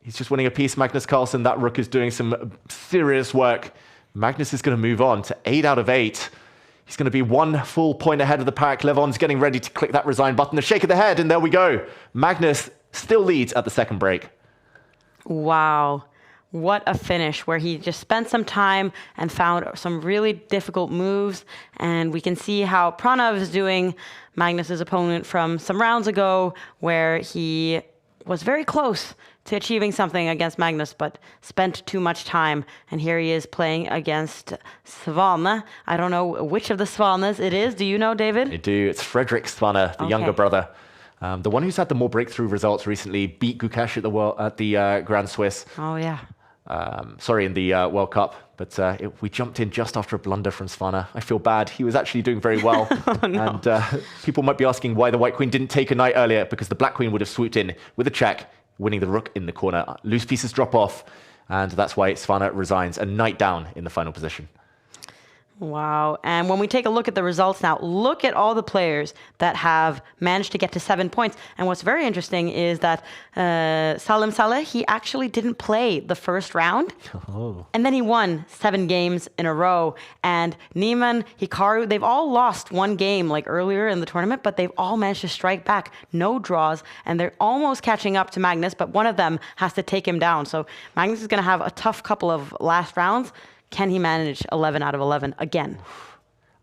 He's just winning a piece, Magnus Carlsen. That rook is doing some serious work. Magnus is going to move on to 8 out of 8. He's going to be 1 full point ahead of the pack. Levon's getting ready to click that resign button. A shake of the head, and there we go. Magnus still leads at the second break. Wow. What a finish, where he just spent some time and found some really difficult moves. And we can see how Pranav is doing, Magnus's opponent from some rounds ago, where he was very close to achieving something against Magnus, but spent too much time. And here he is playing against Svane. I don't know which of the Svanes it is. Do you know, David? I do. It's Fredrik Svane, the younger brother. The one who's had the more breakthrough results recently, beat Gukesh at the Grand Swiss. Oh, yeah. Sorry, in the World Cup. But we jumped in just after a blunder from Svane. I feel bad. He was actually doing very well. Oh, no. And people might be asking why the white queen didn't take a knight earlier, because the black queen would have swooped in with a check, winning the rook in the corner. Loose pieces drop off, and that's why Svane resigns. A knight down in the final position. Wow. And when we take a look at the results now, look at all the players that have managed to get to 7 points. And what's very interesting is that Salim Saleh, he actually didn't play the first round. Oh. And then he won 7 games in a row. And Niemann, Hikaru, they've all lost 1 game like earlier in the tournament, but they've all managed to strike back. No draws. And they're almost catching up to Magnus, but one of them has to take him down. So Magnus is going to have a tough couple of last rounds. Can he manage 11 out of 11 again?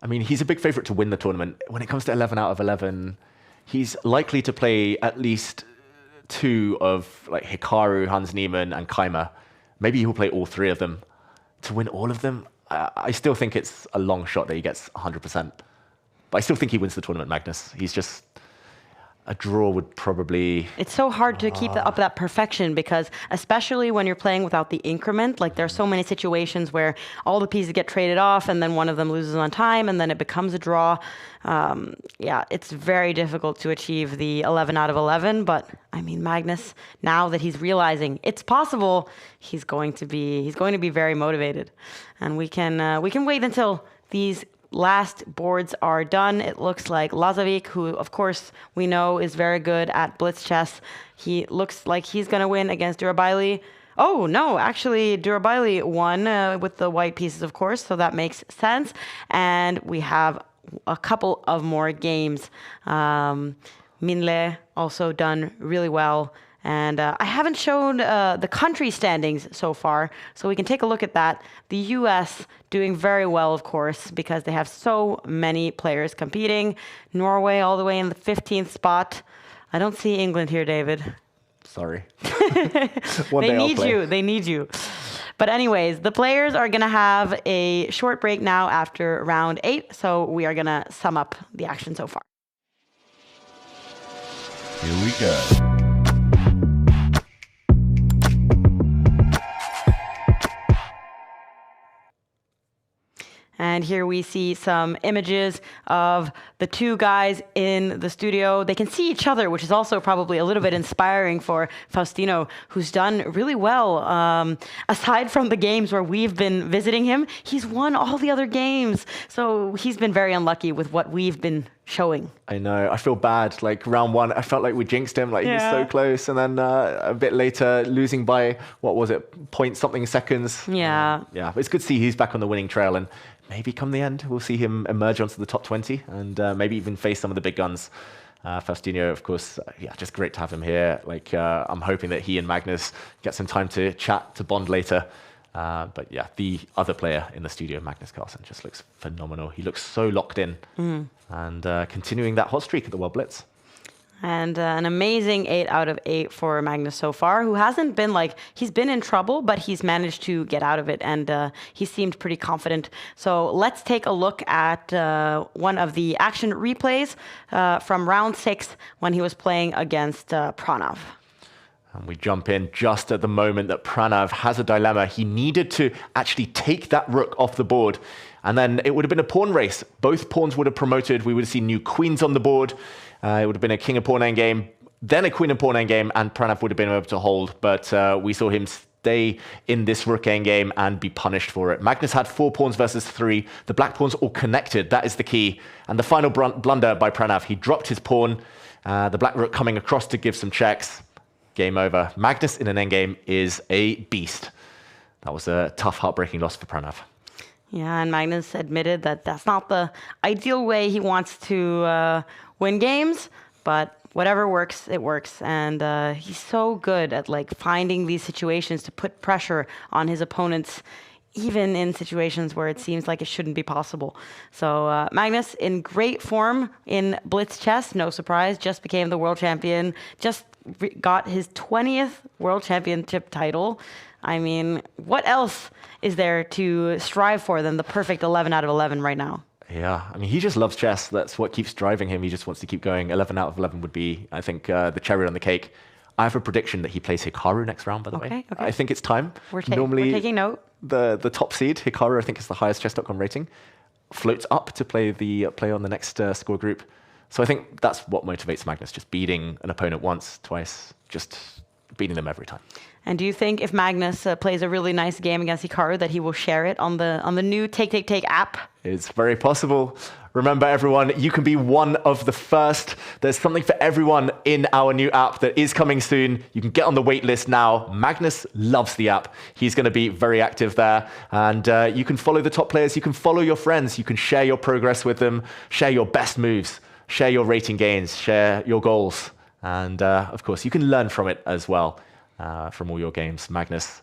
I mean, he's a big favorite to win the tournament. When it comes to 11 out of 11, he's likely to play at least 2 of like Hikaru, Hans Niemann, and Keimer. Maybe he'll play all 3 of them. To win all of them, I still think it's a long shot that he gets 100%. But I still think he wins the tournament, Magnus. He's just... A draw would probably... It's so hard to keep up that perfection because especially when you're playing without the increment, like there are so many situations where all the pieces get traded off and then one of them loses on time and then it becomes a draw. Yeah, it's very difficult to achieve the 11 out of 11. But I mean, Magnus, now that he's realizing it's possible, he's going to be very motivated. And we can wait until these last boards are done. It looks like Lazovic, who of course we know is very good at blitz chess, he looks like he's going to win against Durabaili. Oh no, actually Durabaili won with the white pieces, of course, so that makes sense. And we have a couple of more games. Minle also done really well. And I haven't shown the country standings so far, so we can take a look at that. The US doing very well, of course, because they have so many players competing. Norway all the way in the 15th spot. I don't see England here, David. Sorry. They need you. They need you. But anyways, the players are going to have a short break now after round 8, so we are going to sum up the action so far. Here we go. And here we see some images of the 2 guys in the studio. They can see each other, which is also probably a little bit inspiring for Faustino, who's done really well. Aside from the games where we've been visiting him, he's won all the other games. So he's been very unlucky with what we've been showing. I know. I feel bad. Like round 1, I felt like we jinxed him. Like he was so close. And then a bit later, losing by, what was it, point something seconds. Yeah. Yeah. But it's good to see he's back on the winning trail. And maybe come the end, we'll see him emerge onto the top 20 and maybe even face some of the big guns. Faustino, of course, yeah, just great to have him here. Like, I'm hoping that he and Magnus get some time to chat, to bond later. But yeah, the other player in the studio, Magnus Carlsen, just looks phenomenal. He looks so locked in and continuing that hot streak at the World Blitz. And an amazing 8 out of 8 for Magnus so far, who hasn't been like, he's been in trouble, but he's managed to get out of it. And he seemed pretty confident. So let's take a look at one of the action replays from round 6 when he was playing against Pranav. And we jump in just at the moment that Pranav has a dilemma. He needed to actually take that rook off the board. And then it would have been a pawn race. Both pawns would have promoted. We would have seen new queens on the board. It would have been a king and pawn endgame, then a queen and pawn endgame, and Pranav would have been able to hold. But we saw him stay in this rook endgame and be punished for it. Magnus had 4 pawns versus 3. The black pawns all connected. That is the key. And the final blunder by Pranav, he dropped his pawn. The black rook coming across to give some checks. Game over. Magnus in an endgame is a beast. That was a tough, heartbreaking loss for Pranav. Yeah, and Magnus admitted that that's not the ideal way he wants to win games, but whatever works, it works. And he's so good at like finding these situations to put pressure on his opponents, even in situations where it seems like it shouldn't be possible. So Magnus in great form in blitz chess, no surprise, just became the world champion, just got his 20th world championship title. I mean, what else is there to strive for than the perfect 11 out of 11 right now? Yeah, I mean, he just loves chess. That's what keeps driving him. He just wants to keep going. 11 out of 11 would be, I think, the cherry on the cake. I have a prediction that he plays Hikaru next round, by the way. Okay. Okay. I think it's time. We're taking note. The top seed, Hikaru, I think is the highest chess.com rating, floats up to play on the next score group. So I think that's what motivates Magnus, just beating an opponent once, twice, just beating them every time. And do you think if Magnus plays a really nice game against Hikaru that he will share it on the new Take app? It's very possible. Remember, everyone, you can be one of the first. There's something for everyone in our new app that is coming soon. You can get on the wait list now. Magnus loves the app. He's going to be very active there. And you can follow the top players. You can follow your friends. You can share your progress with them, share your best moves, share your rating gains, share your goals. And of course, you can learn from it as well, from all your games. Magnus,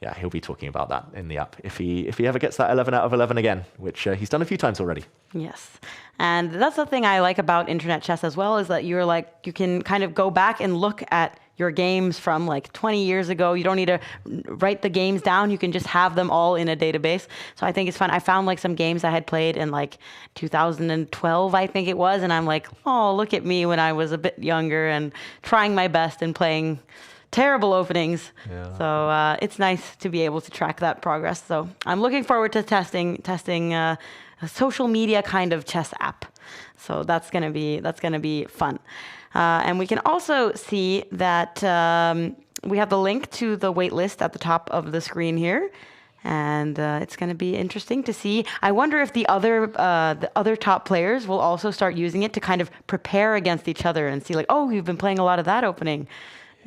yeah, he'll be talking about that in the app if he ever gets that 11 out of 11 again, which he's done a few times already. Yes. And that's the thing I like about internet chess as well, is that you can kind of go back and look at your games from like 20 years ago. You don't need to write the games down. You can just have them all in a database. So I think it's fun. I found like some games I had played in like 2012, I think it was. And I'm like, oh, look at me when I was a bit younger and trying my best and playing terrible openings. Yeah. So it's nice to be able to track that progress. So I'm looking forward to testing a social media kind of chess app. So that's gonna be fun. And we can also see that we have the link to the waitlist at the top of the screen here. And it's going to be interesting to see. I wonder if the other top players will also start using it to kind of prepare against each other and see like, oh, you've been playing a lot of that opening.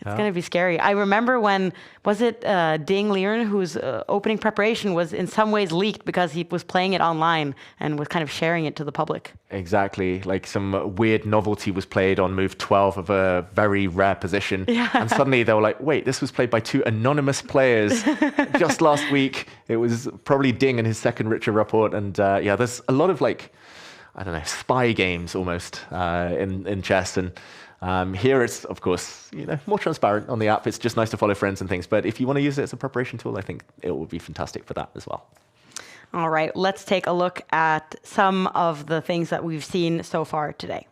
It's going to be scary. I remember when, was it Ding Liren, whose opening preparation was in some ways leaked because he was playing it online and was kind of sharing it to the public. Exactly. Like some weird novelty was played on move 12 of a very rare position. Yeah. And suddenly they were like, wait, this was played by two anonymous players just last week. It was probably Ding and his second Richard report. And yeah, there's a lot of like, I don't know, spy games almost in chess. And here it's, of course, more transparent on the app. It's just nice to follow friends and things. But if you want to use it as a preparation tool, I think it will be fantastic for that as well. All right, let's take a look at some of the things that we've seen so far today.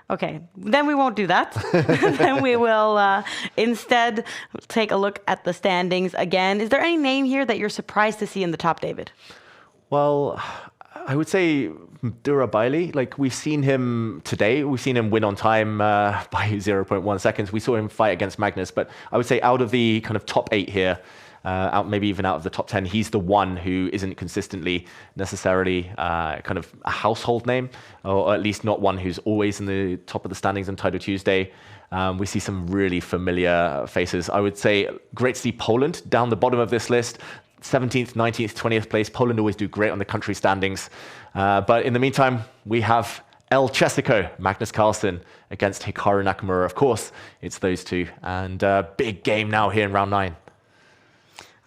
Okay, then we won't do that. Then we will instead take a look at the standings again. Is there any name here that you're surprised to see in the top, David? Well, I would say Durabaili. Like, we've seen him today. We've seen him win on time by 0.1 seconds. We saw him fight against Magnus. But I would say out of the kind of top 8 here, maybe even out of the top 10, he's the one who isn't consistently necessarily kind of a household name, or at least not one who's always in the top of the standings on Title Tuesday. We see some really familiar faces. I would say great to see Poland down the bottom of this list. 17th, 19th, 20th place. Poland always do great on the country standings. But in the meantime, we have El Chessico, Magnus Carlsen, against Hikaru Nakamura. Of course, it's those two. And big game now here in round 9.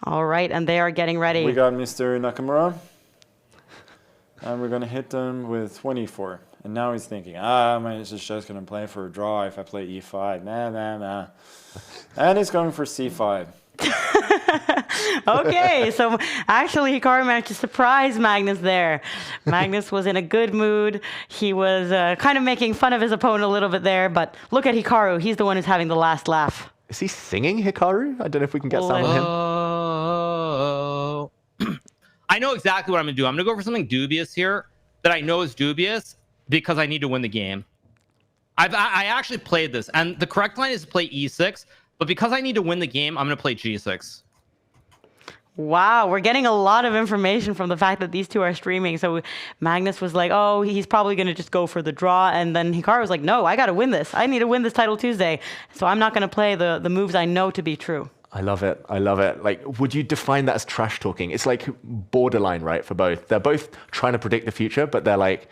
All right, and they are getting ready. We got Mr. Nakamura. And we're going to hit them with 24. And now he's thinking, I'm just going to play for a draw if I play e5. Nah. And he's going for c5. Okay, so actually Hikaru managed to surprise Magnus there. Magnus was in a good mood. He was kind of making fun of his opponent a little bit there, but look at Hikaru. He's the one who's having the last laugh. Is he singing, Hikaru? I don't know if we can get sound on him. I know exactly what I'm going to do. I'm going to go for something dubious here that I know is dubious because I need to win the game. I actually played this, and the correct line is to play e6, but because I need to win the game, I'm going to play g6. Wow, we're getting a lot of information from the fact that these two are streaming. So Magnus was like, oh, he's probably going to just go for the draw. And then Hikaru was like, no, I got to win this. I need to win this Title Tuesday. So I'm not going to play the moves I know to be true. I love it. I love it. Like, would you define that as trash talking? It's like borderline, right, for both. They're both trying to predict the future, but they're like,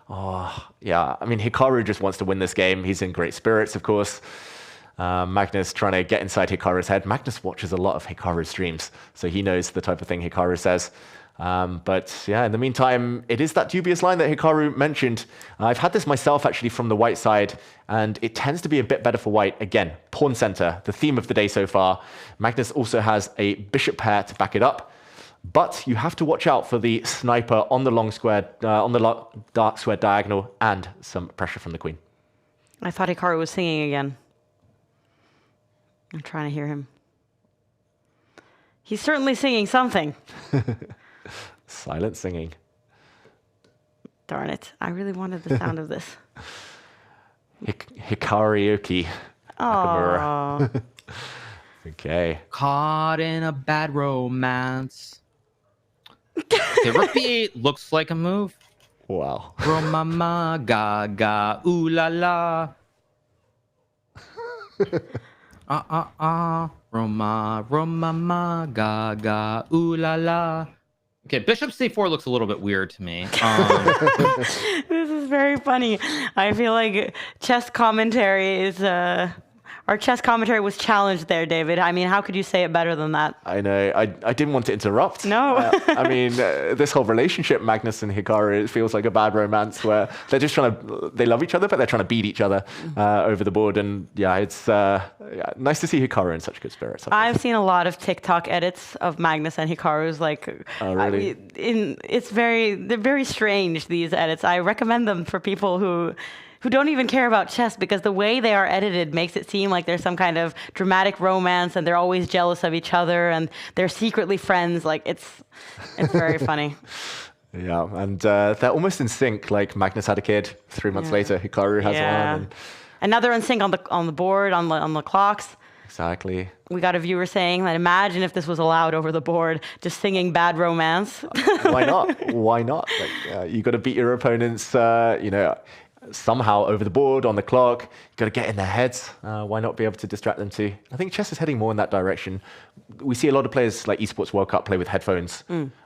oh, yeah. I mean, Hikaru just wants to win this game. He's in great spirits, of course. Magnus trying to get inside Hikaru's head. Magnus watches a lot of Hikaru's streams, so he knows the type of thing Hikaru says. But yeah, in the meantime, it is that dubious line that Hikaru mentioned. I've had this myself actually from the white side, and it tends to be a bit better for white. Again, pawn center, the theme of the day so far. Magnus also has a bishop pair to back it up, but you have to watch out for the sniper on the long square, on the dark square diagonal, and some pressure from the queen. I thought Hikaru was singing again. I'm trying to hear him. He's certainly singing something. Silent singing. Darn it. I really wanted the sound of this. Hikari Nakamura. Okay. Caught in a bad romance. Okay, rook b8 looks like a move. Wow. Romama gaga ooh la la. Roma ma gaga ooh la la. Okay, bishop c4 looks a little bit weird to me. This is very funny. I feel like chess commentary is our chess commentary was challenged there, David. I mean, how could you say it better than that? I know. I didn't want to interrupt. No. I mean, this whole relationship, Magnus and Hikaru, it feels like a bad romance where they're just they love each other, but they're trying to beat each other over the board. And yeah, it's nice to see Hikaru in such good spirits. I've seen a lot of TikTok edits of Magnus and Hikaru's. Like, oh, really? They're very strange, these edits. I recommend them for people who don't even care about chess, because the way they are edited makes it seem like there's some kind of dramatic romance and they're always jealous of each other and they're secretly friends. Like, it's very funny. Yeah, and they're almost in sync. Like, Magnus had a kid, 3 months later, Hikaru has one. And now they're in sync on the board, on the clocks. Exactly. We got a viewer saying that imagine if this was allowed over the board, just singing bad romance. Why not? Why not? Like, you got to beat your opponents, somehow over the board, on the clock. You've got to get in their heads. Why not be able to distract them too? I think chess is heading more in that direction. We see a lot of players like Esports World Cup play with headphones.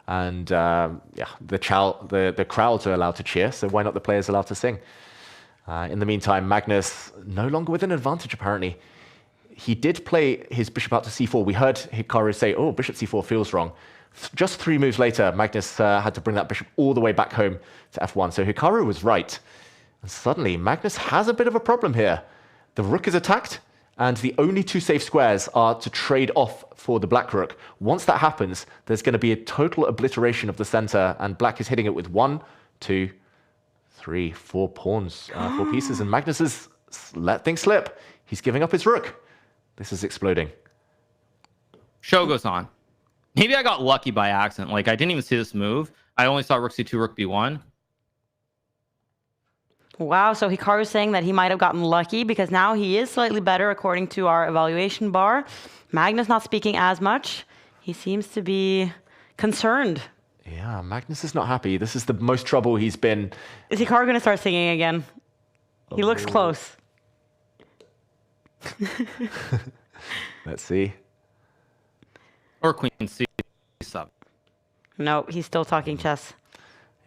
And the crowds are allowed to cheer, so why not the players allowed to sing? In the meantime, Magnus no longer with an advantage, apparently. He did play his bishop out to c4. We heard Hikaru say, oh, bishop c4 feels wrong. Just 3 moves later, Magnus had to bring that bishop all the way back home to f1. So Hikaru was right. And suddenly, Magnus has a bit of a problem here. The rook is attacked, and the only 2 safe squares are to trade off for the black rook. Once that happens, there's going to be a total obliteration of the center, and black is hitting it with 1, 2, 3, 4 pawns, 4 pieces, and Magnus has let things slip. He's giving up his rook. This is exploding. Show goes on. Maybe I got lucky by accident. Like, I didn't even see this move. I only saw rook c2, rook b1. Wow, so Hikaru's saying that he might have gotten lucky because now he is slightly better according to our evaluation bar. Magnus not speaking as much. He seems to be concerned. Yeah, Magnus is not happy. This is the most trouble he's been. Is Hikaru going to start singing again? He looks close. Let's see. Or queen c7. No, he's still talking chess.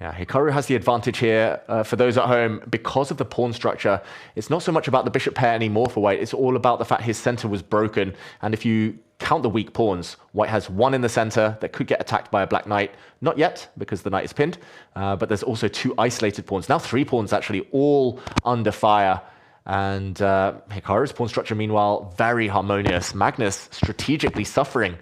Yeah, Hikaru has the advantage here. For those at home, because of the pawn structure, it's not so much about the bishop pair anymore for white. It's all about the fact his center was broken. And if you count the weak pawns, white has 1 in the center that could get attacked by a black knight. Not yet, because the knight is pinned. But there's also 2 isolated pawns. Now 3 pawns, actually, all under fire. And Hikaru's pawn structure, meanwhile, very harmonious. Magnus strategically suffering.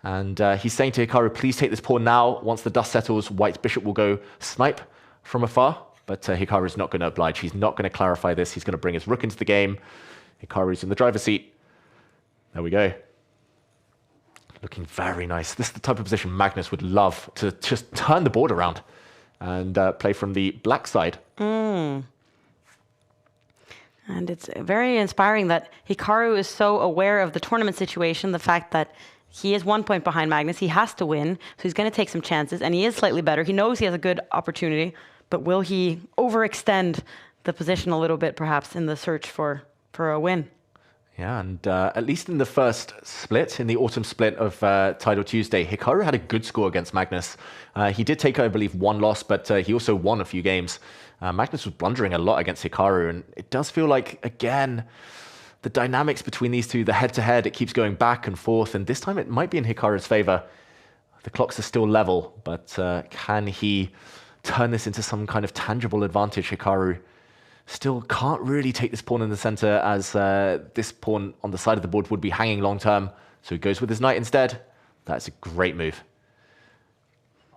And he's saying to Hikaru, please take this pawn now. Once the dust settles, white's bishop will go snipe from afar. But Hikaru's not going to oblige. He's not going to clarify this. He's going to bring his rook into the game. Hikaru's in the driver's seat. There we go. Looking very nice. This is the type of position Magnus would love, to just turn the board around and play from the black side. And it's very inspiring that Hikaru is so aware of the tournament situation, the fact that he is 1 point behind Magnus. He has to win, so he's going to take some chances, and he is slightly better. He knows he has a good opportunity, but will he overextend the position a little bit, perhaps, in the search for a win? Yeah, and at least in the first split, in the autumn split of Tidal Tuesday, Hikaru had a good score against Magnus. He did take, I believe, 1 loss, but he also won a few games. Magnus was blundering a lot against Hikaru, and it does feel like, again, the dynamics between these two, the head-to-head, it keeps going back and forth, and this time it might be in Hikaru's favor. The clocks are still level, but can he turn this into some kind of tangible advantage? Hikaru still can't really take this pawn in the center, as this pawn on the side of the board would be hanging long-term, so he goes with his knight instead. That's a great move.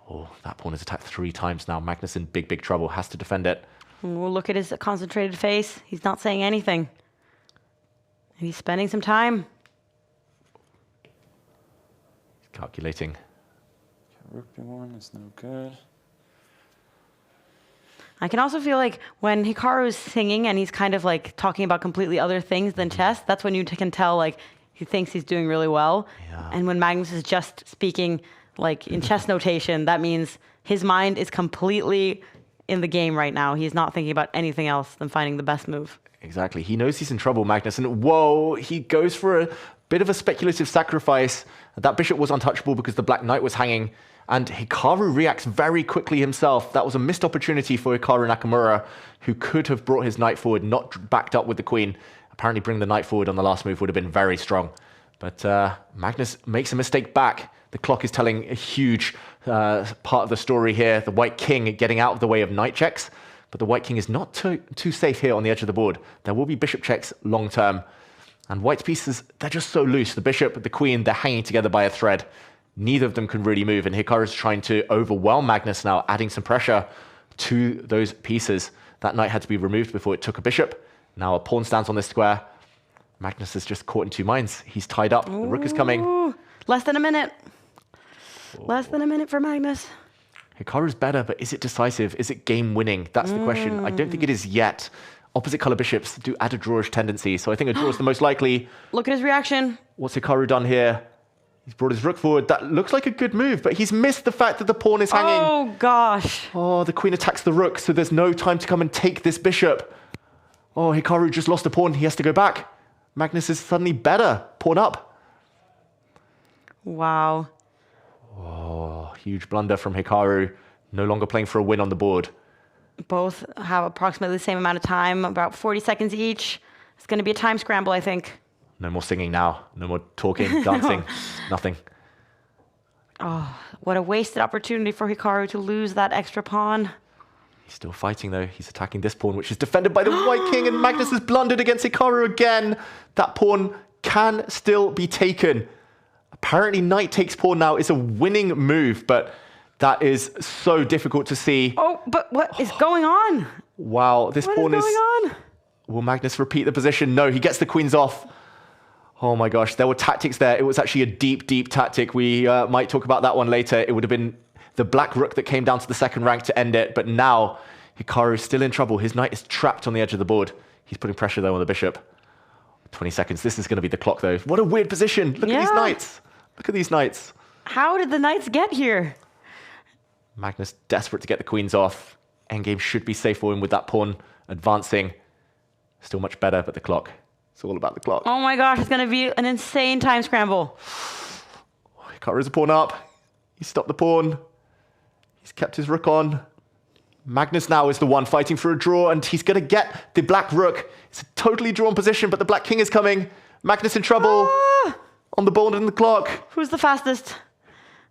Oh, that pawn is attacked 3 times now. Magnus in big, big trouble, has to defend it. We'll look at his concentrated face. He's not saying anything. And he's spending some time. He's calculating. Rook b1 is no good. I can also feel like when Hikaru's singing and he's kind of like talking about completely other things than chess, that's when you can tell like he thinks he's doing really well. Yeah. And when Magnus is just speaking like in chess notation, that means his mind is completely in the game right now. He's not thinking about anything else than finding the best move. Exactly. He knows he's in trouble, Magnus. And whoa, he goes for a bit of a speculative sacrifice. That bishop was untouchable because the black knight was hanging. And Hikaru reacts very quickly himself. That was a missed opportunity for Hikaru Nakamura, who could have brought his knight forward, not backed up with the queen. Apparently bringing the knight forward on the last move would have been very strong. But Magnus makes a mistake back. The clock is telling a huge part of the story here. The white king getting out of the way of knight checks. But the white king is not too safe here on the edge of the board. There will be bishop checks long term. And white's pieces, they're just so loose. The bishop, the queen, they're hanging together by a thread. Neither of them can really move. And Hikaru's trying to overwhelm Magnus now, adding some pressure to those pieces. That knight had to be removed before it took a bishop. Now a pawn stands on this square. Magnus is just caught in two minds. He's tied up. The rook is coming. Ooh, less than a minute. Less than a minute for Magnus. Hikaru's better, but is it decisive? Is it game winning? That's the question. I don't think it is yet. Opposite color bishops do add a drawish tendency, so I think a draw is the most likely. Look at his reaction. What's Hikaru done here? He's brought his rook forward. That looks like a good move, but he's missed the fact that the pawn is hanging. Oh, gosh. Oh, the queen attacks the rook, so there's no time to come and take this bishop. Oh, Hikaru just lost a pawn. He has to go back. Magnus is suddenly better. Pawn up. Wow. Oh, huge blunder from Hikaru. No longer playing for a win on the board. Both have approximately the same amount of time, about 40 seconds each. It's going to be a time scramble, I think. No more singing now. No more talking, dancing, nothing. Oh, what a wasted opportunity for Hikaru to lose that extra pawn. He's still fighting, though. He's attacking this pawn, which is defended by the white king, and Magnus has blundered against Hikaru again. That pawn can still be taken. Apparently, knight takes pawn now is a winning move, but that is so difficult to see. Oh, but what is going on? Wow, this pawn What is going on? Will Magnus repeat the position? No, he gets the queens off. Oh my gosh, there were tactics there. It was actually a deep, deep tactic. We might talk about that one later. It would have been the black rook that came down to the second rank to end it. But now, Hikaru is still in trouble. His knight is trapped on the edge of the board. He's putting pressure, though, on the bishop. 20 seconds. This is going to be the clock, though. What a weird position. Look at these knights. Look at these knights. How did the knights get here? Magnus desperate to get the queens off. Endgame should be safe for him with that pawn advancing. Still much better, but the clock. It's all about the clock. Oh my gosh, it's going to be an insane time scramble. Hikaru's a pawn up. He stopped the pawn. He's kept his rook on. Magnus now is the one fighting for a draw, and he's going to get the black rook. It's a totally drawn position, but the black king is coming. Magnus in trouble. On the board and the clock. Who's the fastest?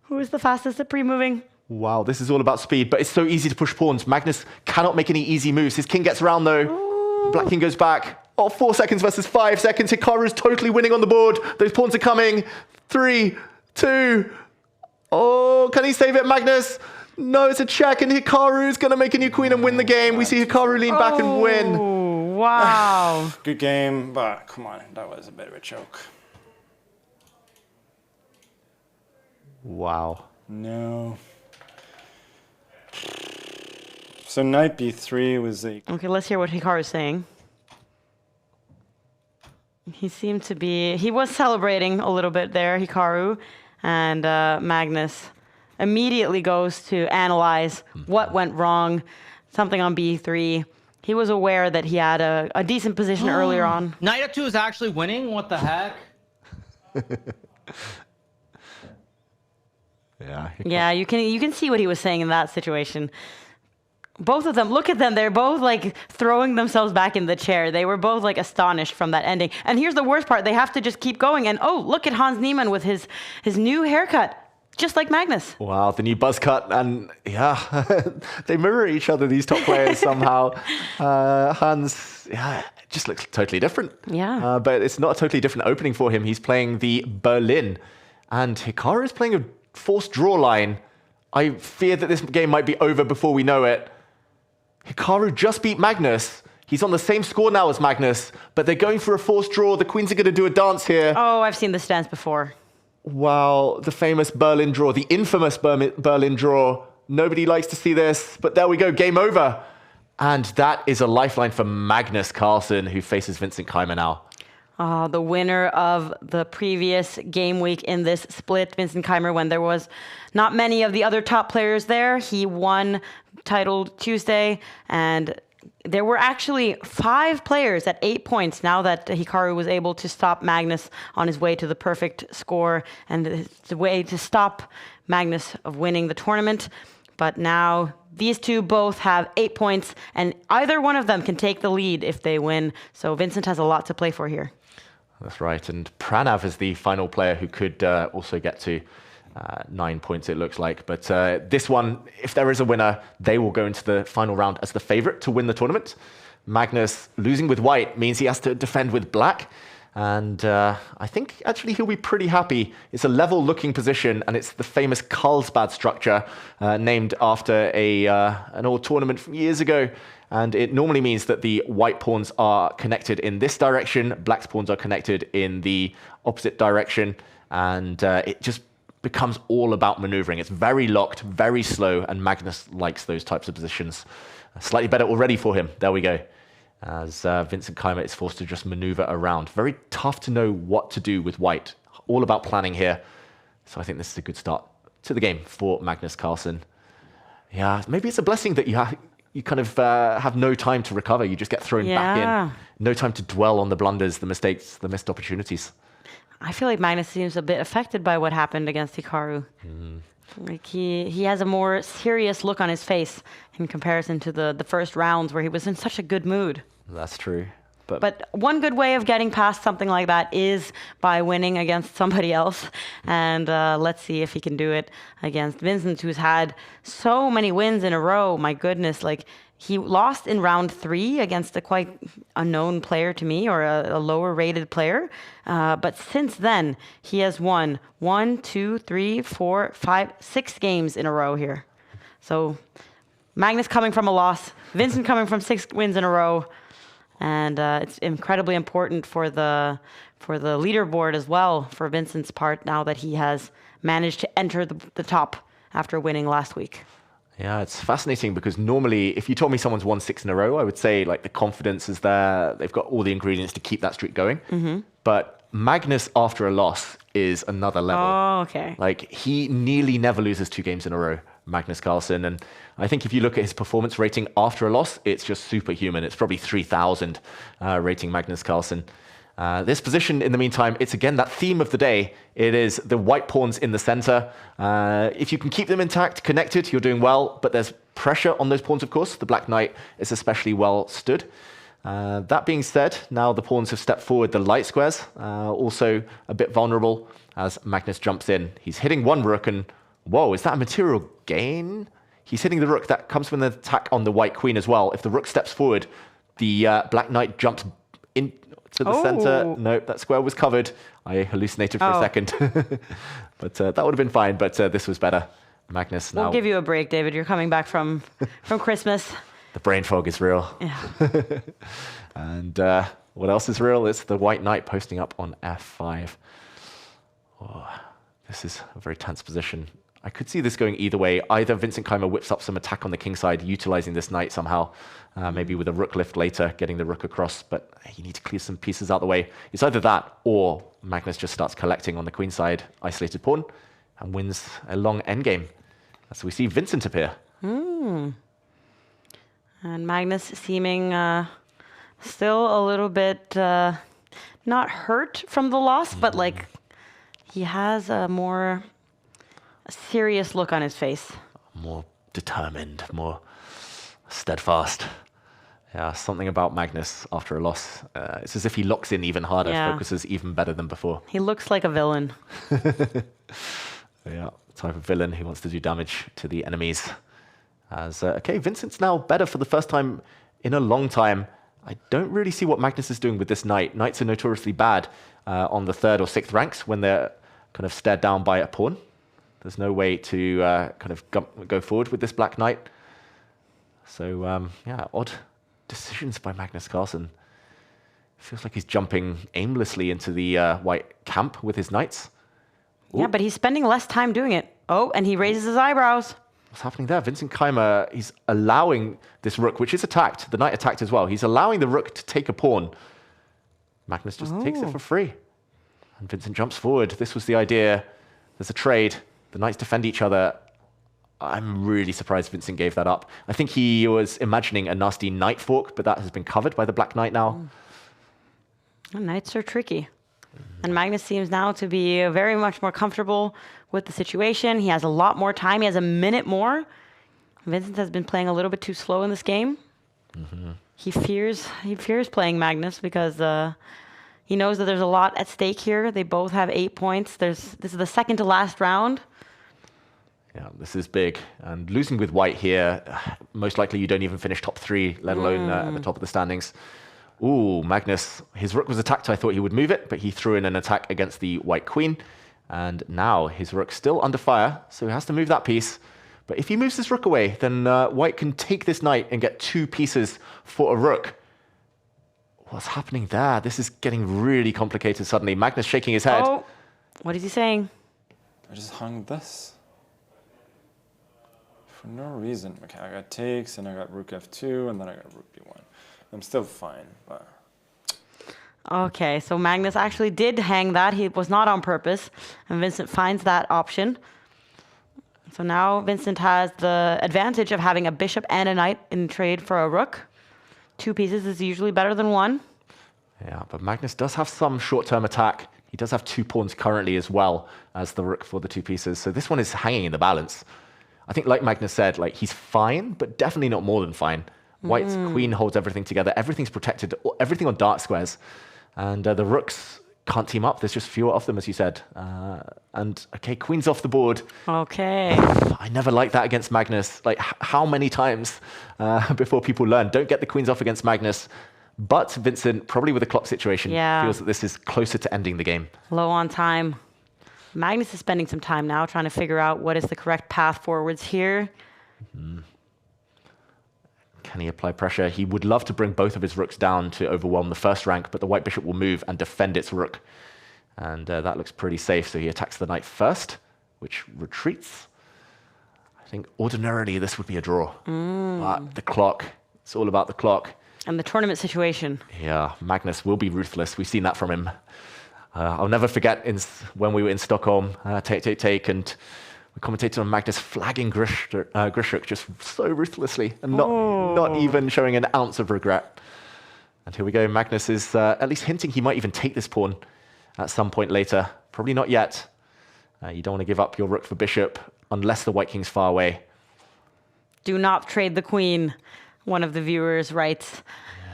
Who is the fastest at pre-moving? Wow, this is all about speed, but it's so easy to push pawns. Magnus cannot make any easy moves. His king gets around, though. Black king goes back. Oh, 4 seconds versus 5 seconds. Hikaru is totally winning on the board. Those pawns are coming. 3, 2. Oh, can he save it, Magnus? No, it's a check, and Hikaru is going to make a new queen and win the game. We see Hikaru lean back and win. Oh, wow. Good game, but come on, that was a bit of a choke. Wow. No. So knight b3 was a... Okay, let's hear what Hikaru is saying. He seemed to be... He was celebrating a little bit there, Hikaru. And Magnus immediately goes to analyze what went wrong. Something on b3. He was aware that he had a decent position earlier on. Knight f2 is actually winning? What the heck? Yeah, you can see what he was saying in that situation. Both of them, look at them. They're both like throwing themselves back in the chair. They were both like astonished from that ending. And here's the worst part. They have to just keep going. And oh, look at Hans Niemann with his new haircut. Just like Magnus. Wow, the new buzz cut. And yeah, they mirror each other, these top players somehow. Hans, just looks totally different. Yeah. But it's not a totally different opening for him. He's playing the Berlin. And Hikaru is playing a forced draw line. I fear that this game might be over before we know it. Hikaru just beat Magnus. He's on the same score now as Magnus, but they're going for a forced draw. The queens are going to do a dance here. Oh, I've seen this dance before. Wow, the famous Berlin draw, the infamous Berlin draw. Nobody likes to see this, but there we go, game over. And that is a lifeline for Magnus Carlsen, who faces Vincent Keimer now. The winner of the previous game week in this split, Vincent Keimer, when there was not many of the other top players there. He won Title Tuesday, and there were actually 5 players at 8 points now that Hikaru was able to stop Magnus on his way to the perfect score and the way to stop Magnus of winning the tournament. But now these two both have 8 points, and either one of them can take the lead if they win. So Vincent has a lot to play for here. That's right. And Pranav is the final player who could also get to 9 points, it looks like. But this one, if there is a winner, they will go into the final round as the favorite to win the tournament. Magnus losing with white means he has to defend with black. And I think actually he'll be pretty happy. It's a level-looking position, and it's the famous Carlsbad structure, named after an old tournament from years ago. And it normally means that the white pawns are connected in this direction, black pawns are connected in the opposite direction, and it just becomes all about maneuvering. It's very locked, very slow, and Magnus likes those types of positions. Slightly better already for him. There we go. As Vincent Keimer is forced to just maneuver around. Very tough to know what to do with white. All about planning here. So I think this is a good start to the game for Magnus Carlsen. Yeah, maybe it's a blessing that you kind of have no time to recover. You just get thrown back in. No time to dwell on the blunders, the mistakes, the missed opportunities. I feel like Magnus seems a bit affected by what happened against Hikaru. Like he has a more serious look on his face in comparison to the first rounds where he was in such a good mood. That's true. But one good way of getting past something like that is by winning against somebody else. And let's see if he can do it against Vincent, who's had so many wins in a row. My goodness, like he lost in round 3 against a quite unknown player to me, or a lower rated player. But since then, he has won 1, 2, 3, 4, 5, 6 games in a row here. So Magnus coming from a loss, Vincent coming from 6 wins in a row. And it's incredibly important for the leaderboard as well, for Vincent's part, now that he has managed to enter the top after winning last week. Yeah, it's fascinating because normally if you told me someone's won 6 in a row, I would say like the confidence is there. They've got all the ingredients to keep that streak going. But Magnus after a loss is another level. Oh, okay. Like he nearly never loses 2 games in a row, Magnus Carlsen. And I think if you look at his performance rating after a loss, it's just superhuman. It's probably 3,000 rating Magnus Carlsen. This position, in the meantime, it's again that theme of the day. It is the white pawns in the center. If you can keep them intact, connected, you're doing well. But there's pressure on those pawns, of course. The black knight is especially well stood. That being said, now the pawns have stepped forward. The light squares also a bit vulnerable as Magnus jumps in. He's hitting one rook, and whoa, is that a material gain? He's hitting the rook. That comes from an attack on the white queen as well. If the rook steps forward, the black knight jumps in to the center. Nope, that square was covered. I hallucinated for a second. But that would have been fine, but this was better. Magnus now. We'll give you a break, David. You're coming back from Christmas. The brain fog is real. Yeah. And what else is real? It's the white knight posting up on f5. Oh, this is a very tense position. I could see this going either way. Either Vincent Keimer whips up some attack on the king side, utilizing this knight somehow, maybe with a rook lift later, getting the rook across, but you need to clear some pieces out of the way. It's either that, or Magnus just starts collecting on the queen side, isolated pawn, and wins a long endgame. So we see Vincent appear. And Magnus seeming still a little bit not hurt from the loss, but like he has a more serious look on his face. More determined, more steadfast. Yeah, something about Magnus after a loss. It's as if he locks in even harder, focuses even better than before. He looks like a villain. Yeah, type of villain who wants to do damage to the enemies. As okay, Vincent's now better for the first time in a long time. I don't really see what Magnus is doing with this knight. Knights are notoriously bad on the 3rd or 6th ranks when they're kind of stared down by a pawn. There's no way to kind of go forward with this black knight. So yeah, odd decisions by Magnus Carlsen. Feels like he's jumping aimlessly into the white camp with his knights. Ooh. Yeah, but he's spending less time doing it. Oh, and he raises his eyebrows. What's happening there? Vincent Keimer, he's allowing this rook, which is attacked. The knight attacked as well. He's allowing the rook to take a pawn. Magnus just takes it for free. And Vincent jumps forward. This was the idea. There's a trade. The knights defend each other. I'm really surprised Vincent gave that up. I think he was imagining a nasty knight fork, but that has been covered by the black knight now. Knights are tricky. And Magnus seems now to be very much more comfortable with the situation. He has a lot more time. He has a minute more. Vincent has been playing a little bit too slow in this game. He fears playing Magnus because he knows that there's a lot at stake here. They both have 8 points. This is the second to last round. Yeah, this is big. And losing with white here, most likely you don't even finish top 3, let alone at the top of the standings. Ooh, Magnus, his rook was attacked. I thought he would move it, but he threw in an attack against the white queen. And now his rook's still under fire, so he has to move that piece. But if he moves this rook away, then white can take this knight and get 2 pieces for a rook. What's happening there? This is getting really complicated suddenly. Magnus shaking his head. Oh, what is he saying? I just hung this. For no reason. Okay, I got takes, and I got rook f2, and then I got rook b1. I'm still fine, but... Okay, so Magnus actually did hang that. He was not on purpose, and Vincent finds that option. So now Vincent has the advantage of having a bishop and a knight in trade for a rook. 2 pieces is usually better than 1. Yeah, but Magnus does have some short-term attack. He does have 2 pawns currently as well as the rook for the 2 pieces. So this one is hanging in the balance. I think, like Magnus said, like he's fine, but definitely not more than fine. White's queen holds everything together. Everything's protected, everything on dark squares. And the rooks can't team up. There's just fewer of them, as you said. And, okay, queen's off the board. Okay. I never liked that against Magnus. Like, how many times before people learn, don't get the queens off against Magnus. But Vincent, probably with a clock situation, feels that this is closer to ending the game. Low on time. Magnus is spending some time now trying to figure out what is the correct path forwards here. Can he apply pressure? He would love to bring both of his rooks down to overwhelm the first rank, but the white bishop will move and defend its rook. And that looks pretty safe, so he attacks the knight first, which retreats. I think ordinarily this would be a draw. But the clock, it's all about the clock. And the tournament situation. Yeah, Magnus will be ruthless. We've seen that from him. I'll never forget when we were in Stockholm, take, and we commentated on Magnus flagging Grishuk just so ruthlessly and not even showing an ounce of regret. And here we go. Magnus is at least hinting he might even take this pawn at some point later. Probably not yet. You don't want to give up your rook for bishop unless the white king's far away. Do not trade the queen, one of the viewers writes.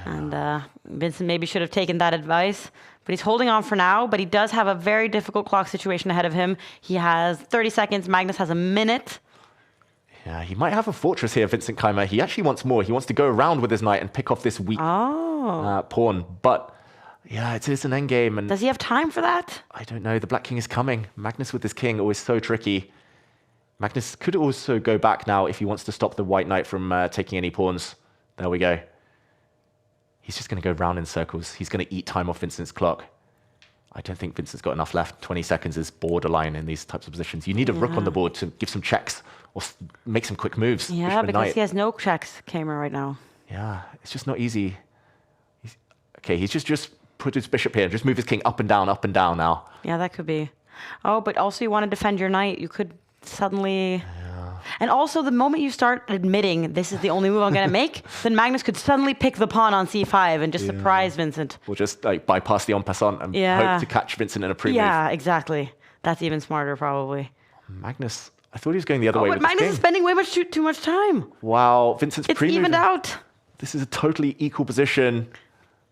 And Vincent maybe should have taken that advice. But he's holding on for now, but he does have a very difficult clock situation ahead of him. He has 30 seconds. Magnus has a minute. Yeah, he might have a fortress here, Vincent Keimer. He actually wants more. He wants to go around with his knight and pick off this weak pawn. But yeah, it is an endgame. And does he have time for that? I don't know. The black king is coming. Magnus with his king, always so tricky. Magnus could also go back now if he wants to stop the white knight from taking any pawns. There we go. He's just going to go round in circles. He's going to eat time off Vincent's clock. I don't think Vincent's got enough left. 20 seconds is borderline in these types of positions. You need a rook on the board to give some checks or make some quick moves. Yeah, because he has no checks, Keimer, right now. Yeah, it's just not easy. He's just put his bishop here. Just move his king up and down now. Yeah, that could be. Oh, but also you want to defend your knight. You could suddenly... And also, the moment you start admitting this is the only move I'm going to make, then Magnus could suddenly pick the pawn on c5 and just surprise Vincent. Or just like bypass the en passant and hope to catch Vincent in a pre-move. Yeah, exactly. That's even smarter, probably. Magnus, I thought he was going the other way. But Magnus is spending way too much time. Wow, Vincent's pre-move. It's evened out. This is a totally equal position.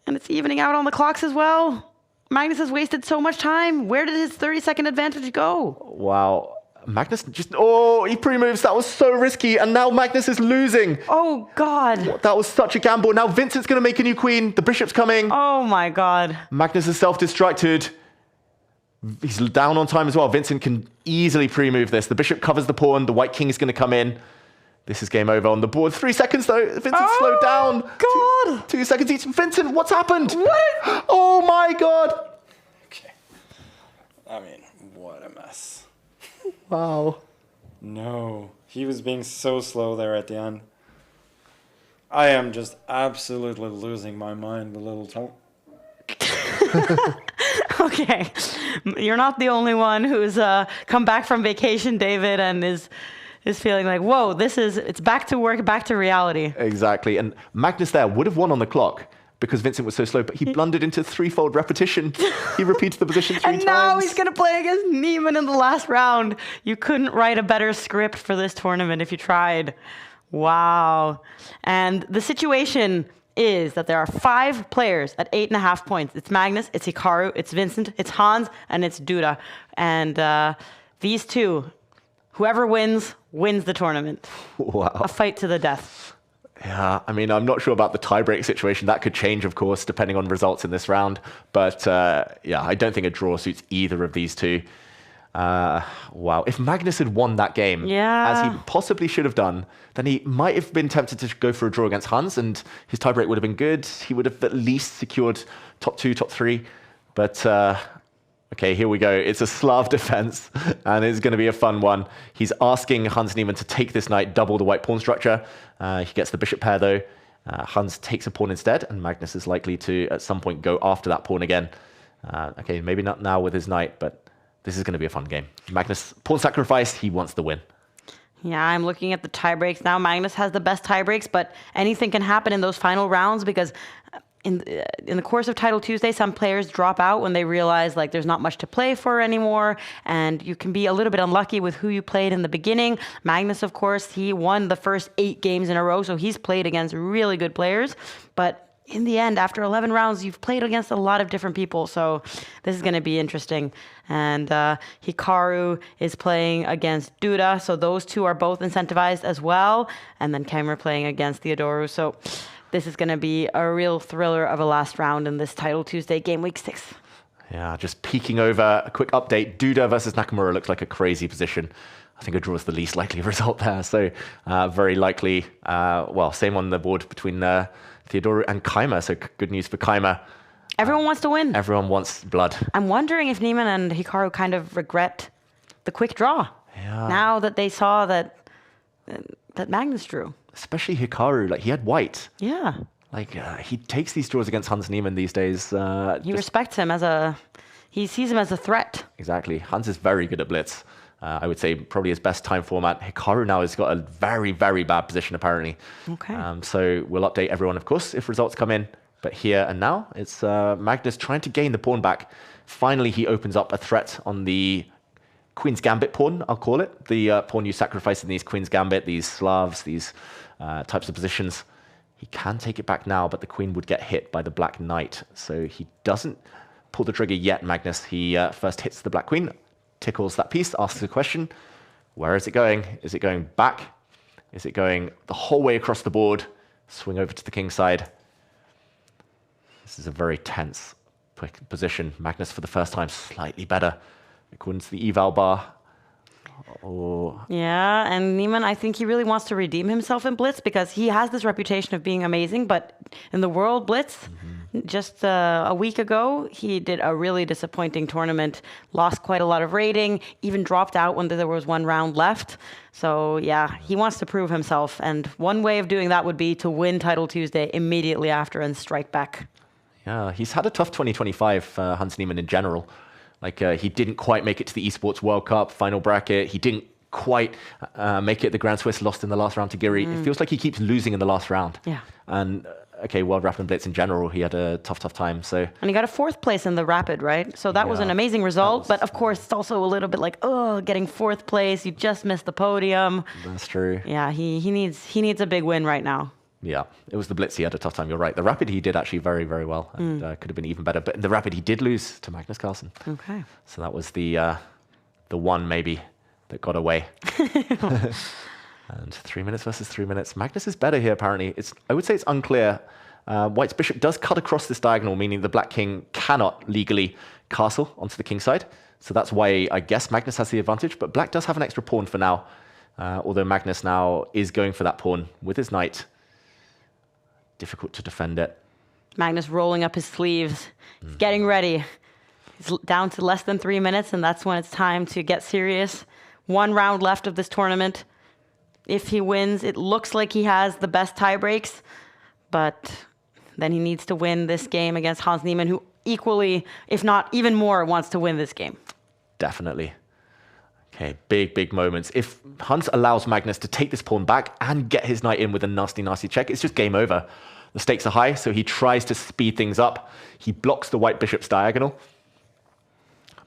And it's evening out on the clocks as well. Magnus has wasted so much time. Where did his 30-second advantage go? Wow. Magnus he pre-moves. That was so risky. And now Magnus is losing. Oh, God. That was such a gamble. Now Vincent's going to make a new queen. The bishop's coming. Oh, my God. Magnus is self-destructed. He's down on time as well. Vincent can easily pre-move this. The bishop covers the pawn. The white king is going to come in. This is game over on the board. 3 seconds, though. Vincent slowed down. God. 2 seconds each. Vincent, what's happened? What? Oh, my God. Okay. I mean, what a mess. Wow. No. He was being so slow there at the end. I am just absolutely losing my mind with little Tom. Okay, you're not the only one who's come back from vacation, David, and is feeling like, whoa, it's back to work, back to reality. Exactly. And Magnus there would have won on the clock because Vincent was so slow, but he blundered into threefold repetition. He repeated the position 3 times. And now he's going to play against Neiman in the last round. You couldn't write a better script for this tournament if you tried. Wow. And the situation is that there are 5 players at 8.5 points. It's Magnus, it's Hikaru, it's Vincent, it's Hans, and it's Duda. And these two, whoever wins the tournament. Wow. A fight to the death. Yeah, I mean, I'm not sure about the tiebreak situation. That could change, of course, depending on results in this round. But yeah, I don't think a draw suits either of these two. Wow. If Magnus had won that game, as he possibly should have done, then he might have been tempted to go for a draw against Hans, and his tiebreak would have been good. He would have at least secured top 2, top 3. But okay, here we go. It's a Slav defense, and it's going to be a fun one. He's asking Hans Niemann to take this knight, double the white pawn structure. He gets the bishop pair, though. Hans takes a pawn instead, and Magnus is likely to, at some point, go after that pawn again. Okay, maybe not now with his knight, but this is going to be a fun game. Magnus, pawn sacrifice, he wants the win. Yeah, I'm looking at the tiebreaks now. Magnus has the best tiebreaks, but anything can happen in those final rounds because in the course of Title Tuesday, some players drop out when they realize like there's not much to play for anymore, and you can be a little bit unlucky with who you played in the beginning. Magnus, of course, he won the first 8 games in a row, so he's played against really good players, but in the end, after 11 rounds, you've played against a lot of different people, so this is going to be interesting. And Hikaru is playing against Duda, so those two are both incentivized as well. And then Keimer playing against Theodoru, so this is going to be a real thriller of a last round in this Title Tuesday Game Week 6. Yeah, just peeking over, a quick update. Duda versus Nakamura looks like a crazy position. I think a draw is the least likely result there, so very likely, well, same on the board between Theodoru and Keimer, so good news for Keimer. Everyone wants to win. Everyone wants blood. I'm wondering if Niemann and Hikaru kind of regret the quick draw. Yeah. Now that they saw that Magnus drew. Especially Hikaru, like he had white. Yeah. Like he takes these draws against Hans Niemann these days. He respects him he sees him as a threat. Exactly. Hans is very good at blitz. I would say probably his best time format. Hikaru now has got a very, very bad position, apparently. Okay. So we'll update everyone, of course, if results come in. But here and now, it's Magnus trying to gain the pawn back. Finally, he opens up a threat on the Queen's Gambit pawn, I'll call it. The pawn you sacrifice in these Queen's Gambit, these Slavs, these types of positions. He can take it back now, but the Queen would get hit by the Black Knight. So he doesn't pull the trigger yet, Magnus. He first hits the Black Queen, tickles that piece, asks a question. Where is it going? Is it going back? Is it going the whole way across the board? Swing over to the king side. This is a very tense position. Magnus, for the first time, slightly better according to the eval bar. Oh. Yeah, and Niemann, I think he really wants to redeem himself in Blitz because he has this reputation of being amazing, but in the World Blitz, just a week ago, he did a really disappointing tournament, lost quite a lot of rating, even dropped out when there was 1 round left. So yeah, he wants to prove himself, and one way of doing that would be to win Title Tuesday immediately after and strike back. Yeah, he's had a tough 2025, Hans Niemann in general. Like, he didn't quite make it to the Esports World Cup final bracket. He didn't quite make it. The Grand Swiss lost in the last round to Giri. It feels like he keeps losing in the last round. Yeah. And, okay, World Rapid Blitz in general, he had a tough time. So. And he got a 4th place in the Rapid, right? So that was an amazing result. But, of course, it's also a little bit like, oh, getting 4th place. You just missed the podium. That's true. Yeah, he needs a big win right now. Yeah, it was the Blitz he had a tough time. You're right. The Rapid he did actually very, very well, and could have been even better. But in the Rapid he did lose to Magnus Carlsen. Okay. So that was the one maybe that got away. And 3 minutes versus 3 minutes. Magnus is better here apparently. I would say it's unclear. White's bishop does cut across this diagonal, meaning the Black King cannot legally castle onto the king side. So that's why I guess Magnus has the advantage. But Black does have an extra pawn for now, although Magnus now is going for that pawn with his knight. Difficult to defend it. Magnus rolling up his sleeves. He's getting ready. He's down to less than 3 minutes, and that's when it's time to get serious. 1 round left of this tournament. If he wins, it looks like he has the best tie breaks, but then he needs to win this game against Hans Niemann, who equally, if not even more, wants to win this game. Definitely. Okay, big moments. If Hans allows Magnus to take this pawn back and get his knight in with a nasty check, it's just game over. The stakes are high, so he tries to speed things up. He blocks the white bishop's diagonal,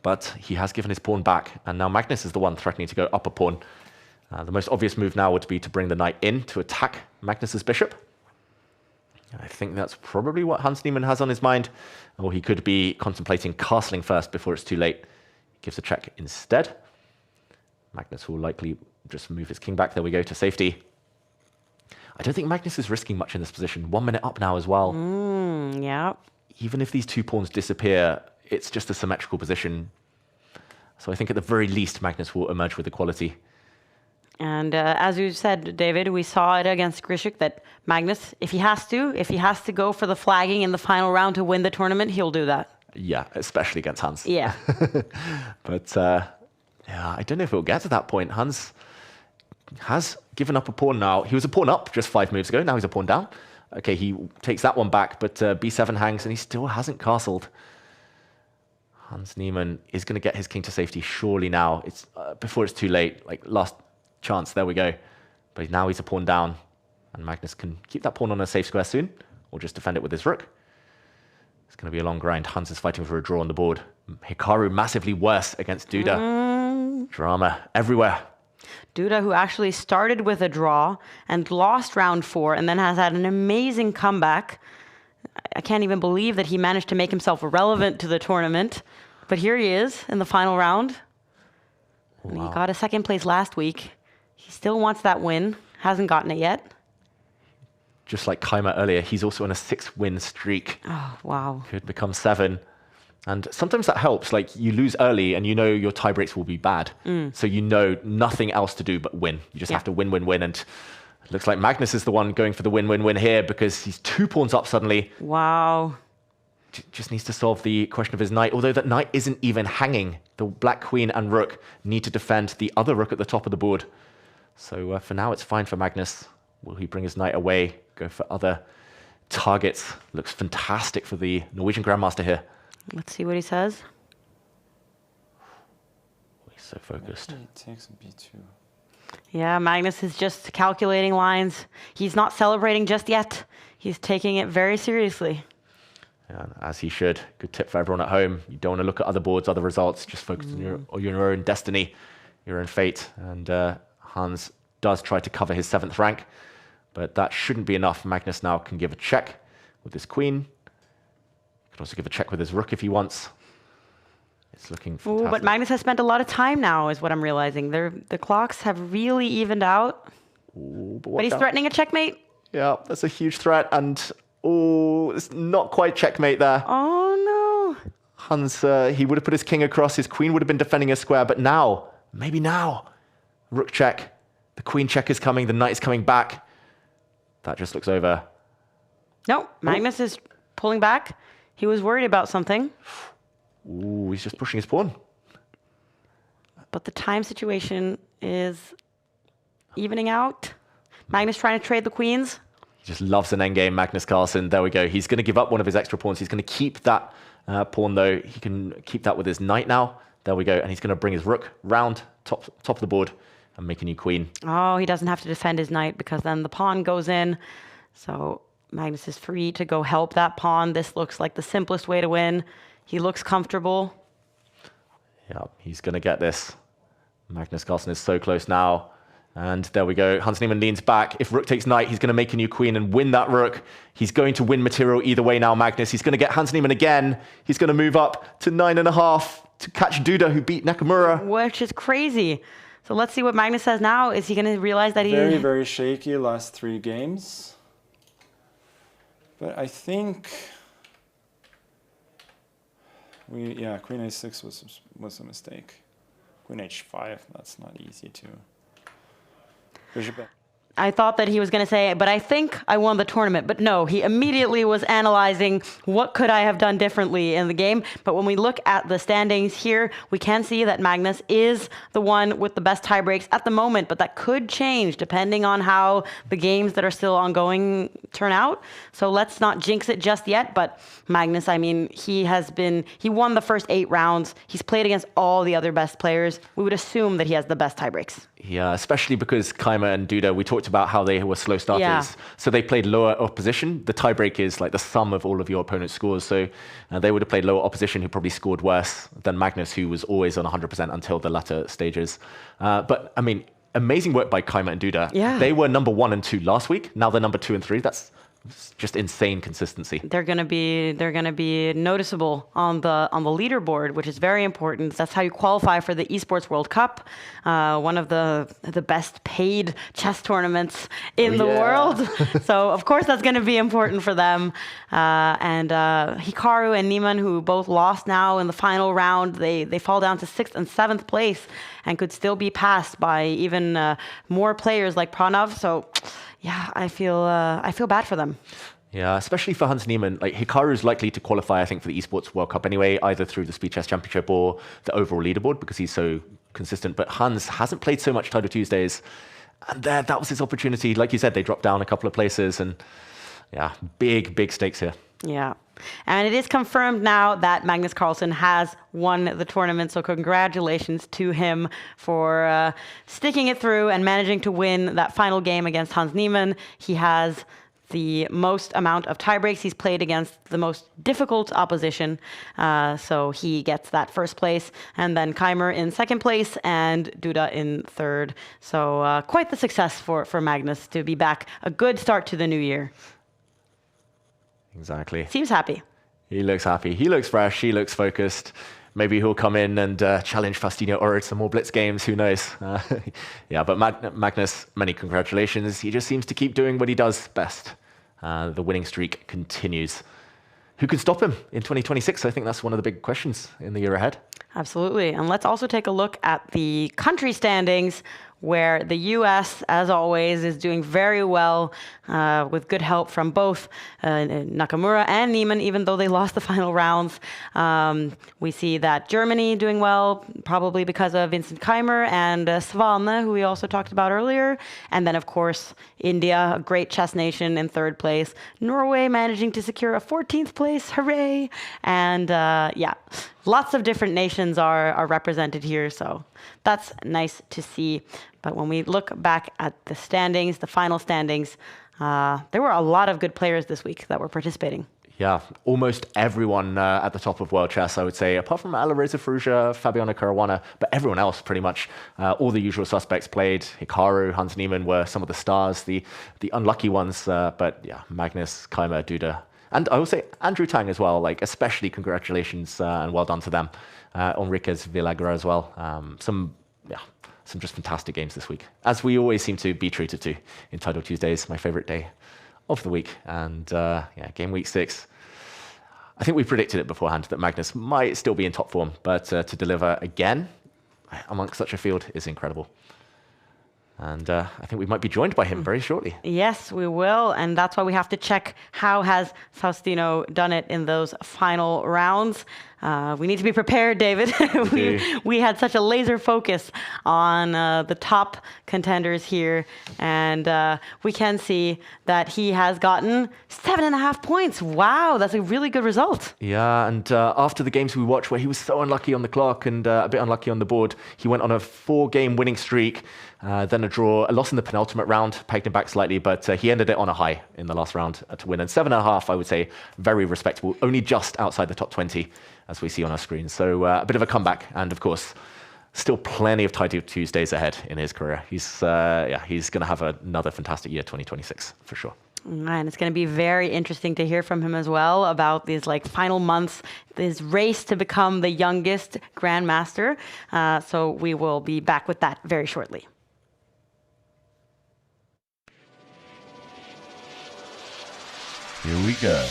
but he has given his pawn back, and now Magnus is the one threatening to go up a pawn. The most obvious move now would be to bring the knight in to attack Magnus's bishop. I think that's probably what Hans Niemann has on his mind, or he could be contemplating castling first before it's too late. He gives a check instead. Magnus will likely just move his king back. There we go, to safety. I don't think Magnus is risking much in this position. 1 minute up now as well. Yeah. Even if these two pawns disappear, it's just a symmetrical position. So I think at the very least, Magnus will emerge with equality. And as you said, David, we saw it against Grishik that Magnus, if he has to go for the flagging in the final round to win the tournament, he'll do that. Yeah, especially against Hans. Yeah. But yeah, I don't know if it'll get to that point. Hans has given up a pawn now. He was a pawn up just 5 moves ago. Now he's a pawn down. Okay, he takes that one back, but b7 hangs, and he still hasn't castled. Hans Niemann is going to get his king to safety surely now. It's before it's too late. Like, last chance. There we go. But now he's a pawn down, and Magnus can keep that pawn on a safe square soon, or just defend it with his rook. It's going to be a long grind. Hans is fighting for a draw on the board. Hikaru massively worse against Duda. Drama everywhere. Duda, who actually started with a draw and lost round 4 and then has had an amazing comeback. I can't even believe that he managed to make himself relevant to the tournament. But here he is in the final round. Wow. And he got a 2nd place last week. He still wants that win. Hasn't gotten it yet. Just like Kayma earlier, he's also on a 6-win streak. Oh, wow. Could become 7. And sometimes that helps. Like, you lose early and you know your tie breaks will be bad. So you know nothing else to do but win. You just have to win. And it looks like Magnus is the one going for the win here because he's 2 pawns up suddenly. Wow. Just needs to solve the question of his knight, although that knight isn't even hanging. The black queen and rook need to defend the other rook at the top of the board. So for now, it's fine for Magnus. Will he bring his knight away, go for other targets? Looks fantastic for the Norwegian Grandmaster here. Let's see what he says. He's so focused. It takes a b2. Yeah, Magnus is just calculating lines. He's not celebrating just yet. He's taking it very seriously. Yeah, as he should. Good tip for everyone at home. You don't want to look at other boards, other results. Just focus on your own destiny, your own fate. And Hans does try to cover his 7th rank, but that shouldn't be enough. Magnus now can give a check with his queen. Can also give a check with his rook if he wants. It's looking fantastic. Ooh, but Magnus has spent a lot of time now, is what I'm realizing. The clocks have really evened out. Ooh, but he's threatening a checkmate. Yeah, that's a huge threat. And oh, it's not quite checkmate there. Oh, no. Hans, he would have put his king across. His queen would have been defending a square. But now, maybe now, rook check. The queen check is coming. The knight is coming back. That just looks over. No, Magnus is pulling back. He was worried about something. Ooh, he's just pushing his pawn. But the time situation is evening out. Magnus trying to trade the queens. He just loves an endgame, Magnus Carlsen. There we go. He's going to give up one of his extra pawns. He's going to keep that pawn, though. He can keep that with his knight now. There we go. And he's going to bring his rook round top of the board and make a new queen. Oh, he doesn't have to defend his knight because then the pawn goes in. So Magnus is free to go help that pawn. This looks like the simplest way to win. He looks comfortable. Yeah, he's going to get this. Magnus Carlsen is so close now. And there we go. Hans Niemann leans back. If rook takes knight, he's going to make a new queen and win that rook. He's going to win material either way now, Magnus. He's going to get Hans Niemann again. He's going to move up to 9.5 to catch Duda, who beat Nakamura. Which is crazy. So let's see what Magnus says now. Is he going to realize that he... Very shaky last 3 games. But I think... queen a6 was a mistake. Queen h5, that's not easy to... I thought that he was going to say, but I think I won the tournament. But no, he immediately was analyzing what could I have done differently in the game. But when we look at the standings here, we can see that Magnus is the one with the best tiebreaks at the moment, but that could change depending on how the games that are still ongoing turn out. So let's not jinx it just yet. But Magnus, I mean, he won the first 8 rounds. He's played against all the other best players. We would assume that he has the best tiebreaks. Yeah, especially because Keimer and Duda, we talked about how they were slow starters. Yeah. So they played lower opposition. The tiebreak is like the sum of all of your opponent's scores. So they would have played lower opposition who probably scored worse than Magnus, who was always on 100% until the latter stages. But I mean, amazing work by Keimer and Duda. Yeah. They were number 1 and 2 last week. Now they're number 2 and 3. That's just insane consistency. They're gonna be noticeable on the leaderboard, which is very important. That's how you qualify for the Esports World Cup, one of the best paid chess tournaments in the world. So of course that's gonna be important for them. And Hikaru and Niemann, who both lost now in the final round, they fall down to 6th and 7th place and could still be passed by even more players like Pranav. So. Yeah, I feel bad for them. Yeah, especially for Hans Niemann. Like Hikaru is likely to qualify, I think, for the Esports World Cup anyway, either through the Speed Chess Championship or the overall leaderboard because he's so consistent. But Hans hasn't played so much Title Tuesdays, and that was his opportunity. Like you said, they dropped down a couple of places, and yeah, big stakes here. Yeah. And it is confirmed now that Magnus Carlsen has won the tournament. So congratulations to him for sticking it through and managing to win that final game against Hans Niemann. He has the most amount of tiebreaks. He's played against the most difficult opposition. So he gets that first place. And then Keimer in second place and Duda in third. So quite the success for Magnus to be back. A good start to the new year. Exactly. Seems happy. He looks happy. He looks fresh. He looks focused. Maybe he'll come in and challenge Faustino Oro to some more Blitz games. Who knows? Yeah, but Magnus, many congratulations. He just seems to keep doing what he does best. The winning streak continues. Who can stop him in 2026? I think that's one of the big questions in the year ahead. Absolutely. And let's also take a look at the country standings, where the US, as always, is doing very well with good help from both Nakamura and Niemann, even though they lost the final rounds. We see that Germany doing well, probably because of Vincent Keimer and Svane, who we also talked about earlier. And then, of course, India, a great chess nation, in third place. Norway managing to secure a 14th place. Hooray! And yeah, lots of different nations are represented here, so that's nice to see. But when we look back at the standings, the final standings, there were a lot of good players this week that were participating. Yeah, almost everyone at the top of world chess, I would say, apart from Alireza Firouzja, Fabiano Caruana, but everyone else pretty much. All the usual suspects played. Hikaru, Hans Niemann were some of the stars, the unlucky ones. But yeah, Magnus, Keimer, Duda, and I will say Andrew Tang as well. Like especially congratulations and well done to them. Enriquez Villagra as well. Some just fantastic games this week, as we always seem to be treated to in Title Tuesdays, my favorite day of the week. And yeah, game week 6. I think we predicted it beforehand that Magnus might still be in top form, but to deliver again amongst such a field is incredible. And I think we might be joined by him very shortly. Yes, we will. And that's why we have to check how has Faustino done it in those final rounds. We need to be prepared, David. we had such a laser focus on the top contenders here. And we can see that he has gotten 7.5 points. Wow, that's a really good result. Yeah, and after the games we watched where he was so unlucky on the clock and a bit unlucky on the board, he went on a 4-game winning streak. Then a draw, a loss in the penultimate round, pegged him back slightly, but he ended it on a high in the last round to win. And 7.5, I would say, very respectable, only just outside the top 20, as we see on our screen. So a bit of a comeback, and of course, still plenty of Title Tuesdays ahead in his career. He's going to have another fantastic year, 2026, for sure. And it's going to be very interesting to hear from him as well about these final months, this race to become the youngest Grandmaster. So we will be back with that very shortly. Here we go.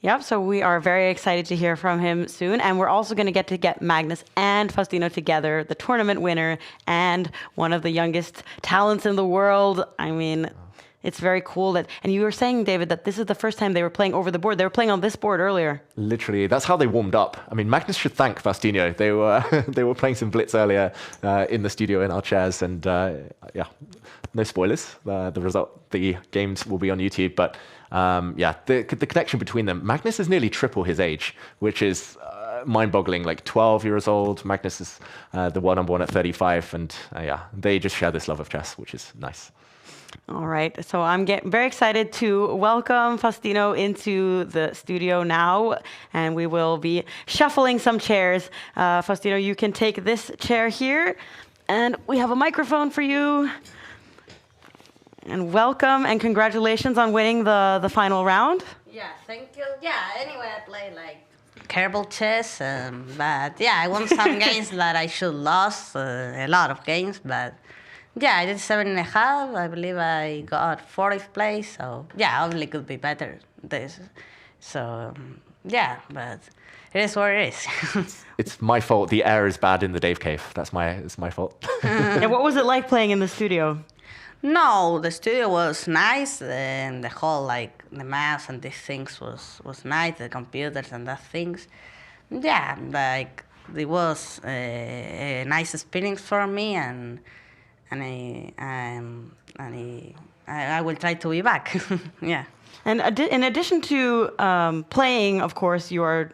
Yep, so we are very excited to hear from him soon. And we're also going to get Magnus and Faustino together, the tournament winner and one of the youngest talents in the world. I mean, it's very cool that, and you were saying, David, that this is the first time they were playing over the board. They were playing on this board earlier. Literally, that's how they warmed up. I mean, Magnus should thank Faustino. They were they were playing some Blitz earlier in the studio in our chairs, and yeah, no spoilers. The games will be on YouTube, but yeah, the connection between them. Magnus is nearly triple his age, which is mind-boggling. Like 12 years old. Magnus is the one-on-one at 35, and yeah, they just share this love of chess, which is nice. All right, so I'm very excited to welcome Faustino into the studio now, and we will be shuffling some chairs. Faustino, you can take this chair here, and we have a microphone for you. And welcome and congratulations on winning the final round. Yeah, thank you. Yeah, anyway, I play like careful chess, but yeah, I won some games that I should lost, a lot of games, but yeah, I did 7.5. I believe I got 40th place, so yeah, obviously could be better. So yeah, but it is what it is. It's my fault. The air is bad in the Dave Cave. It's my fault. And what was it like playing in the studio? No, the studio was nice, and the whole like the mouse and these things was nice. The computers and that things, yeah, like it was a nice experience for me, and I will try to be back. Yeah. And in addition to playing, of course, you are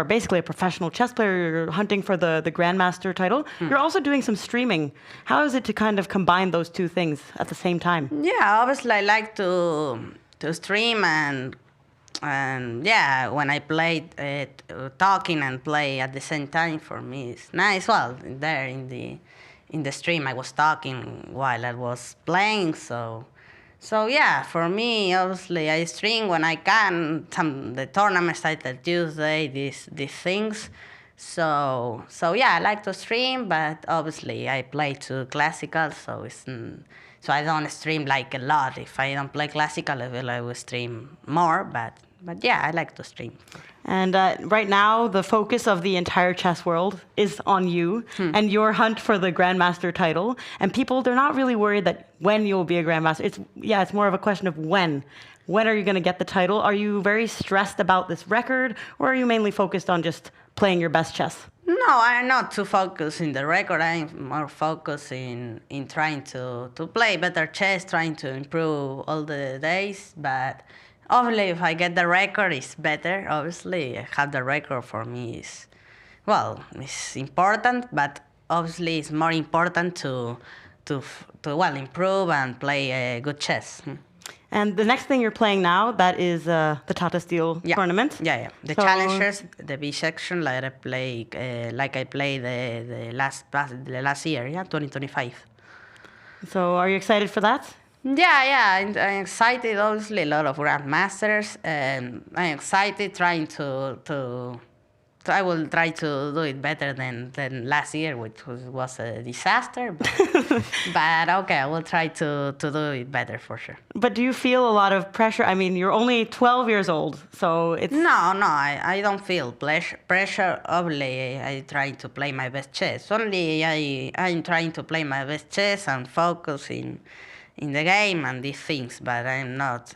basically a professional chess player. You're hunting for the Grandmaster title. You're also doing some streaming. How is it to kind of combine those two things at the same time? Yeah, obviously I like to stream and yeah, when I play talking and play at the same time, for me it's nice. Well, there in the stream I was talking while I was playing, so yeah, for me, obviously, I stream when I can. The tournaments I tell Tuesday, these things. So yeah, I like to stream, but obviously I play to classical, so I don't stream like a lot. If I don't play classical, I will stream more, but yeah, I like to stream. And right now, the focus of the entire chess world is on you and your hunt for the Grandmaster title. And people, they're not really worried that when you'll be a Grandmaster. It's more of a question of when. When are you going to get the title? Are you very stressed about this record, or are you mainly focused on just playing your best chess? No, I'm not too focused in the record. I'm more focused in trying to play better chess, trying to improve all the days, but obviously, if I get the record, it's better. Obviously, have the record for me is, well, it's important, but obviously it's more important to improve and play good chess. And the next thing you're playing now, that is the Tata Steel tournament. Yeah. The challengers, the B section, like I play, the last year, 2025. So are you excited for that? Yeah, I'm excited. Obviously, a lot of grandmasters, and I'm excited trying to I will try to do it better than last year, which was a disaster. But okay, I will try to do it better for sure. But do you feel a lot of pressure? I mean, you're only 12 years old, so it's... No, I don't feel pressure. Obviously, I try to play my best chess. Only I'm trying to play my best chess and focus in the game and these things, but I'm not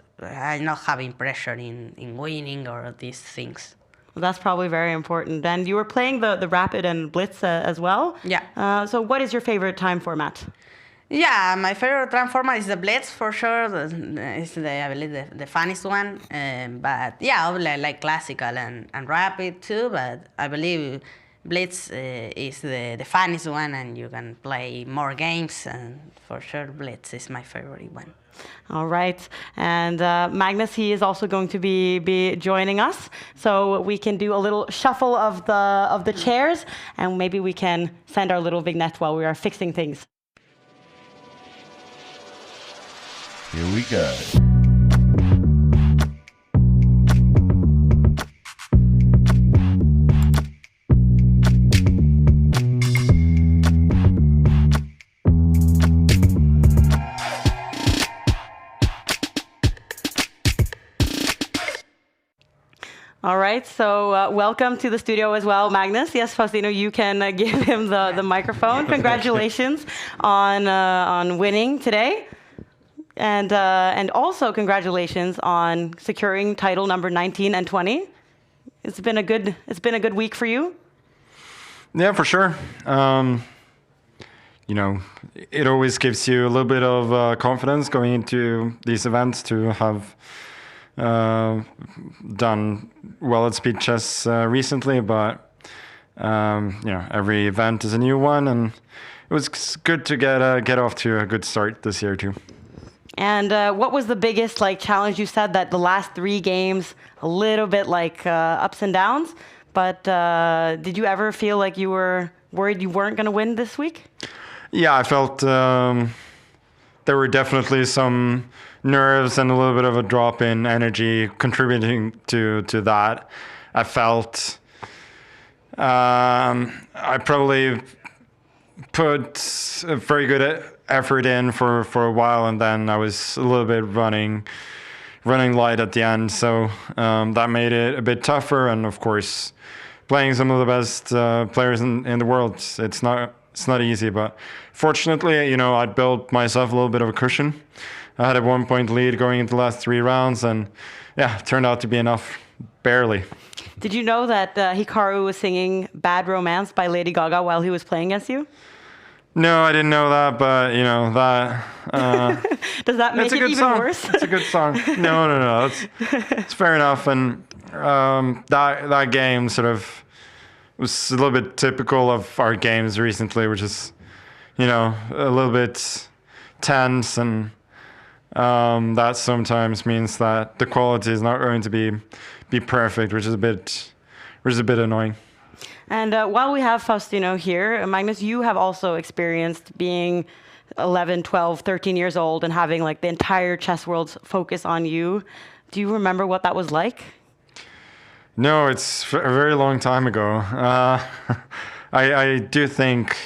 having pressure in winning or these things. Well, that's probably very important. And you were playing the Rapid and Blitz as well. Yeah. So what is your favorite time format? Yeah, my favorite time format is the Blitz for sure. It's I believe the funniest one. But yeah, obviously I like classical and Rapid too. But I believe Blitz is the funniest one, and you can play more games. And for sure, Blitz is my favorite one. All right. And Magnus, he is also going to be joining us. So we can do a little shuffle of the chairs, and maybe we can send our little vignette while we are fixing things. Here we go. right, so welcome to the studio as well, Magnus. Yes, Faustino, you can give him the microphone. Congratulations on winning today. And also congratulations on securing title number 19 and 20. It's been a good week for you. Yeah, for sure. It always gives you a little bit of confidence going into these events to have done well at Speed Chess recently, but every event is a new one, and it was good to get off to a good start this year too. And what was the biggest challenge? You said that the last 3 games, a little bit ups and downs, but did you ever feel like you were worried you weren't going to win this week? Yeah, I felt there were definitely some nerves and a little bit of a drop in energy contributing to that. I felt I probably put a very good effort in for a while, and then I was a little bit running light at the end, so that made it a bit tougher. And of course, playing some of the best players in the world, it's not easy. But fortunately, I built myself a little bit of a cushion. I had a 1-point lead going into the last 3 rounds, and yeah, it turned out to be enough, barely. Did you know that Hikaru was singing "Bad Romance" by Lady Gaga while he was playing against you? No, I didn't know that, but that. Does that make it even song. worse? It's a good song. No. It's fair enough. And that game sort of was a little bit typical of our games recently, which is, a little bit tense, and that sometimes means that the quality is not going to be perfect, which is a bit annoying. And while we have Faustino here, Magnus, you have also experienced being 11, 12, 13 years old and having the entire chess world's focus on you. Do you remember what that was like? No, it's a very long time ago. I do think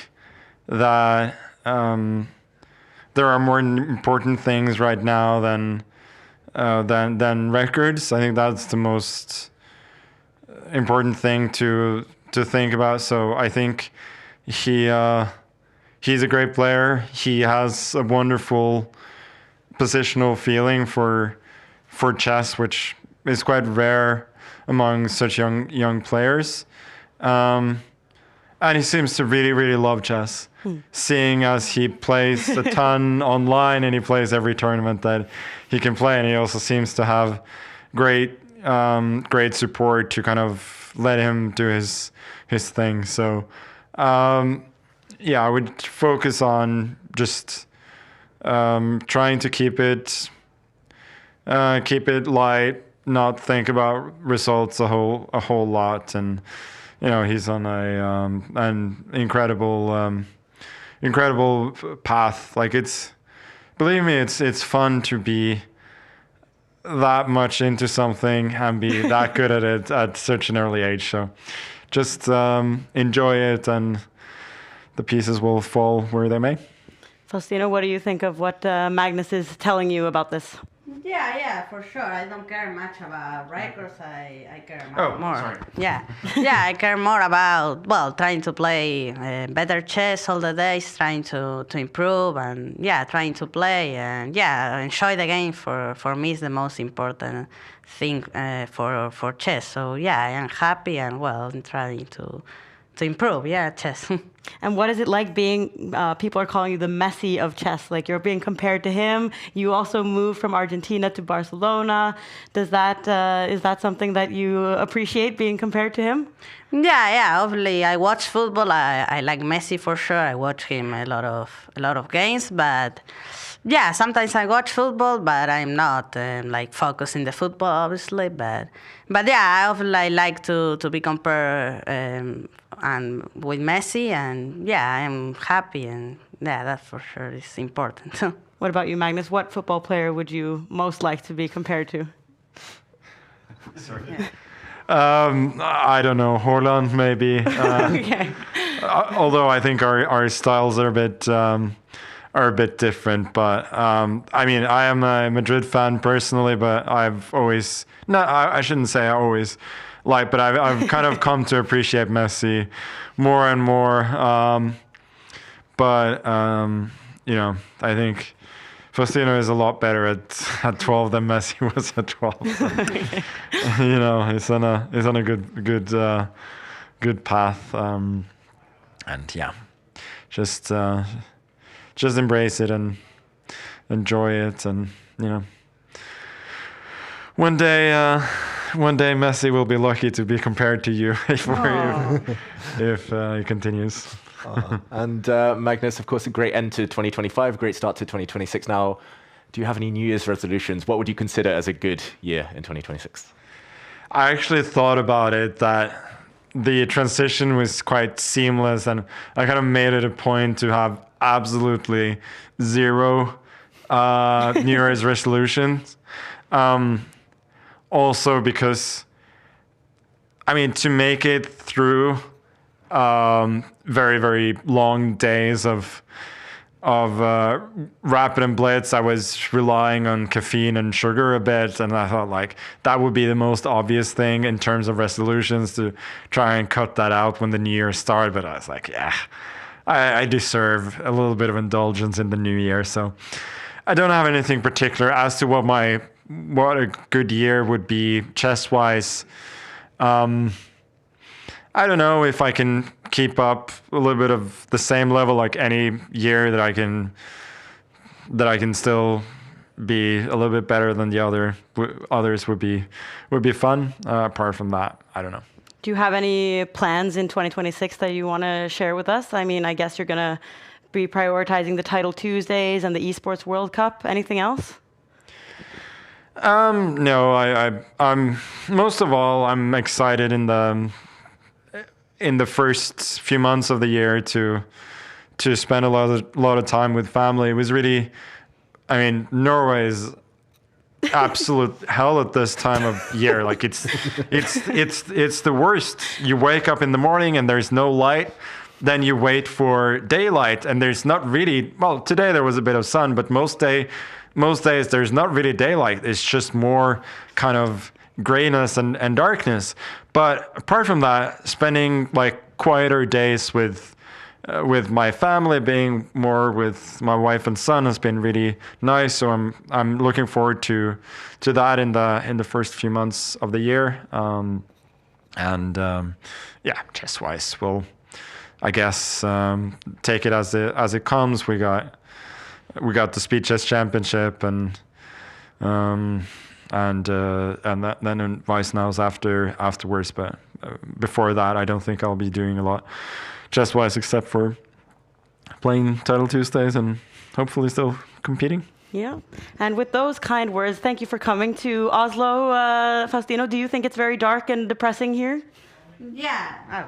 that there are more important things right now than records. I think that's the most important thing to think about. So I think he's a great player. He has a wonderful positional feeling for chess, which is quite rare among such young players. And he seems to really, really love chess. Seeing as he plays a ton online, and he plays every tournament that he can play, and he also seems to have great support to kind of let him do his thing. So I would focus on just trying to keep it light, not think about results a whole lot. And he's on an incredible path. Believe me, it's fun to be that much into something and be that good at it at such an early age. So just enjoy it, and the pieces will fall where they may. Faustino, what do you think of what Magnus is telling you about this? Yeah, for sure. I don't care much about records. I care more. Sorry. Yeah, I care more about, trying to play better chess all the days, trying to improve, and trying to play, and enjoy the game. For me is the most important thing for chess. So I am happy, and I'm trying to improve, chess. And what is it like being, people are calling you the Messi of chess, you're being compared to him. You also moved from Argentina to Barcelona. Is that something that you appreciate, being compared to him? Yeah, obviously I watch football. I like Messi for sure. I watch him a lot of games, but sometimes I watch football, but I'm not focused in the football, obviously. But I obviously like to be compared and with Messi, and I am happy, and that for sure is important. What about you, Magnus? What football player would you most like to be compared to? Sorry. I don't know, Haaland maybe. Okay. Although I think our styles are a bit different, but I am a Madrid fan personally, but I shouldn't say always. but I've kind of come to appreciate Messi more and more. I think Faustino is a lot better at 12 than Messi was at 12. He's on a good path. Just embrace it and enjoy it, and one day Messi will be lucky to be compared to you if he continues. And Magnus, of course, a great end to 2025, great start to 2026. Now, do you have any New Year's resolutions? What would you consider as a good year in 2026? I actually thought about it, that the transition was quite seamless, and I kind of made it a point to have absolutely zero New Year's resolutions. Also because, to make it through very, very long days of Rapid and Blitz, I was relying on caffeine and sugar a bit, and I thought that would be the most obvious thing in terms of resolutions, to try and cut that out when the new year started. But I was like, I deserve a little bit of indulgence in the new year, so I don't have anything particular as to what a good year would be chess-wise. I don't know if I can keep up a little bit of the same level like any year, that I can still be a little bit better than the others would be fun. Apart from that, I don't know. Do you have any plans in 2026 that you want to share with us? I guess you're going to be prioritizing the Title Tuesdays and the Esports World Cup. Anything else? No, I'm most of all, I'm excited in the first few months of the year to spend a lot of time with family. It was really, Norway is absolute hell at this time of year. It's the worst. You wake up in the morning and there's no light. Then you wait for daylight, and there's not really, today there was a bit of sun, but most days there's not really daylight. It's just more kind of grayness and darkness. But apart from that, spending quieter days with my family, being more with my wife and son, has been really nice. So I'm looking forward to that in the first few months of the year. Chess-wise, we'll, I guess, take it as it comes. We got the Speed Chess Championship and then Vice Nows afterwards. But before that, I don't think I'll be doing a lot chess-wise, except for playing Title Tuesdays and hopefully still competing. Yeah. And with those kind words, thank you for coming to Oslo, Faustino. Do you think it's very dark and depressing here? Yeah.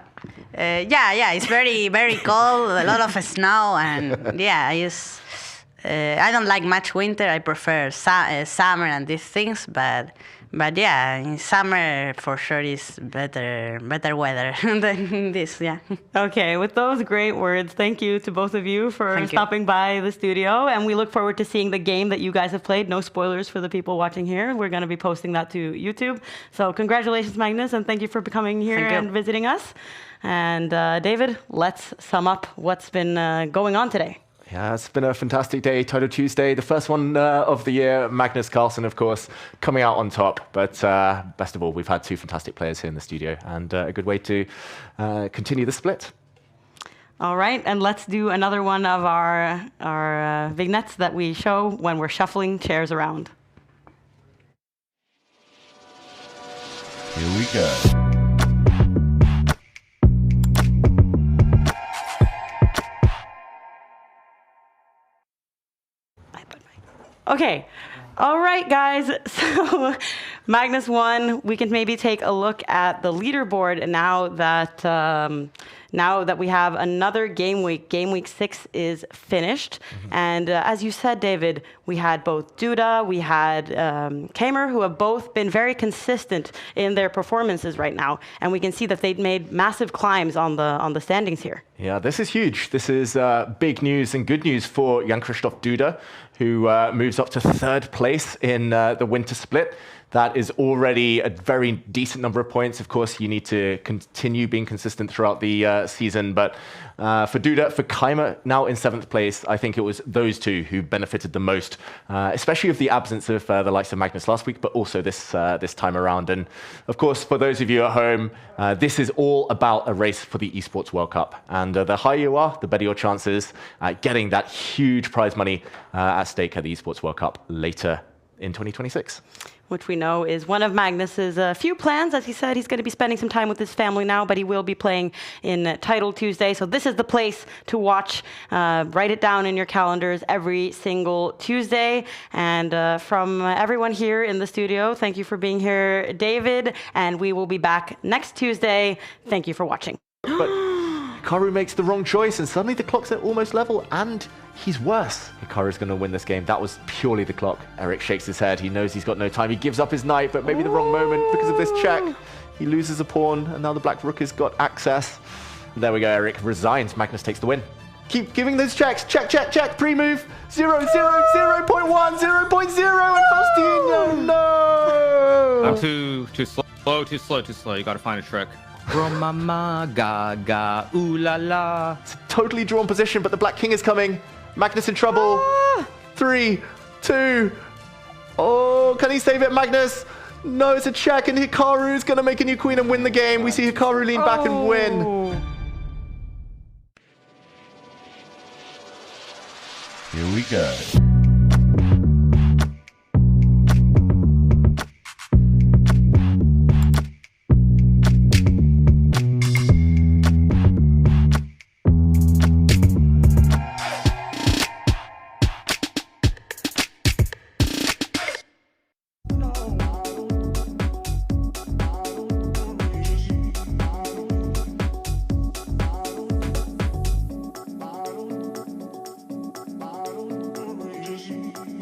It's very, very cold, a lot of snow, and I don't like much winter. I prefer summer and these things, but in summer for sure is better weather than this. Yeah. Okay. With those great words, thank you to both of you for stopping by the studio, and we look forward to seeing the game that you guys have played. No spoilers for the people watching here. We're going to be posting that to YouTube. So congratulations, Magnus, and thank you for coming here and visiting us. And David, let's sum up what's been going on today. Yeah, it's been a fantastic day, Title Tuesday, the first one of the year. Magnus Carlsen, of course, coming out on top. But best of all, we've had two fantastic players here in the studio, and a good way to continue the split. All right, and let's do another one of our vignettes that we show when we're shuffling chairs around. Here we go. Okay. All right, guys. So Magnus won. We can maybe take a look at the leaderboard, and now that we have another game week. Game week 6 is finished. Mm-hmm. And as you said, David, we had both Duda, we had Kamer, who have both been very consistent in their performances right now. And we can see that they've made massive climbs on the standings here. Yeah, this is huge. This is big news and good news for Jan Krzysztof Duda, who moves up to 3rd place in the winter split. That is already a very decent number of points. Of course, you need to continue being consistent throughout the season. But for Duda, for Keimer, now in 7th place, I think it was those two who benefited the most, especially of the absence of the likes of Magnus last week, but also this time around. And of course, for those of you at home, this is all about a race for the Esports World Cup. And the higher you are, the better your chances at getting that huge prize money at stake at the Esports World Cup later in 2026. Which we know is one of Magnus's few plans. As he said, he's going to be spending some time with his family now, but he will be playing in Title Tuesday. So this is the place to watch. Write it down in your calendars every single Tuesday. And from everyone here in the studio, thank you for being here, David. And we will be back next Tuesday. Thank you for watching. But Hikaru makes the wrong choice, and suddenly the clock's at almost level, and he's worse. Hikaru's going to win this game. That was purely the clock. Eric shakes his head. He knows he's got no time. He gives up his knight, but maybe the wrong moment because of this check. He loses a pawn, and now the black rook has got access. There we go. Eric resigns. Magnus takes the win. Keep giving those checks. Check, check, check. Pre-move. 0, 0, 0.1, 0.0, and Faustino. No! I'm too slow. You got to find a trick. Mama, gaga, ooh la la. It's a totally drawn position, but the Black King is coming. Magnus in trouble. 3, 2. Oh, can he save it, Magnus? No, it's a check, and Hikaru is going to make a new queen and win the game. We see Hikaru lean back and win. Here we go.